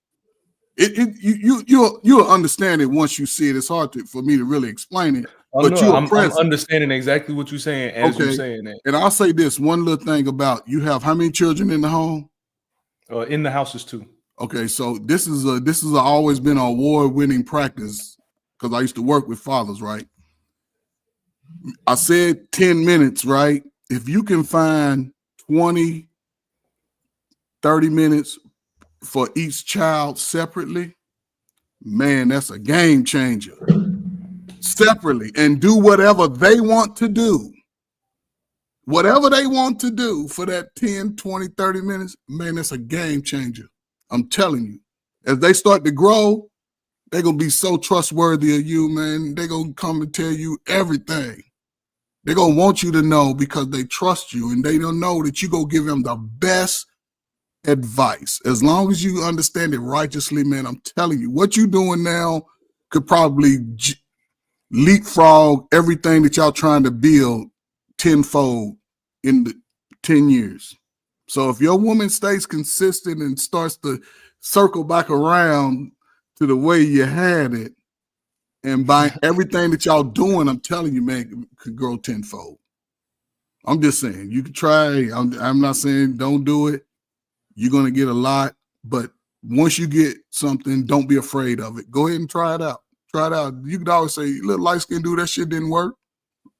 You'll understand it once you see it. It's hard for me to really explain it. But I'm understanding exactly what you're saying as you're saying that. And I'll say this one little thing about, you have how many children in the home? In the house is 2. Okay, so this is always been an award-winning practice, because I used to work with fathers, right? I said 10 minutes, right? If you can find 20, 30 minutes for each child separately, man, that's a game changer. Separately, and do whatever they want to do. Whatever they want to do for that 10, 20, 30 minutes, man, that's a game changer. I'm telling you. As they start to grow, they're going to be so trustworthy of you, man. They're going to come and tell you everything. They're going to want you to know because they trust you, and they don't know that you go give them the best advice. As long as you understand it righteously, man, I'm telling you, what you're doing now could probably leapfrog everything that y'all trying to build tenfold in the 10 years. So if your woman stays consistent and starts to circle back around to the way you had it, and by everything that y'all doing, I'm telling you, man, it could grow tenfold. I'm just saying, you can try. I'm not saying don't do it. You're going to get a lot, but once you get something, don't be afraid of it. Go ahead and try it out. Try it out. You could always say, little light skin dude, that shit didn't work.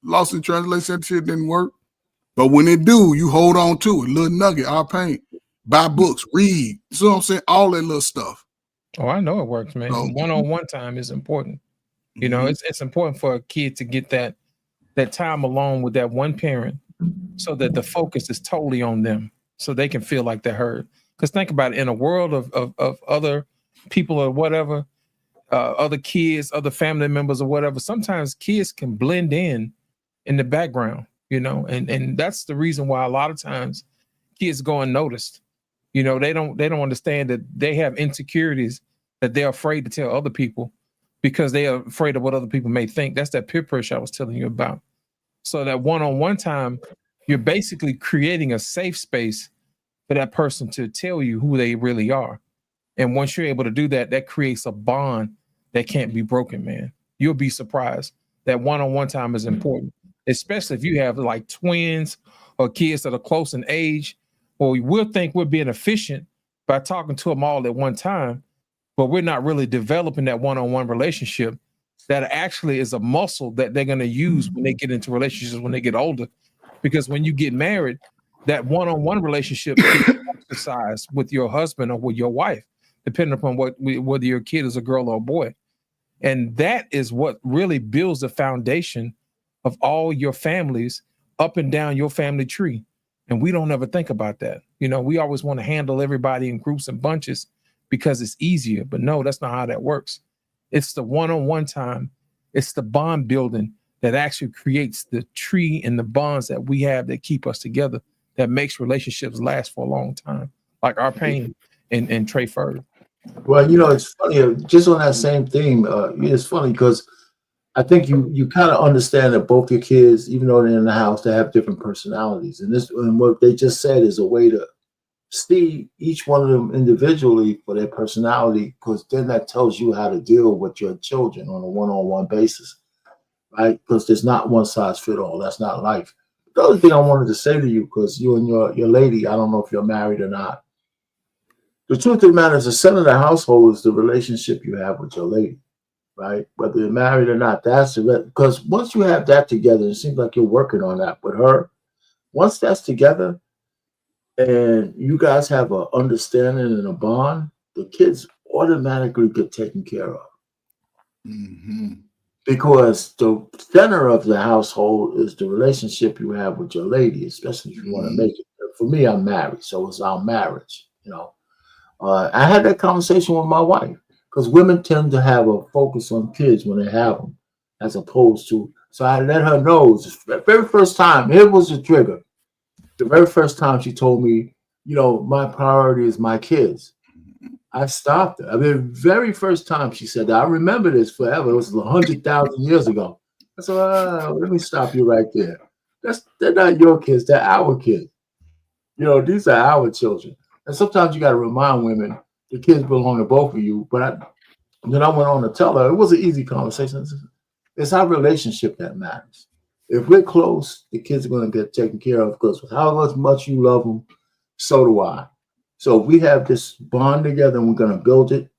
Lost in translation, that shit didn't work. But when it do, you hold on to it. Little nugget, our paint. Buy books, read. You know what I'm saying? All that little stuff. Oh, I know it works, man. So, one-on-one time is important. You know, it's important for a kid to get that time alone with that one parent, so that the focus is totally on them, so they can feel like they're heard. Because think about it, in a world of other people or whatever, other kids, other family members or whatever, sometimes kids can blend in the background, you know, and that's the reason why a lot of times kids go unnoticed. You know, they don't understand that they have insecurities that they're afraid to tell other people because they are afraid of what other people may think. That's that peer pressure I was telling you about. So that one-on-one time, you're basically creating a safe space for that person to tell you who they really are. And once you're able to do that, that creates a bond that can't be broken, man. You'll be surprised. That one-on-one time is important, especially if you have like twins or kids that are close in age. Well, we'll think we're being efficient by talking to them all at one time, but we're not really developing that one-on-one relationship that actually is a muscle that they're going to use when they get into relationships when they get older. Because when you get married, that one-on-one relationship is exercised with your husband or with your wife, depending upon whether your kid is a girl or a boy. And that is what really builds the foundation of all your families up and down your family tree. And we don't ever think about that. You know, we always want to handle everybody in groups and bunches because it's easier. But no, that's not how that works. It's the one-on-one time. It's the bond building that actually creates the tree and the bonds that we have that keep us together, that makes relationships last for a long time, like our pain and Trey Furd. Well, it's funny. Just on that same theme, it's funny because I think you kind of understand that both your kids, even though they're in the house, they have different personalities, and what they just said is a way to see each one of them individually for their personality, because then that tells you how to deal with your children on a one-on-one basis, right? Because there's not one size fit all. That's not life. The other thing I wanted to say to you, because you and your lady, I don't know if you're married or not. The truth of the matter is, the center of the household is the relationship you have with your lady, right? Whether you're married or not, because once you have that together, it seems like you're working on that with her. Once that's together, and you guys have an understanding and a bond, the kids automatically get taken care of. Mm-hmm. Because the center of the household is the relationship you have with your lady, especially if you want to make it. For me, I'm married, so it's our marriage. I had that conversation with my wife because women tend to have a focus on kids when they have them, as opposed to. So I let her know the very first time. It was a trigger. The very first time she told me, my priority is my kids. I stopped her. I mean, very first time she said that. I remember this forever. It was 100,000 years ago. I said, let me stop you right there. They're not your kids. They're our kids. These are our children. And sometimes you got to remind women the kids belong to both of you. But then I went on to tell her, it was an easy conversation. It's our relationship that matters. If we're close, the kids are going to get taken care of because however much you love them, so do I. So if we have this bond together and we're going to build it,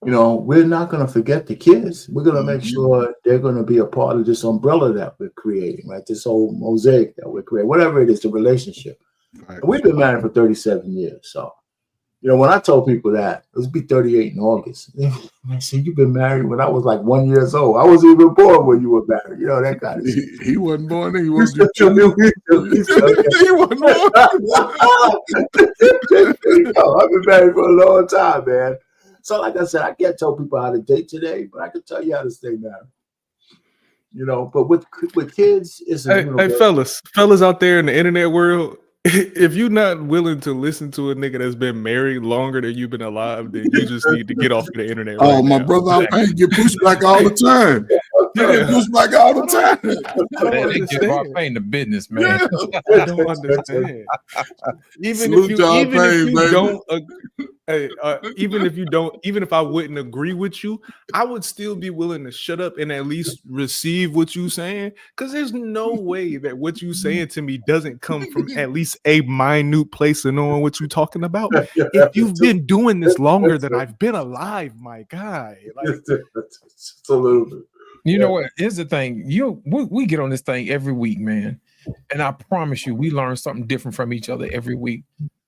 we're not going to forget the kids. We're going to make sure they're going to be a part of this umbrella that we're creating, right? This whole mosaic that we're creating, whatever it is, the relationship. Right. And we've been married for 37 years. So, when I told people that, it was be 38 in August. I said, you've been married when I was like 1 year old. I wasn't even born when you were married. That kind of shit. He wasn't born. He wasn't he wasn't born. I've been married for a long time, man. So, like I said, I can't tell people how to date today, but I can tell you how to stay married. But with kids, it's hey, fellas out there in the internet world. If you're not willing to listen to a nigga that's been married longer than you've been alive, then you just need to get off of the internet. Oh, my brother, I'm paying get pushed back all the time. Yeah, pushed back all the time. They give our pain to business, man. Yeah. I don't understand. Even if I wouldn't agree with you, I would still be willing to shut up and at least receive what you're saying. Because there's no way that what you're saying to me doesn't come from at least a minute place of knowing what you're talking about. If you've been doing this longer than I've been alive, my guy. Just a little bit. You know what? Here's the thing. We get on this thing every week, man. And I promise you, we learn something different from each other every week.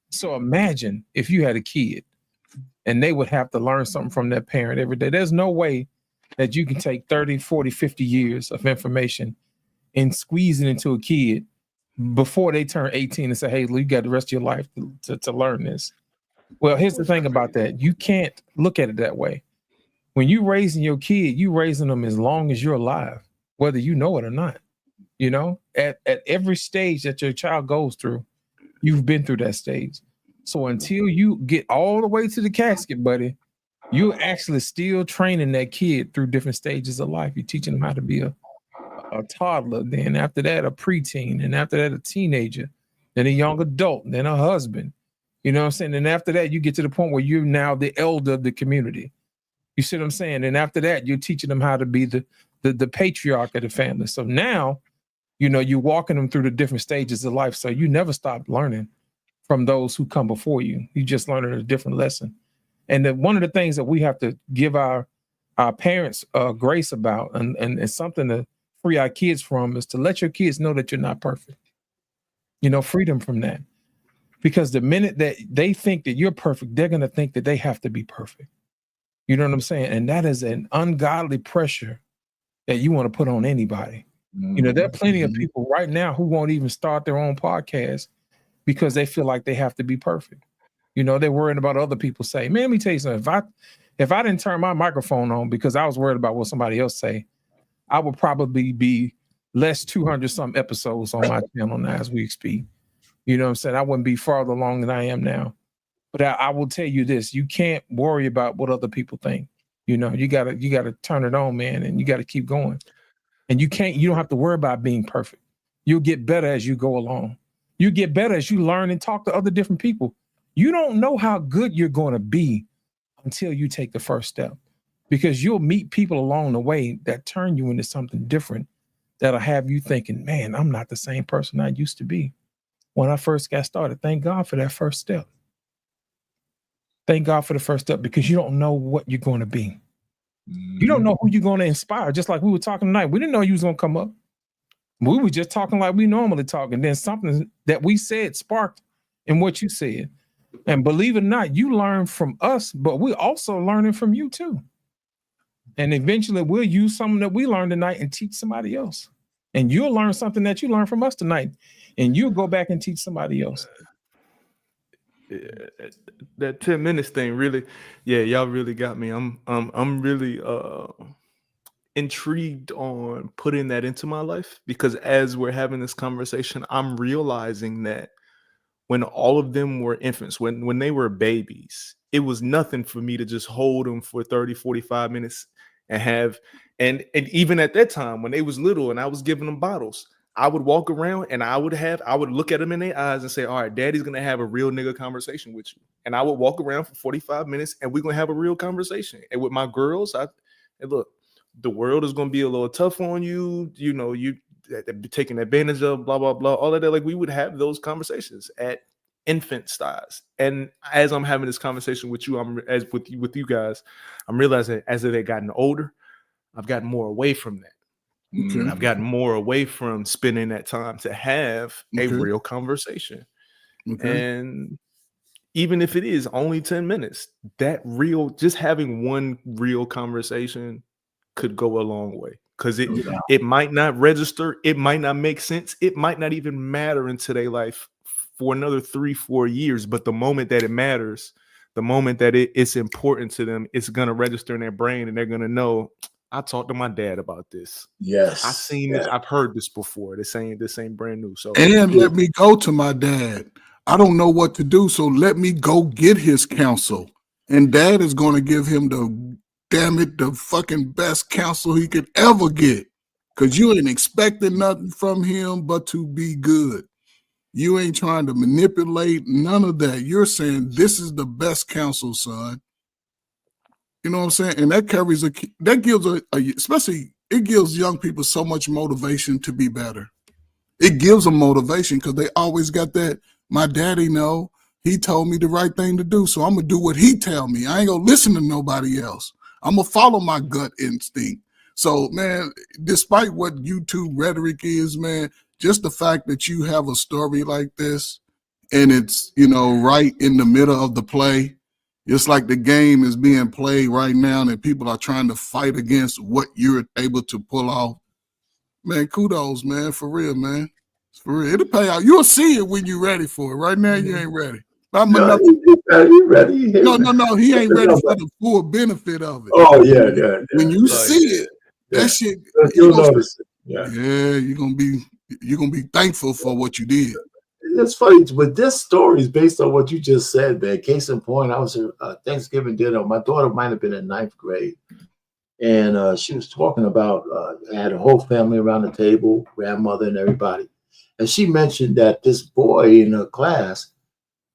So imagine if you had a kid and they would have to learn something from their parent every day. There's no way that you can take 30, 40, 50 years of information and squeeze it into a kid before they turn 18 and say, hey, you got the rest of your life to learn this. Well, here's the thing about that. You can't look at it that way. When you're raising your kid, you're raising them as long as you're alive, whether you know it or not. At every stage that your child goes through, you've been through that stage. So until you get all the way to the casket, buddy, you're actually still training that kid through different stages of life. You're teaching them how to be a toddler, then after that, a preteen, and after that, a teenager, then a young adult, then a husband. You know what I'm saying? And after that, you get to the point where you're now the elder of the community. You see what I'm saying? And after that, you're teaching them how to be the patriarch of the family. So now, you're walking them through the different stages of life. So you never stop learning from those who come before you. You just learn a different lesson. And one of the things that we have to give our parents grace about and something to free our kids from is to let your kids know that you're not perfect. Freedom from that. Because the minute that they think that you're perfect, they're going to think that they have to be perfect. You know what I'm saying? And that is an ungodly pressure that you want to put on anybody. There are plenty of people right now who won't even start their own podcast because they feel like they have to be perfect. They're worried about other people say. Man, let me tell you something. If I didn't turn my microphone on because I was worried about what somebody else say, I would probably be less 200 some episodes on my channel now as we speak. You know what I'm saying? I wouldn't be farther along than I am now. But I will tell you this: you can't worry about what other people think. You know, you gotta turn it on, man, and you gotta keep going. And you don't have to worry about being perfect. You'll get better as you go along. You get better as you learn and talk to other different people. You don't know how good you're going to be until you take the first step, because you'll meet people along the way that turn you into something different, that'll have you thinking, man, I'm not the same person I used to be when I first got started. Thank God for that first step. Thank God for the first step, because you don't know what you're going to be. You don't know who you're going to inspire. Just like we were talking tonight. We didn't know you was going to come up. We were just talking like we normally talk. And then something that we said sparked in what you said. And believe it or not, you learn from us, but we're also learning from you too. And eventually we'll use something that we learned tonight and teach somebody else. And you'll learn something that you learned from us tonight. And you'll go back and teach somebody else. That 10 minutes thing really, y'all really got me. I'm really intrigued on putting that into my life, because as we're having this conversation, I'm realizing that when all of them were infants, when they were babies, it was nothing for me to just hold them for 30, 45 minutes and even at that time when they was little and I was giving them bottles, I would walk around and I would look at them in their eyes and say, all right, daddy's going to have a real nigga conversation with you. And I would walk around for 45 minutes and we're going to have a real conversation. And with my girls, look, the world is going to be a little tough on you. You know, you taking advantage of, blah, blah, blah, all of that. Like, we would have those conversations at infant styles. And as I'm having this conversation with you, with you guys, I'm realizing as they've gotten older, I've gotten more away from that. Okay. I've gotten more away from spending that time to have a real conversation. Okay. And even if it is only 10 minutes, just having one real conversation could go a long way, because it might not register. It might not make sense. It might not even matter in today's life for another 3-4 years. But the moment that it matters, the moment that it's important to them, it's going to register in their brain and they're going to know, I talked to my dad about this. Yes. I've seen this. I've heard this before. This ain't brand new. So, and let me go to my dad. I don't know what to do, so let me go get his counsel. And dad is going to give him the fucking best counsel he could ever get. Because you ain't expecting nothing from him but to be good. You ain't trying to manipulate, none of that. You're saying this is the best counsel, son. You know what I'm saying? And that gives especially, it gives young people so much motivation to be better. It gives them motivation because they always got that, my daddy know, he told me the right thing to do, so I'm going to do what he tell me. I ain't going to listen to nobody else. I'm going to follow my gut instinct. So, man, despite what YouTube rhetoric is, man, just the fact that you have a story like this and it's, right in the middle of the play, it's like the game is being played right now and people are trying to fight against what you're able to pull off. Man, kudos, man, for real, man. For real. It'll pay out. You'll see it when you're ready for it. Right now, you ain't ready. He ready. No, he ain't ready for the full benefit of it. Oh, yeah. When you see it, that shit, you'll notice it. Yeah, you're gonna be thankful for what you did. It's funny, but this story is based on what you just said, man. Case in point, I was at Thanksgiving dinner. My daughter might have been in 9th grade, and she was talking about I had a whole family around the table, grandmother and everybody, and she mentioned that this boy in her class,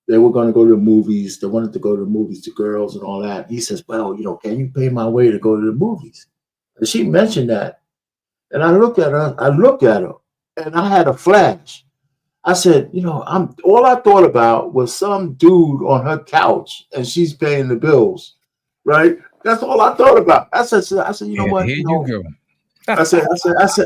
they were going to go to the movies. They wanted to go to the movies, the girls and all that. He says, well, can you pay my way to go to the movies? And she mentioned that. And I looked at her, and I had a flash. I said, all I thought about was some dude on her couch and she's paying the bills, right? That's all I thought about. I said, you know what? Here you go. I said, let's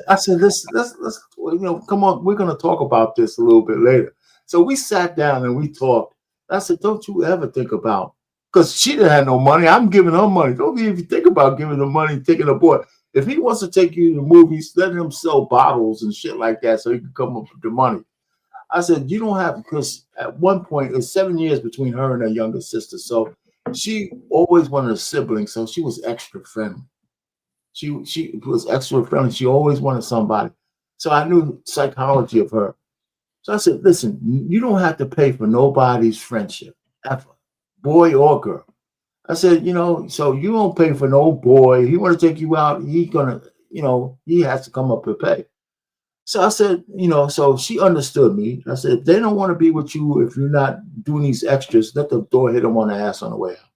come on, we're going to talk about this a little bit later. So we sat down and we talked. I said, don't you ever think about, because she didn't have no money. I'm giving her money. Don't even think about giving her money, taking a boy. If he wants to take you to the movies, let him sell bottles and shit like that so he can come up with the money. I said, you don't have, because at one point, it was 7 years between her and her younger sister. So she always wanted a sibling, so she was extra friendly. She was extra friendly. She always wanted somebody. So I knew psychology of her. So I said, listen, you don't have to pay for nobody's friendship, ever. boy or girl. I said, so you don't pay for no boy. He want to take you out. He gonna, he has to come up and pay. So I said, so she understood me. I said, if they don't want to be with you, if you're not doing these extras, let the door hit them on the ass on the way out.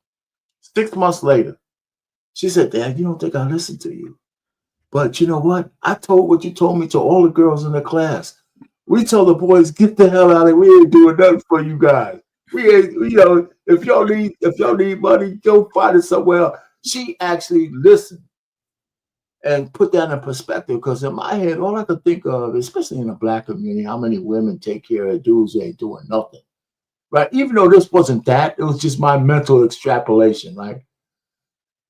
6 months later, she said, Dad, you don't think I listened to you. But you know what? I told what you told me to all the girls in the class. We told the boys, get the hell out of here. We ain't doing nothing for you guys. We ain't, if y'all need money, go find it somewhere else. She actually listened and put that in perspective, because in my head, all I could think of, especially in the Black community, how many women take care of dudes who ain't doing nothing. Right? Even though this wasn't that, it was just my mental extrapolation, right?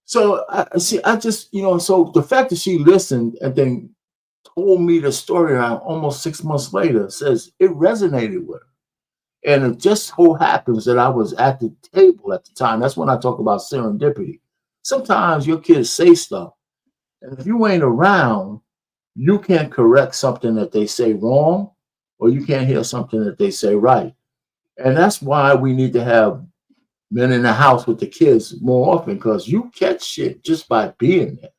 So I just, so the fact that she listened and then told me the story almost 6 months later says it resonated with her. And it just so happens that I was at the table at the time. That's when I talk about serendipity. Sometimes your kids say stuff, and if you ain't around, you can't correct something that they say wrong, or you can't hear something that they say right. And that's why we need to have men in the house with the kids more often, because you catch shit just by being there.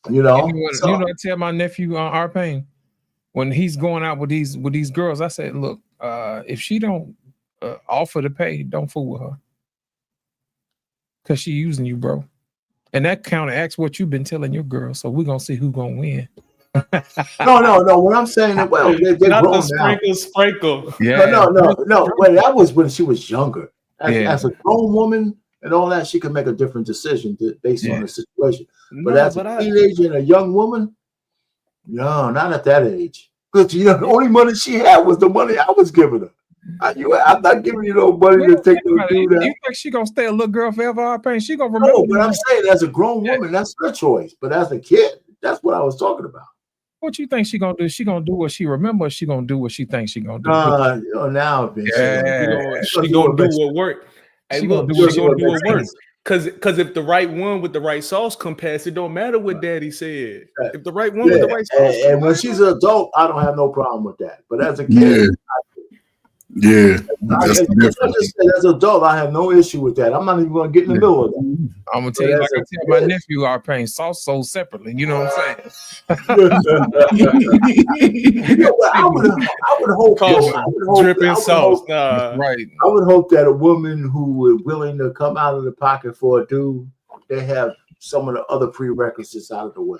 I tell my nephew Arpain, when he's going out with these girls, I said, look, if she don't offer to pay, don't fool with her, because she using you, bro. And that counteracts what you've been telling your girls. So we're gonna see who's gonna win. No. What I'm saying is, well, they're grown sprinkle. Yeah. No. Well, that was when she was younger. As a grown woman and all that, she could make a different decision based on the situation. But as a teenager and a young woman, no, not at that age. Because the only money she had was the money I was giving her. I'm not giving you no money to take her to do that. You think she gonna stay a little girl forever, Arpain? She gonna remember. No, but I'm saying, as a grown woman, that's her choice. But as a kid, that's what I was talking about. What you think she gonna do? She gonna do what she remembers. She gonna do what she thinks she gonna do. Now she gonna do what work. Hey, look, she gonna do what work. Because if the right one with the right sauce come past, it don't matter what Daddy said. If the right one with the right sauce, and when she's an adult, I don't have no problem with that. But as a kid, that's the difference. As an adult, I have no issue with that. I'm not even going to get in the middle of that. I'm gonna tell you, like I tell my nephew, Arpain, sauce sold separately. You know what I'm saying? I would hope dripping sauce. Right. I would hope that a woman who was willing to come out of the pocket for a dude, they have some of the other prerequisites out of the way.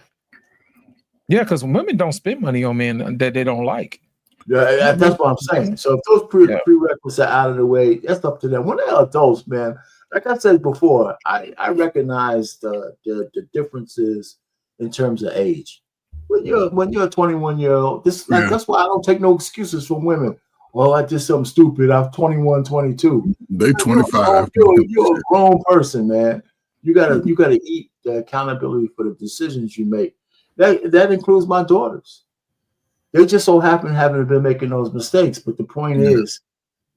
Yeah, because women don't spend money on men that they don't like. Yeah, that's what I'm saying. So if those prerequisites are out of the way, that's up to them. When they're adults, man, like I said before, I recognize the differences in terms of age. When you're a 21-year-old, that's why I don't take no excuses from women. Well, I did something stupid. I'm 21, 22. They 25. You're a grown person, man. You gotta eat the accountability for the decisions you make. That includes my daughters. They just so haven't been making those mistakes. But the point is,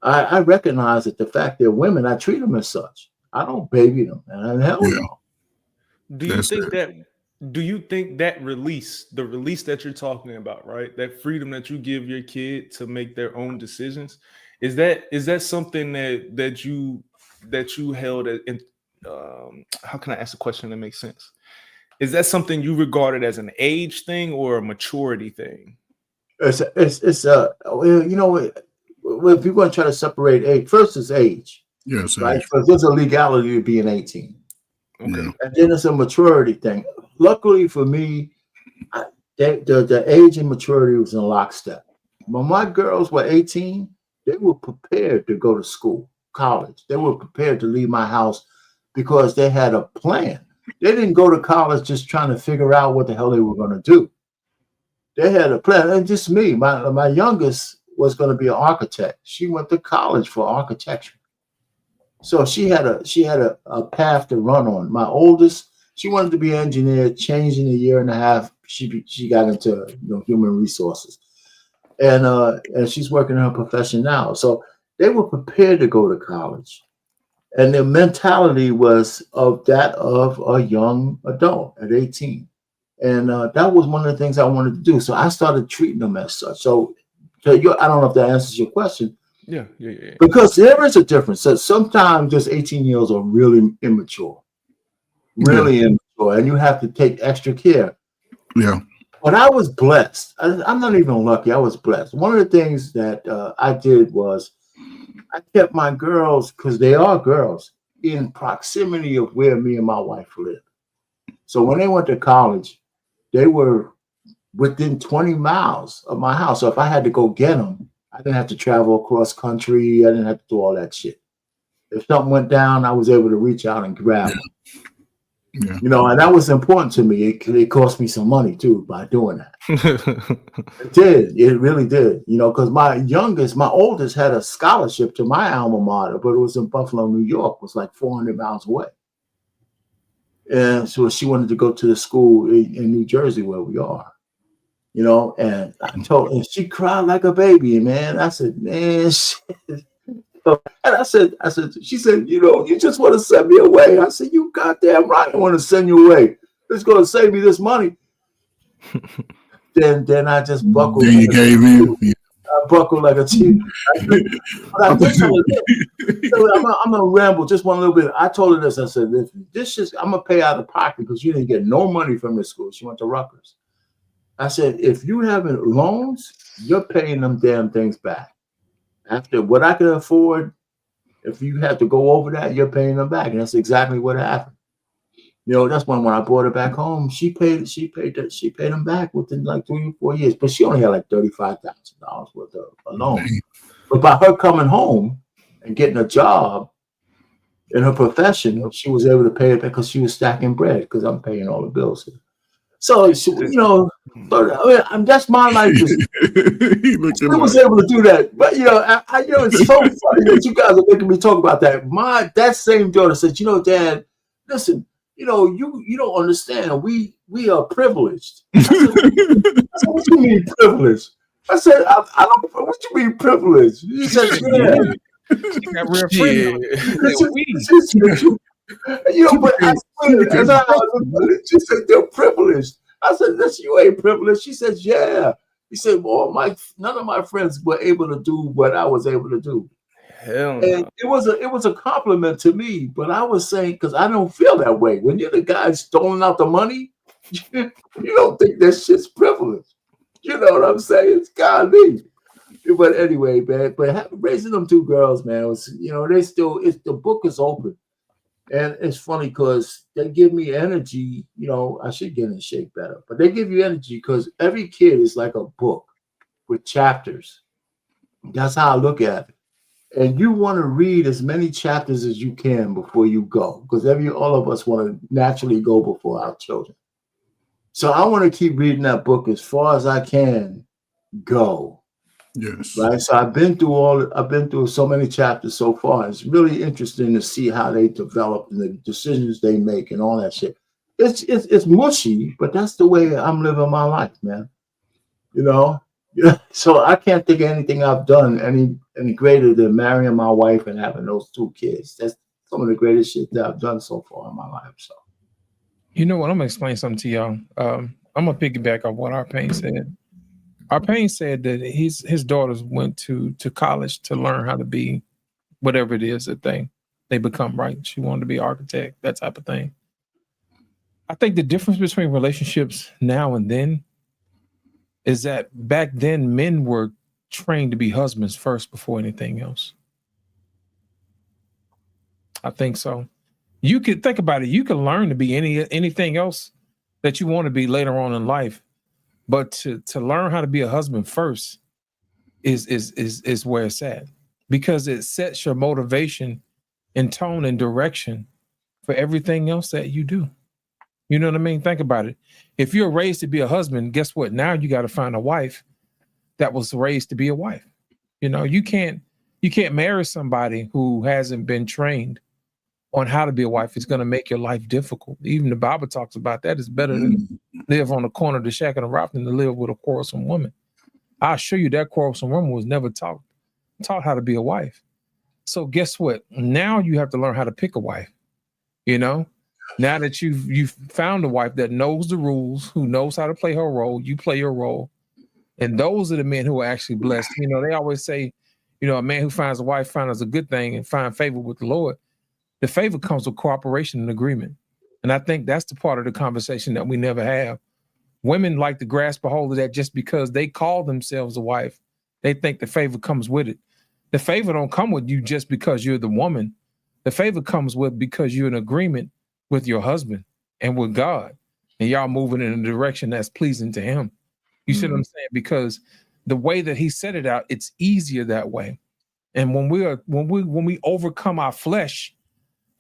I recognize that the fact they're women, I treat them as such. I don't baby them, and hell no. Do you think that release, the release that you're talking about, right? That freedom that you give your kid to make their own decisions, is that something that you held in? How can I ask a question that makes sense? Is that something you regarded as an age thing or a maturity thing? If you're going to try to separate age, first is age. Yes, right? Because there's a legality to being 18. Okay. And then it's a maturity thing. Luckily for me, the age and maturity was in lockstep. When my girls were 18, they were prepared to go to school, college. They were prepared to leave my house because they had a plan. They didn't go to college just trying to figure out what the hell they were going to do. They had a plan. And just me, my youngest was going to be an architect. She went to college for architecture. So she had a path to run on. My oldest, she wanted to be an engineer, changed in a year and a half. She got into human resources. And she's working in her profession now. So they were prepared to go to college. And their mentality was of a young adult at 18. And that was one of the things I wanted to do. So I started treating them as such. So I don't know if that answers your question, Yeah. Because there is a difference. So sometimes just 18-year-olds are really immature, immature, and you have to take extra care. Yeah. But I was blessed. I'm not even lucky. I was blessed. One of the things that I did was I kept my girls, because they are girls, in proximity of where me and my wife live. So when they went to college, they were within 20 miles of my house. So if I had to go get them, I didn't have to travel across country. I didn't have to do all that shit. If something went down, I was able to reach out and grab them. Yeah. You know, and that was important to me. It cost me some money too by doing that. It did. It really did. You know, because my oldest had a scholarship to my alma mater, but it was in Buffalo, New York. It was like 400 miles away. And so she wanted to go to the school in New Jersey where we are. You know, and and she cried like a baby, man. I said, man, shit. And I said, she said, you know, you just want to send me away. I said, you goddamn right, I want to send you away. It's going to save me this money. Then I just buckled. Then you gave in. I buckled like a chief. But I did something. I'm gonna ramble just one little bit. I told her this. I said, this is I'm gonna pay out of pocket because you didn't get no money from this school. She went to Rutgers. I said, if you having loans, you're paying them damn things back. After what I could afford, if you have to go over that, you're paying them back. And that's exactly what happened. You know, that's when I brought her back home, she paid them back within like 3 or 4 years. But she only had like $35,000 worth of loans. But by her coming home and getting a job in her profession, she was able to pay it because she was stacking bread because I'm paying all the bills here. So, you know, that's my life. I was able to do that. But, you know, it's so funny that you guys are making me talk about that. That same daughter said, you know, Dad, listen, you know, you don't understand. We are privileged. I said, what you mean privileged? I said, I don't. What you mean privileged? She said, yeah. She got real friends. You know, but I swear, she said they're privileged. I said, listen, you ain't privileged. She said, yeah. He said, well, none of my friends were able to do what I was able to do. Hell and no. it was a compliment to me, but I was saying, because I don't feel that way. When you're the guy stoling out the money, you don't think that shit's privilege. You know what I'm saying? It's golly. But anyway, man, but raising them two girls, man, was, you know, the book is open. And it's funny because they give me energy. You know, I should get in shape better, but they give you energy because every kid is like a book with chapters. That's how I look at it. And you want to read as many chapters as you can before you go, because all of us want to naturally go before our children. So I want to keep reading that book as far as I can go. Yes. Right. So I've been through so many chapters so far. It's really interesting to see how they develop and the decisions they make and all that shit. It's mushy, but that's the way I'm living my life, man. You know? Yeah. So I can't think of anything I've done any greater than marrying my wife and having those two kids. That's some of the greatest shit that I've done so far in my life. So, you know what? I'm gonna explain something to y'all. I'm gonna piggyback off what Arpain said. Arpain said that his daughters went to college to learn how to be whatever it is that they become. Right? She wanted to be an architect, that type of thing. I think the difference between relationships now and then is that back then men were trained to be husbands first before anything else. I think so. You could think about it. You can learn to be anything else that you want to be later on in life, but to learn how to be a husband first is where it's at, because it sets your motivation and tone and direction for everything else that you do. You know what I mean? Think about it. If you're raised to be a husband, guess what? Now you got to find a wife that was raised to be a wife. You know, you can't marry somebody who hasn't been trained on how to be a wife. It's going to make your life difficult. Even the Bible talks about that. It's better to live on the corner of the shack and the rock than to live with a quarrelsome woman. I assure you that quarrelsome woman was never taught how to be a wife. So guess what? Now you have to learn how to pick a wife. You know, now that you've found a wife that knows the rules, who knows how to play her role, you play your role. And those are the men who are actually blessed. You know, they always say, You know, a man who finds a wife finds a good thing and find favor with the Lord. The favor comes with cooperation and agreement. And I think that's the part of the conversation that we never have. Women like to grasp a hold of that just because they call themselves a wife. They think the favor comes with it. The favor don't come with you just because you're the woman. The favor comes with because you're in agreement with your husband and with God. And y'all moving in a direction that's pleasing to him. You see what I'm saying? Because the way that he set it out, it's easier that way. And when we overcome our flesh,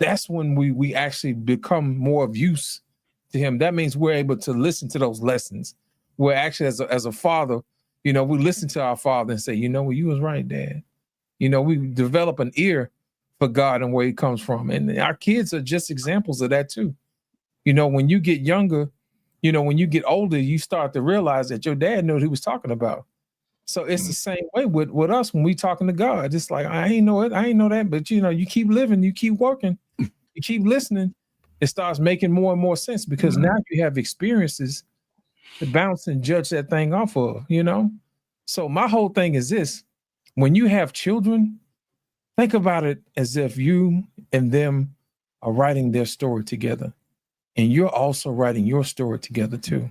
that's when we actually become more of use to him. That means we're able to listen to those lessons. We're actually, as a father, you know, we listen to our father and say, you know, well, you was right, Dad. You know, we develop an ear for God and where he comes from. And our kids are just examples of that too. You know, when you get younger, you know, when you get older, you start to realize that your dad knew what he was talking about. So it's the same way with us when we talking to God. It's like, I ain't know it. I ain't know that. But, you know, you keep living, you keep working, you keep listening. It starts making more and more sense because now you have experiences to bounce and judge that thing off of, you know? So my whole thing is this. When you have children, think about it as if you and them are writing their story together. And you're also writing your story together too.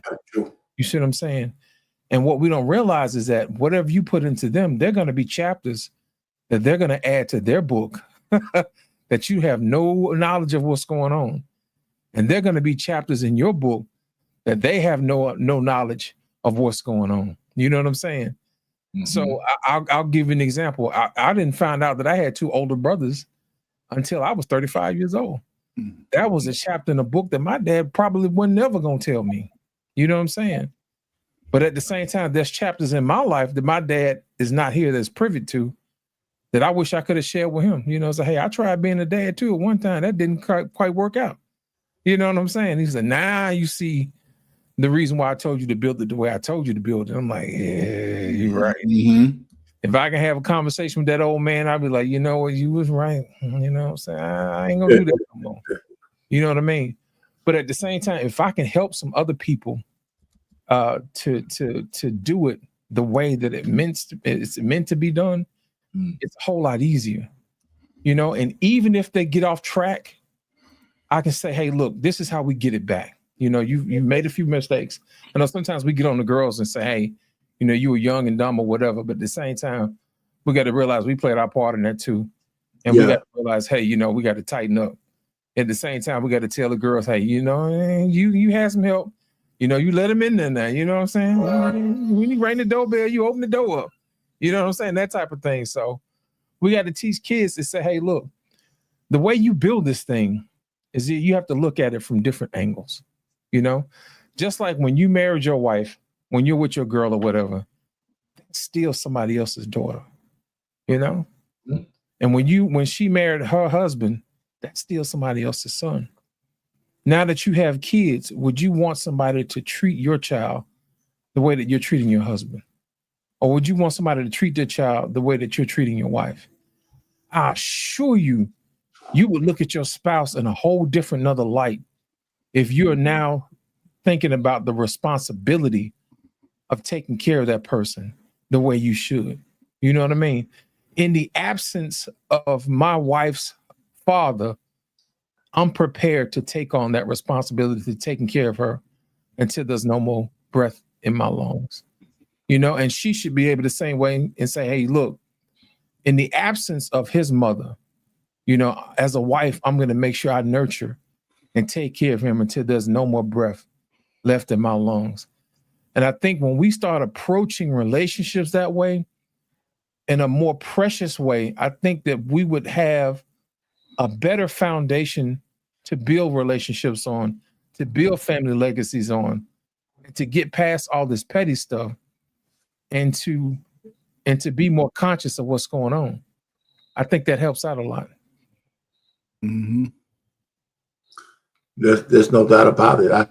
You see what I'm saying? And what we don't realize is that whatever you put into them, they're going to be chapters that they're going to add to their book that you have no knowledge of what's going on. And they're going to be chapters in your book that they have no knowledge of what's going on. You know what I'm saying? Mm-hmm. So I'll give you an example. I didn't find out that I had two older brothers until I was 35 years old. Mm-hmm. That was a chapter in a book that my dad probably was never going to tell me. You know what I'm saying? But at the same time, there's chapters in my life that my dad is not here that's privy to that I wish I could have shared with him. You know, say, hey, I tried being a dad too at one time. That didn't quite work out. You know what I'm saying? He said, nah, you see the reason why I told you to build it the way I told you to build it. I'm like, yeah, you're right. Mm-hmm. If I can have a conversation with that old man, I'd be like, you know what, you was right. You know what I'm saying? I ain't gonna do that no more. You know what I mean? But at the same time, if I can help some other people to do it the way that it's meant to be done, it's a whole lot easier. You know, and even if they get off track, I can say, hey, look, this is how we get it back. You know, you made a few mistakes. I know sometimes we get on the girls and say, hey, you know, you were young and dumb or whatever. But at the same time, we got to realize we played our part in that too. And we got to realize, hey, you know, we got to tighten up. At the same time, we got to tell the girls, hey, you know, you had some help. You know, you let them in there now. You know what I'm saying? When you ring the doorbell, you open the door up. You know what I'm saying? That type of thing. So we got to teach kids to say, hey, look, the way you build this thing is that you have to look at it from different angles. You know, just like when you married your wife, when you're with your girl or whatever, that's still somebody else's daughter, you know? Mm-hmm. And when she married her husband, that's still somebody else's son. Now that you have kids, would you want somebody to treat your child the way that you're treating your husband? Or would you want somebody to treat their child the way that you're treating your wife? I assure you, you would look at your spouse in a whole different another light if you're now thinking about the responsibility of taking care of that person the way you should. You know what I mean? In the absence of my wife's father, I'm prepared to take on that responsibility of taking care of her until there's no more breath in my lungs. You know, and she should be able to same way and say, hey, look, in the absence of his mother, you know, as a wife, I'm going to make sure I nurture and take care of him until there's no more breath left in my lungs. And I think when we start approaching relationships that way, in a more precious way, I think that we would have a better foundation to build relationships on, to build family legacies on, and to get past all this petty stuff and to be more conscious of what's going on. I think that helps out a lot. Mm-hmm. There's no doubt about it.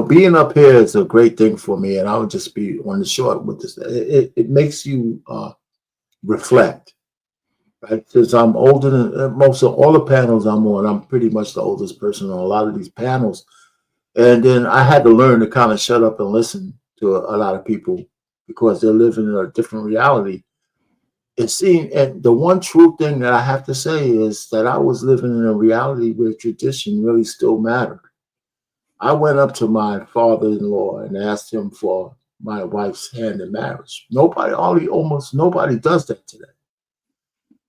Being up here is a great thing for me, and I'll just be on the short with this. It makes you reflect, right? Since I'm older than most of all the panels I'm on, I'm pretty much the oldest person on a lot of these panels. And then I had to learn to kind of shut up and listen to a lot of people because they're living in a different reality. it seemed, and the one true thing that I have to say is that I was living in a reality where tradition really still mattered. I went up to my father-in-law and asked him for my wife's hand in marriage. Almost nobody does that today,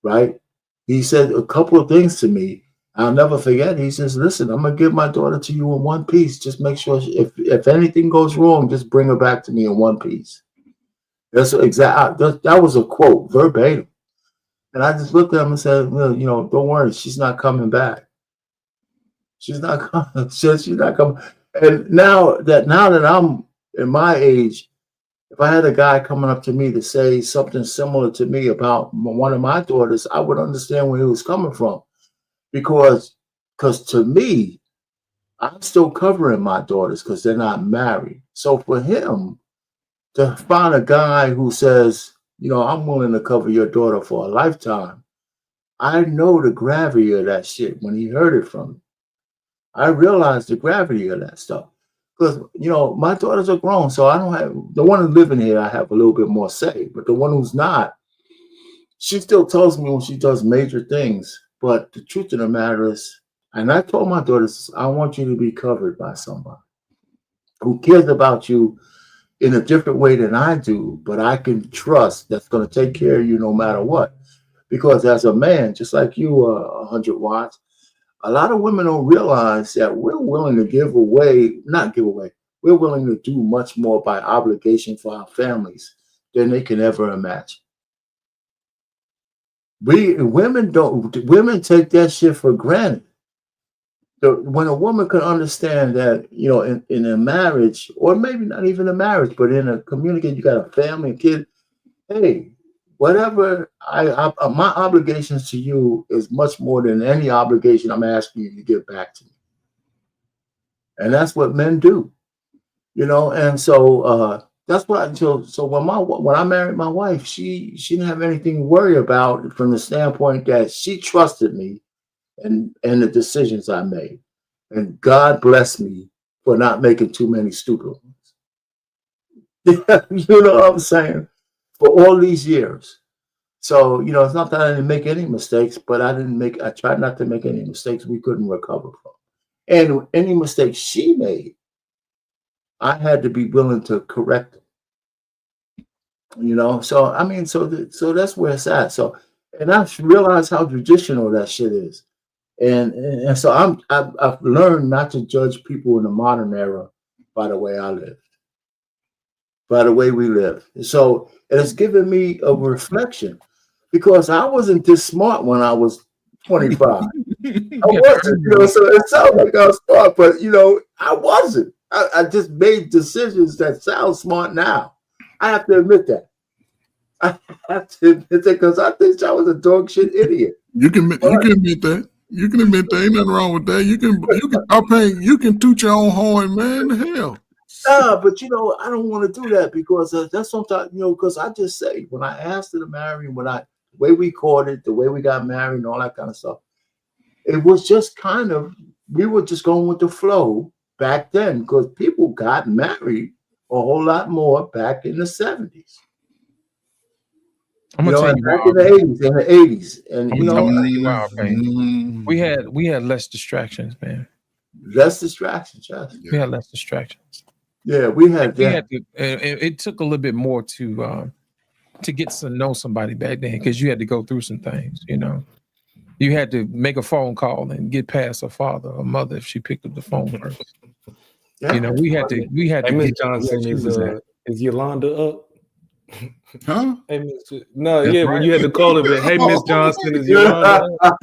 right? He said a couple of things to me. I'll never forget. He says, "Listen, I'm gonna give my daughter to you in one piece. Just make sure if anything goes wrong, just bring her back to me in one piece." That's exact. That was a quote verbatim. And I just looked at him and said, "Well, don't worry, she's not coming back. She's not coming. She's not coming." And now that I'm in my age, if I had a guy coming up to me to say something similar to me about one of my daughters, I would understand where he was coming from, because to me, I'm still covering my daughters because they're not married. So for him to find a guy who says, "I'm willing to cover your daughter for a lifetime," I know the gravity of that shit when he heard it from me. I realized the gravity of that stuff. Because, my daughters are grown, so I don't have, the one who's living here, I have a little bit more say. But the one who's not, she still tells me when she does major things. But the truth of the matter is, and I told my daughters, I want you to be covered by somebody who cares about you in a different way than I do, but I can trust that's going to take care of you no matter what. Because as a man, just like you, 100 watts, a lot of women don't realize that we're willing to not give away, we're willing to do much more by obligation for our families than they can ever imagine. Women take that shit for granted. When a woman can understand that, in a marriage, or maybe not even a marriage, but in a community, you got a family, a kid, hey, whatever my obligations to you is much more than any obligation I'm asking you to give back to me. And that's what men do, and so that's what so when I married my wife, she didn't have anything to worry about from the standpoint that she trusted me and the decisions I made. And God bless me for not making too many stupid ones. You know what I'm saying? For all these years. So, it's not that I didn't make any mistakes, but I tried not to make any mistakes we couldn't recover from. And any mistakes she made, I had to be willing to correct them. So I mean, so that's where it's at. So, and I realized how traditional that shit is. And so I've learned not to judge people in the modern era by the way I live, by the way we live. So it has given me a reflection, because I wasn't this smart when I was 25. I wasn't, so it sounds like I was smart, but I wasn't. I just made decisions that sound smart now. I have to admit that. I have to admit that, because I think I was a dog shit idiot. You can admit that. You can admit that. Ain't nothing wrong with that. You can toot your own horn, man. Hell. Nah, but I don't want to do that, because that's sometimes, because I just say, when I asked her to marry, the way we courted, the way we got married and all that kind of stuff, it was just we were just going with the flow back then, because people got married a whole lot more back in the 70s. I'm gonna tell you back in the 80s, and I'm gonna tell you why, okay? We had less distractions, man. Less distractions, yes. We had less distractions. Yeah, we had that. It took a little bit more to get to know somebody back then, because you had to go through some things. You had to make a phone call and get past a father or mother if she picked up the phone first. Yeah. We had to. Hey, Miss Johnson, is Yolanda up? Huh? Hey, no, yeah, right. When you had to call it, hey, Miss Johnson, is Yolanda up?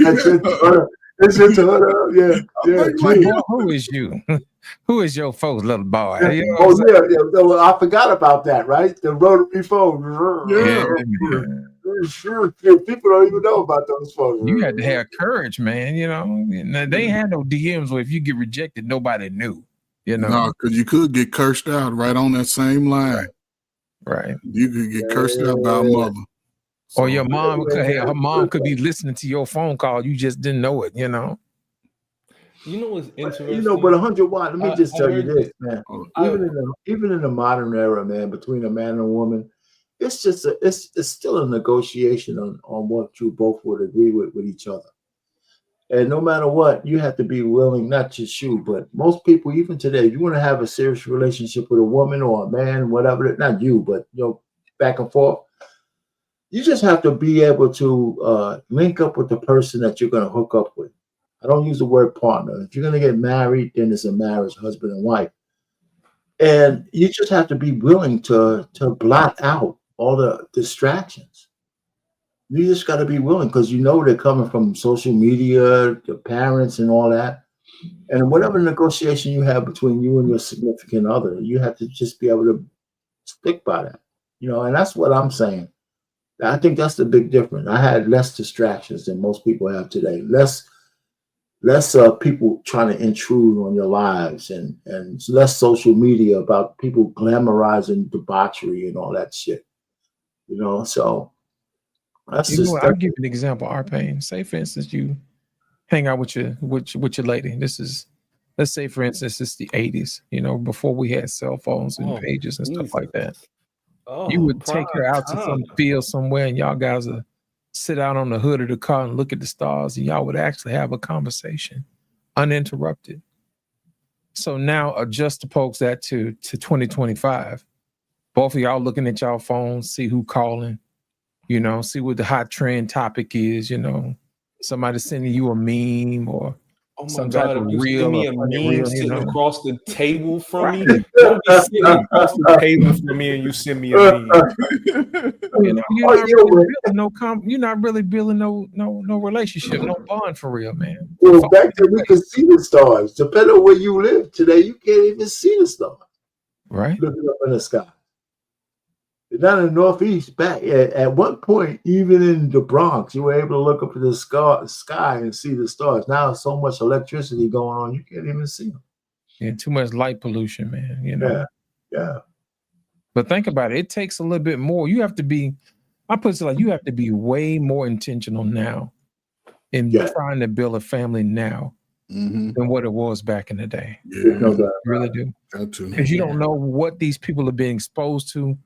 It's just yeah. Who is you? Who is your folks, little boy? Yeah. Well, I forgot about that, right? The rotary phone. Yeah. People don't even know about those phones. You had to have courage, man. They had no DMs where if you get rejected, nobody knew. No, because you could get cursed out right on that same line. Right. You could get cursed out by a mother. Or your mom, her mom could be listening to your phone call. You just didn't know it. You know what's interesting? But 100 watt. Let me just tell you this, man. Even in the modern era, man, between a man and a woman, it's just it's still a negotiation on what you both would agree with each other. And no matter what, you have to be willing, not just you, but most people, even today, if you want to have a serious relationship with a woman or a man, whatever, not you, but back and forth, you just have to be able to link up with the person that you're going to hook up with. I don't use the word partner. If you're going to get married, then it's a marriage, husband and wife. And you just have to be willing to blot out all the distractions. You just got to be willing, because they're coming from social media, the parents and all that. And whatever negotiation you have between you and your significant other, you have to just be able to stick by that. And that's what I'm saying. I think that's the big difference. I had less distractions than most people have today. Less people trying to intrude on your lives, and less social media about people glamorizing debauchery and all that shit. So that's I'll give you an example. Arpain, say for instance, you hang out with your lady. Let's say for instance, it's the 80s. Before we had cell phones and pages and stuff like that. You would take her out to some field somewhere, and y'all guys would sit out on the hood of the car and look at the stars, and y'all would actually have a conversation uninterrupted. So now juxtapose that to 2025. Both of y'all looking at y'all phones, see who calling, see what the hot trend topic is, somebody sending you a meme or some type of reel. Me a meme sitting across the table from me. Don't be sitting across the table from me and you send me a meme. You're not really building no relationship, no bond for real, man. Well, back then we could see the stars. Depending on where you live today, you can't even see the stars. Right. Looking up in the sky. Down in the Northeast, back at one point, even in the Bronx, you were able to look up at the sky and see the stars. Now, there's so much electricity going on, you can't even see them. Yeah, too much light pollution, man. Yeah. But think about it. It takes a little bit more. You have to be, I put it like, you have to be way more intentional now in trying to build a family now than what it was back in the day. Yeah, you really do. Because you don't know what these people are being exposed to.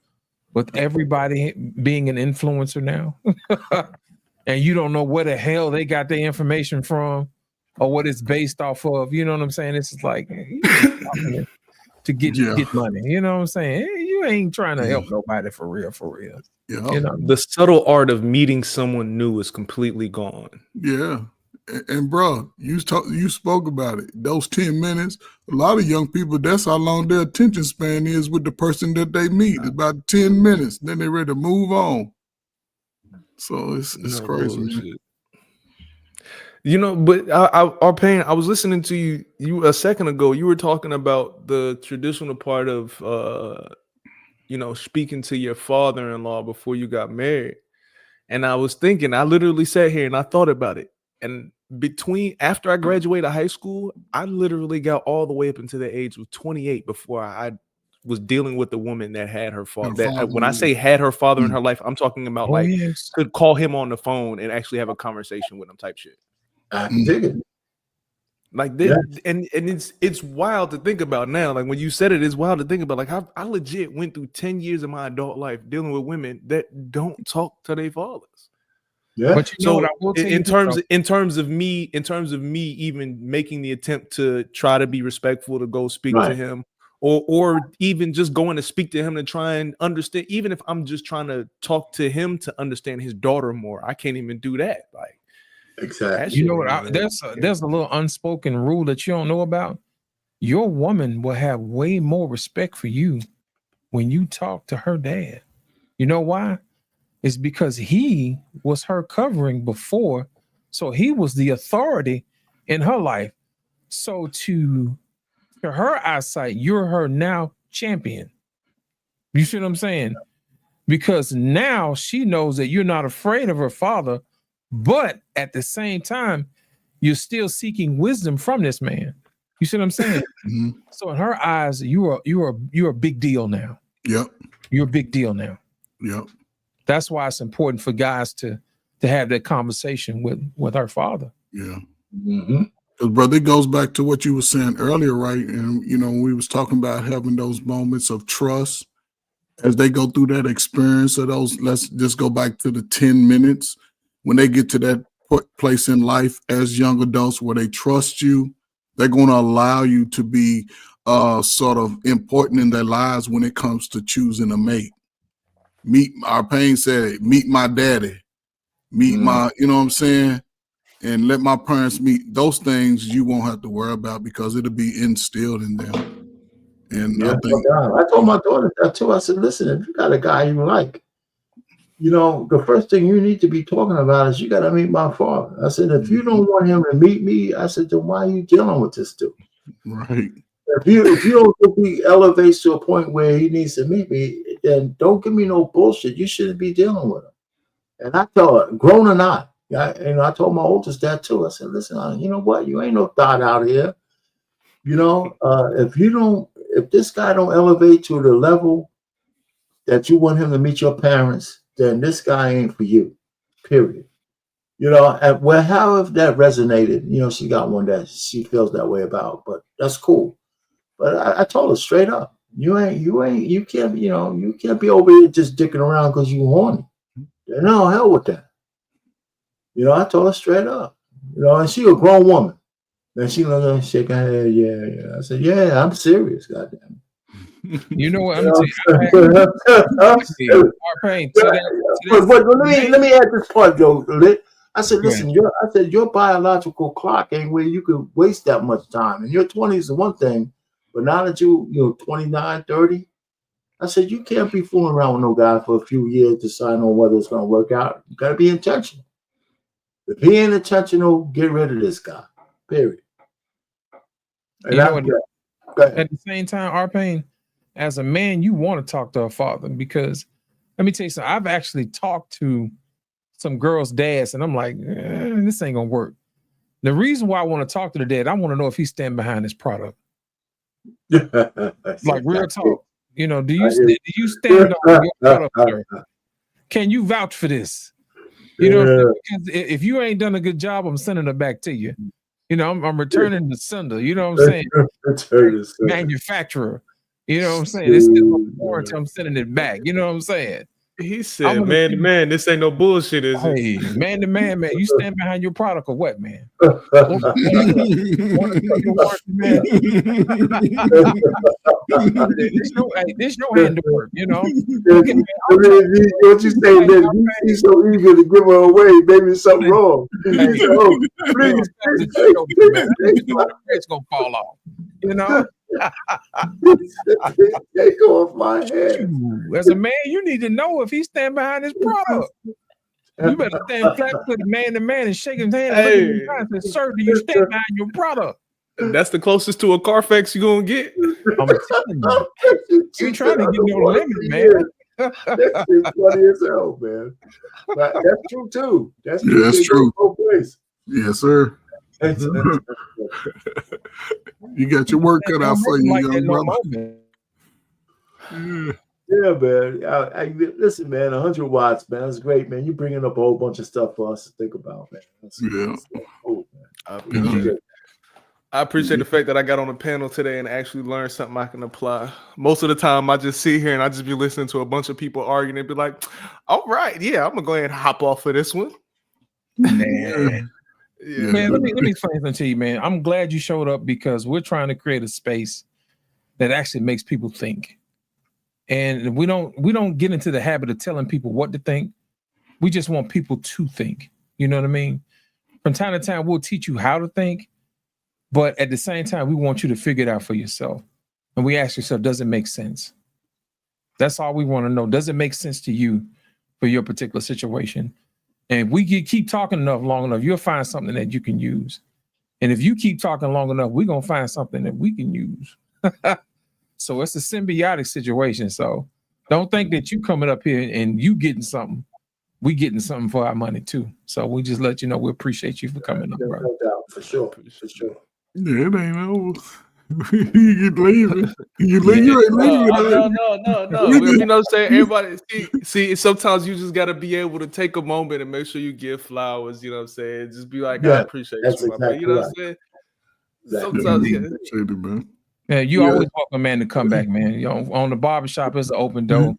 With everybody being an influencer now, and you don't know where the hell they got their information from or what it's based off of. You know what I'm saying? It's just like to get money. You know what I'm saying? You ain't trying to help nobody for real. Yeah. The subtle art of meeting someone new is completely gone. Yeah. And bro, you spoke about it. Those 10 minutes, a lot of young people, that's how long their attention span is with the person that they meet. It's about 10 minutes. Then they're ready to move on. So it's crazy. But Arpain, I was listening to you a second ago. You were talking about the traditional part of speaking to your father-in-law before you got married. And I was thinking, I literally sat here and I thought about it. And after I graduated high school, I literally got all the way up into the age of 28 before I was dealing with a woman that had her father. When I say had her father in her life, I'm talking about could call him on the phone and actually have a conversation with him type shit. I dig it. Like this, and it's wild to think about now. Like when you said it, it's wild to think about. Like I legit went through 10 years of my adult life dealing with women that don't talk to their fathers. Yeah. But in terms of me even making the attempt to try to be respectful, to go speak to him, or even just going to speak to him to try and understand, even if I'm just trying to talk to him to understand his daughter more, I can't even do that. Like exactly. There's a little unspoken rule that you don't know about. Your woman will have way more respect for you when you talk to her dad. You know why? It's because he was her covering before. So he was the authority in her life. So to her eyesight, you're her now champion. You see what I'm saying? Because now she knows that you're not afraid of her father, but at the same time, you're still seeking wisdom from this man. You see what I'm saying? So in her eyes, you're a big deal now. Yep. You're a big deal now. Yep. That's why it's important for guys to have that conversation with her father. Yeah. Because brother, it goes back to what you were saying earlier, right? And when we was talking about having those moments of trust as they go through that experience of those, let's just go back to the 10 minutes, when they get to that place in life as young adults where they trust you, they're going to allow you to be sort of important in their lives when it comes to choosing a mate. Our pain said, meet my daddy, meet my, you know what I'm saying? And let my parents meet. Those things you won't have to worry about because it'll be instilled in them. And I told my daughter that too. I said, listen, if you got a guy you like, you know, the first thing you need to be talking about is you got to meet my father. I said, if you don't want him to meet me, I said, then why are you dealing with this dude? Right. If you don't think he elevates to a point where he needs to meet me, then don't give me no bullshit. You shouldn't be dealing with him. And I tell her, grown or not, I told my oldest that too. I said, listen, you know what? You ain't no thought out here. You know, if this guy don't elevate to the level that you want him to meet your parents, then this guy ain't for you, period. You know, and however that resonated, you know, she got one that she feels that way about, but that's cool. But I told her straight up, you can't be over here just dicking around because you horny. No, hell with that. You know, I told her straight up, you know, and she a grown woman. And she looked and shake her head, yeah. I said, yeah, I'm serious, goddamn. You know what? I'm telling you. Let me add this part, Joe. I said, listen, your biological clock ain't where you could waste that much time. In your 20s is one thing, but now that you're 29, 30, I said, you can't be fooling around with no guy for a few years to decide on whether it's going to work out. You got to be intentional. If he ain't intentional, get rid of this guy, period. And you know what? At the same time, Arpain, as a man, you want to talk to a father because let me tell you something. I've actually talked to some girls' dads, and I'm like, this ain't gonna work. The reason why I want to talk to the dad, I want to know if he's standing behind his product. Like real talk. You know, do you stand on your product, sir? Can you vouch for this? You know, because if you ain't done a good job, I'm sending it back to you. You know, I'm returning the sender. You know what I'm saying? Manufacturer. You know what I'm saying? It's still a warranty. I'm sending it back. You know what I'm saying? He said, man to man, this ain't no bullshit, is it? Hey, man to man, you stand behind your product or what, man? There's no hand to work, you know. What you say, man? He's so eager to give her away. Maybe something wrong. Please, it's gonna fall off, you know. Take off my head. As a man, you need to know if he stand behind his product. You better stand flat with man to man and shake his hand and look at him and say, sir, do you stand behind your product? That's the closest to a Carfax you're gonna get. I'm telling you. You're trying to get no limit, man. That's funny as hell, man. But that's true too. That's true. That's true. Yes, sir. You got your work cut out for you, young brother. Yeah, man. Listen, man, 100 watts, man. That's great, man. You're bringing up a whole bunch of stuff for us to think about, man. That's cool, man. I appreciate the fact that I got on the panel today and actually learned something I can apply. Most of the time, I just sit here and I just be listening to a bunch of people arguing and be like, all right, yeah, I'm going to go ahead and hop off of this one. Man. Yeah. Man, let me explain something to you, man. I'm glad you showed up because we're trying to create a space that actually makes people think. And we don't get into the habit of telling people what to think. We just want people to think. You know what I mean? From time to time, we'll teach you how to think. But at the same time, we want you to figure it out for yourself. And we ask yourself, does it make sense? That's all we want to know. Does it make sense to you for your particular situation? And if we keep talking long enough, you'll find something that you can use. And if you keep talking long enough, we're going to find something that we can use. So it's a symbiotic situation. So don't think that you coming up here and you getting something. We getting something for our money too. So we just let you know we appreciate you for coming up, bro. No doubt, for sure. Yeah, it ain't over. You leaving. You ain't leaving. No. You know what I'm saying? Everybody see, sometimes you just gotta be able to take a moment and make sure you give flowers, you know what I'm saying? Just be like, I appreciate you, exactly my boy. You know what I'm saying? Sometimes man. Yeah, you always welcome, man, to come back, man. You know, on the barbershop, it's an open door.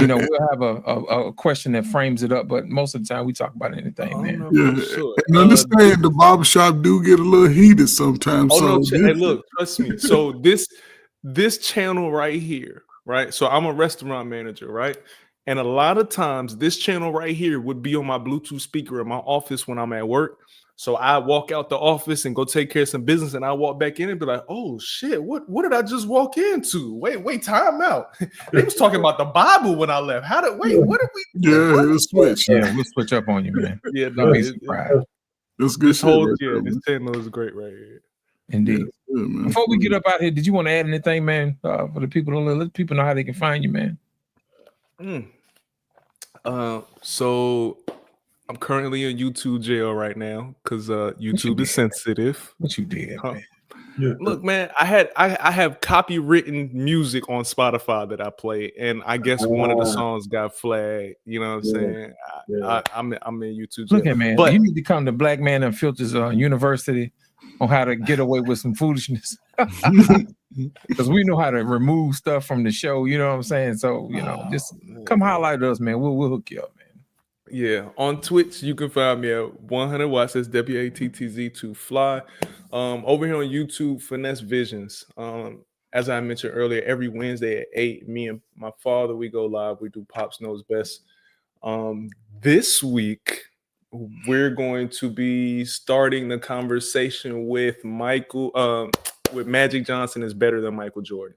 You know, we'll have a question that frames it up, but most of the time we talk about anything, man. Yeah, sure. And understand the barbershop do get a little heated sometimes. Oh no, hey, look, trust me. So this channel right here, right? So I'm a restaurant manager, right? And a lot of times this channel right here would be on my Bluetooth speaker in my office when I'm at work. So I walk out the office and go take care of some business, and I walk back in and be like, "Oh shit, what did I just walk into? Wait, time out. They was talking about the Bible when I left. What did we? Yeah, it'll switch. Yeah, we'll switch up on you, man. Yeah, no, that's good. This channel is great right here. Indeed. Yeah, before we get up out here, did you want to add anything, man? For the people, let people know how they can find you, man. So I'm currently in YouTube jail right now because YouTube is sensitive. What you did, man? Yeah. Look, man, I have copywritten music on Spotify that I play, and I guess one of the songs got flagged. You know what I'm saying? I'm in YouTube jail. Look at man, but you need to come to Black Man and Filters University on how to get away with some foolishness. Because we know how to remove stuff from the show, you know what I'm saying? So, just come highlight us, man. We'll hook you up, man. Yeah, on Twitch, you can find me at 100 watts. That's WATTZ2Fly. Over here on YouTube, Finesse Visions. As I mentioned earlier, every Wednesday at 8, me and my father, we go live. We do Pops Knows Best. This week, we're going to be starting the conversation with with Magic Johnson is better than Michael Jordan.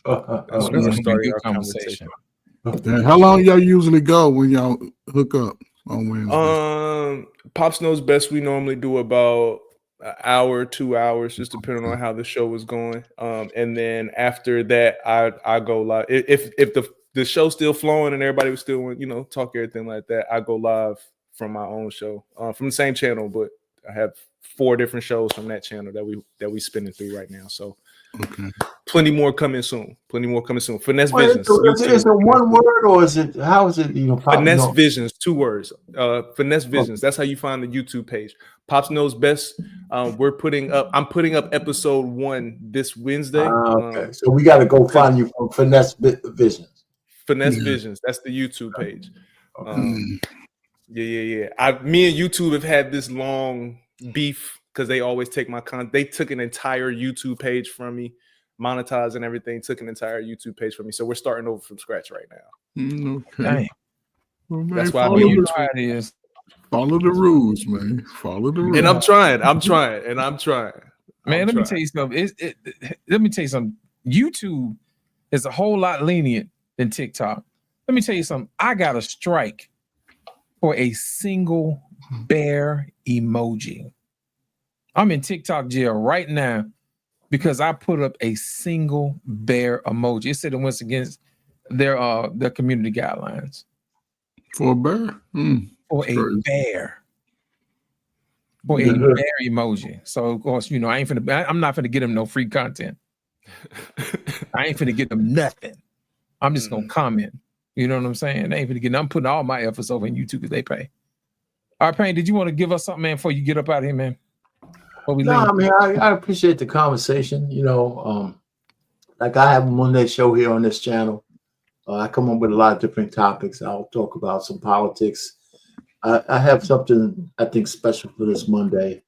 That's we're starting our conversation. How long y'all usually go when y'all hook up on Wednesday? Pops Knows Best, we normally do about an hour, 2 hours, just depending on how the show is going. And then after that, I go live. If the show's still flowing and everybody was still, talk everything like that, I go live from my own show, from the same channel, but I have 4 different shows from that channel that we spinning through right now. So plenty more coming soon. Finesse Visions. Is it one word or is it how is it? Finesse Visions, 2 words. Finesse Visions. That's how you find the YouTube page. Pops Knows Best. I'm putting up episode 1 this Wednesday. Okay, so we got to go find you from Finesse Visions. Finesse Visions. That's the YouTube page. Yeah. Me and YouTube have had this long beef because they always take my content. They took an entire YouTube page from me, monetized and everything. Took an entire YouTube page from me. So we're starting over from scratch right now. Okay. Well, man, that's why follow the rules, man. Follow the rules. And I'm trying. Man, let me tell you something. Let me tell you something. YouTube is a whole lot lenient than TikTok. Let me tell you something. I got a strike for a single bear emoji. I'm in TikTok jail right now because I put up a single bear emoji. It said it went against their community guidelines. For a bear? For a bear. For a bear emoji. So of course, I'm not finna get them no free content. I ain't finna get them nothing. I'm just gonna comment. You know what I'm saying? They ain't finna get. I'm putting all my efforts over in YouTube because they pay. All right, Payne, did you want to give us something, man, before you get up out of here, man? I appreciate the conversation. Like I have a Monday show here on this channel. I come up with a lot of different topics. I'll talk about some politics. I have something I think special for this Monday,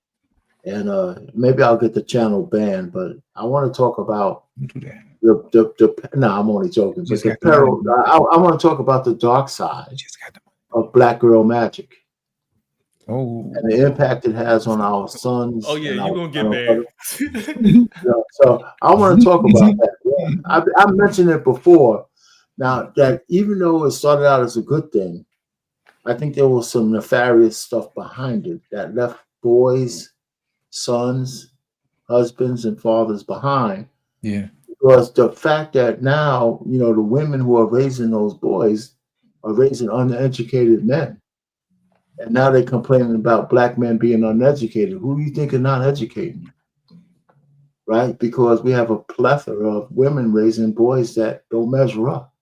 and maybe I'll get the channel banned. But I want to talk about I'm only joking. But the peril. I want to talk about the dark side of Black Girl Magic. Oh, and the impact it has on our sons. Oh yeah, you're gonna get banned. So I want to talk about that. I mentioned it before. Now that even though it started out as a good thing, I think there was some nefarious stuff behind it that left boys, sons, husbands, and fathers behind. Yeah. Because the fact that now, the women who are raising those boys are raising uneducated men. And now they're complaining about Black men being uneducated. Who do you think are not educated? Right? Because we have a plethora of women raising boys that don't measure up.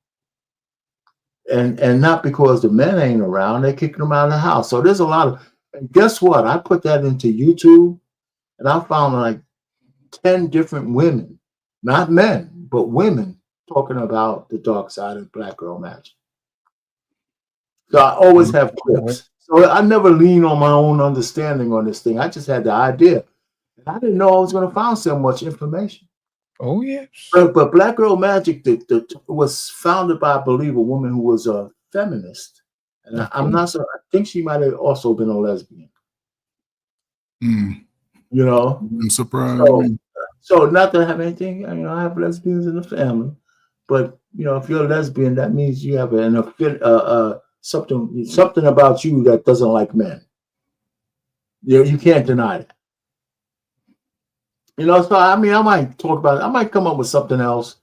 And not because the men ain't around, they're kicking them out of the house. So there's a lot of, and guess what? I put that into YouTube and I found like 10 different women, not men, but women talking about the dark side of Black Girl Magic. So I always have clips. So I never lean on my own understanding on this thing. I just had the idea. And I didn't know I was going to find so much information. Oh, yeah. But Black Girl Magic was founded by, I believe, a woman who was a feminist. And I'm not sure. I think she might have also been a lesbian. You know? I'm surprised. So not to have anything, you know, I have lesbians in the family. But, you know, if you're a lesbian, that means you have something about you that doesn't like men. You can't deny that. You know, so I mean, I might talk about it. I might come up with something else,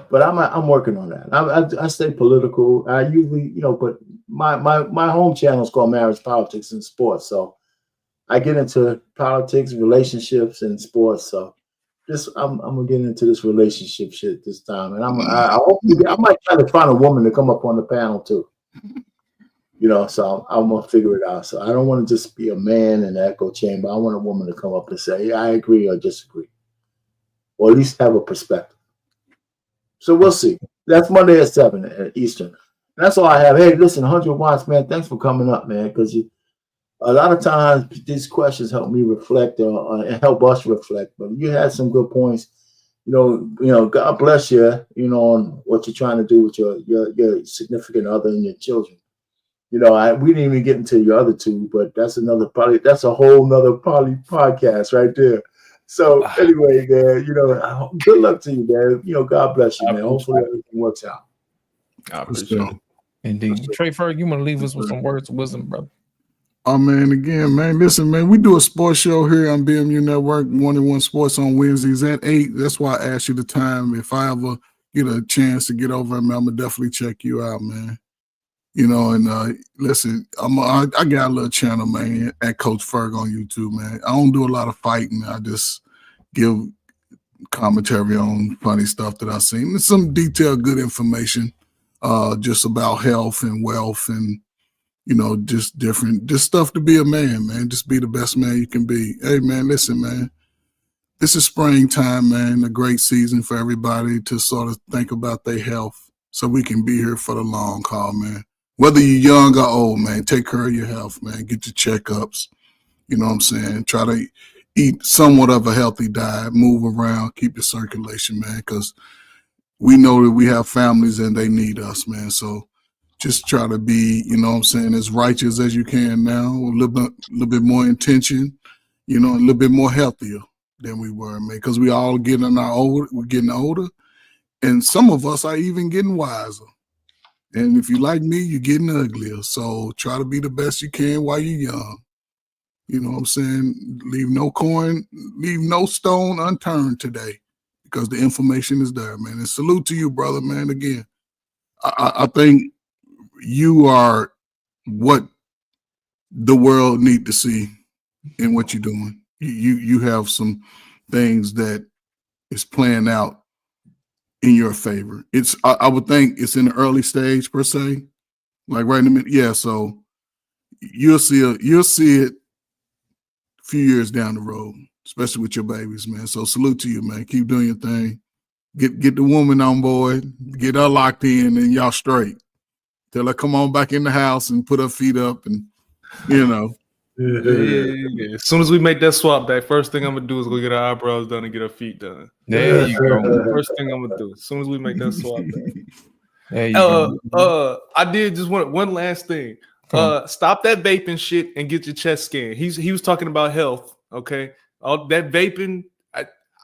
but I'm working on that. I stay political. I usually, you know, but my home channel is called Marriage, Politics, and Sports. So I get into politics, relationships, and sports. So I'm gonna get into this relationship shit this time, and I might try to find a woman to come up on the panel too. You know, so I'm gonna figure it out. So I don't want to just be a man in the echo chamber. I want a woman to come up and say, yeah, I agree or disagree, or at least have a perspective. So we'll see. That's Monday at 7 at Eastern. That's all I have. Hey, listen, 100 watts, man. Thanks for coming up, man. Because a lot of times these questions help me reflect and help us reflect. But you had some good points. You know, God bless you. You know, on what you're trying to do with your significant other and your children. You know, we didn't even get into your other two, but that's a whole nother podcast right there. So anyway, man, you know, good luck to you, man. You know, God bless you, man. Hopefully everything works out. I appreciate it. Indeed. Trey Ferg, you want to leave us with some words of wisdom, brother? Oh, man, again, man, listen, man, we do a sports show here on BMU Network, 1-on-1 Sports on Wednesdays at 8. That's why I asked you the time. If I ever get a chance to get over, man, I'm going to definitely check you out, man. You know, and listen, I got a little channel, man, at Coach Ferg on YouTube, man. I don't do a lot of fighting. I just give commentary on funny stuff that I've seen. There's some detailed, good information just about health and wealth and, you know, just stuff to be a man, man. Just be the best man you can be. Hey, man, listen, man. This is springtime, man, a great season for everybody to sort of think about their health so we can be here for the long haul, man. Whether you're young or old, man, take care of your health, man. Get your checkups. You know what I'm saying? Try to eat somewhat of a healthy diet, move around, keep your circulation, man, because we know that we have families and they need us, man. So just try to be, you know what I'm saying, as righteous as you can now, a little bit more intention, you know, a little bit more healthier than we were, man, because we all we're getting older, and some of us are even getting wiser. And if you like me, you're getting uglier. So try to be the best you can while you're young. You know what I'm saying? Leave no stone unturned today because the information is there, man. And salute to you, brother, man. Again, I think you are what the world need to see in what you're doing. You have some things that is playing out in your favor. I would think it's in the early stage per se, like right in the middle. Yeah, so you'll see it a few years down the road, especially with your babies, man. So salute to you, man. Keep doing your thing. Get the woman on board, get her locked in, and y'all straight. Tell her come on back in the house and put her feet up, and you know. Yeah. As soon as we make that swap back, first thing I'm gonna do is go get her eyebrows done and get her feet done. There you go. First thing I'm gonna do. As soon as we make that swap back. There you go. I did just want one last thing. Stop that vaping shit and get your chest scanned. He was talking about health. Okay, all that vaping.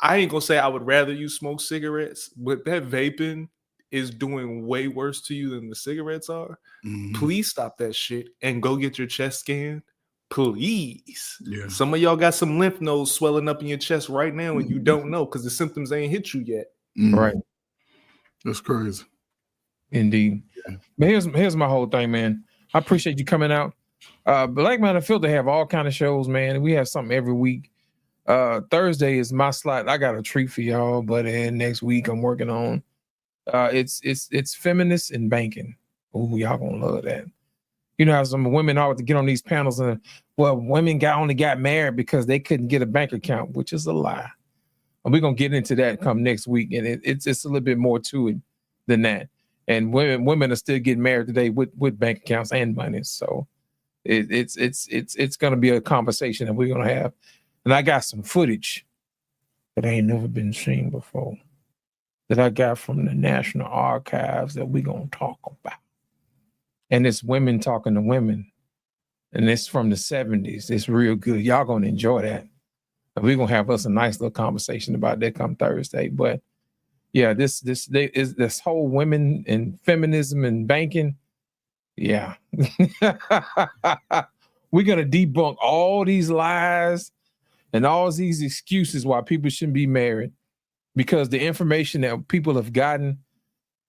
I ain't gonna say I would rather you smoke cigarettes, but that vaping is doing way worse to you than the cigarettes are. Mm-hmm. Please stop that shit and go get your chest scanned. Please. Yeah. Some of y'all got some lymph nodes swelling up in your chest right now and you don't know because the symptoms ain't hit you yet. Mm-hmm. Right. That's crazy. Indeed. Yeah. But here's my whole thing, man. I appreciate you coming out. Black Man of Filter have all kind of shows, man. We have something every week. Thursday is my slot. I got a treat for y'all, but next week I'm working on. It's feminists in banking. Ooh, y'all gonna love that. You know how some women always get on these panels and women only got married because they couldn't get a bank account, which is a lie. And we're gonna get into that come next week, and it's a little bit more to it. than that. And women are still getting married today with bank accounts and money. So it's going to be a conversation that we're going to have. And I got some footage that ain't never been seen before that I got from the National Archives that we're going to talk about. And it's women talking to women. And it's from the 70s. It's real good. Y'all going to enjoy that. And we're going to have us a nice little conversation about that come Thursday. But yeah, this whole women and feminism and banking. Yeah. We're going to debunk all these lies and all these excuses why people shouldn't be married, because the information that people have gotten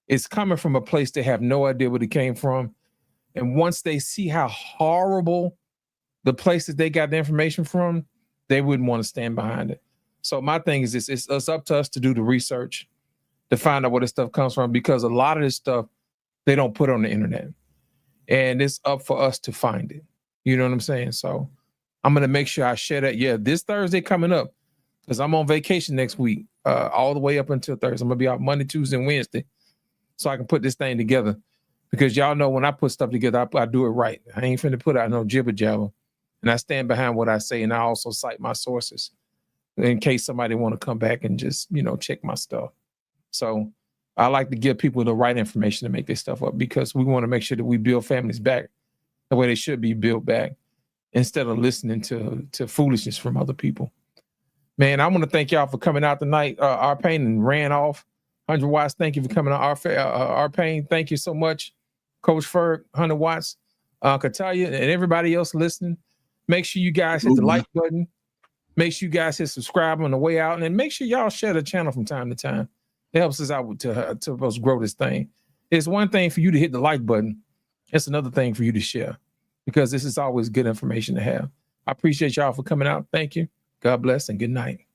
is coming from a place they have no idea where it came from. And once they see how horrible the places they got the information from, they wouldn't want to stand behind it. So my thing is this, it's up to us to do the research to find out where this stuff comes from, because a lot of this stuff, they don't put on the internet. And it's up for us to find it. You know what I'm saying? So I'm going to make sure I share that. Yeah, this Thursday coming up, because I'm on vacation next week, all the way up until Thursday. I'm going to be out Monday, Tuesday, and Wednesday, so I can put this thing together. Because y'all know when I put stuff together, I do it right. I ain't finna put out no jibber jabber. And I stand behind what I say, and I also cite my sources in case somebody want to come back and just, check my stuff. So I like to give people the right information to make this stuff up, because we want to make sure that we build families back the way they should be built back, instead of listening to foolishness from other people. Man, I want to thank y'all for coming out tonight. Our Pain and ran off. 100 Watts, thank you for coming on. Our Pain, thank you so much. Coach Ferg, 100 Watts, Katalia, and everybody else listening. Make sure you guys hit the like button. Make sure you guys hit subscribe on the way out. And then make sure y'all share the channel from time to time. It helps us out to us grow this thing. It's one thing for you to hit the like button. It's another thing for you to share, because this is always good information to have. I appreciate y'all for coming out. Thank you. God bless and good night.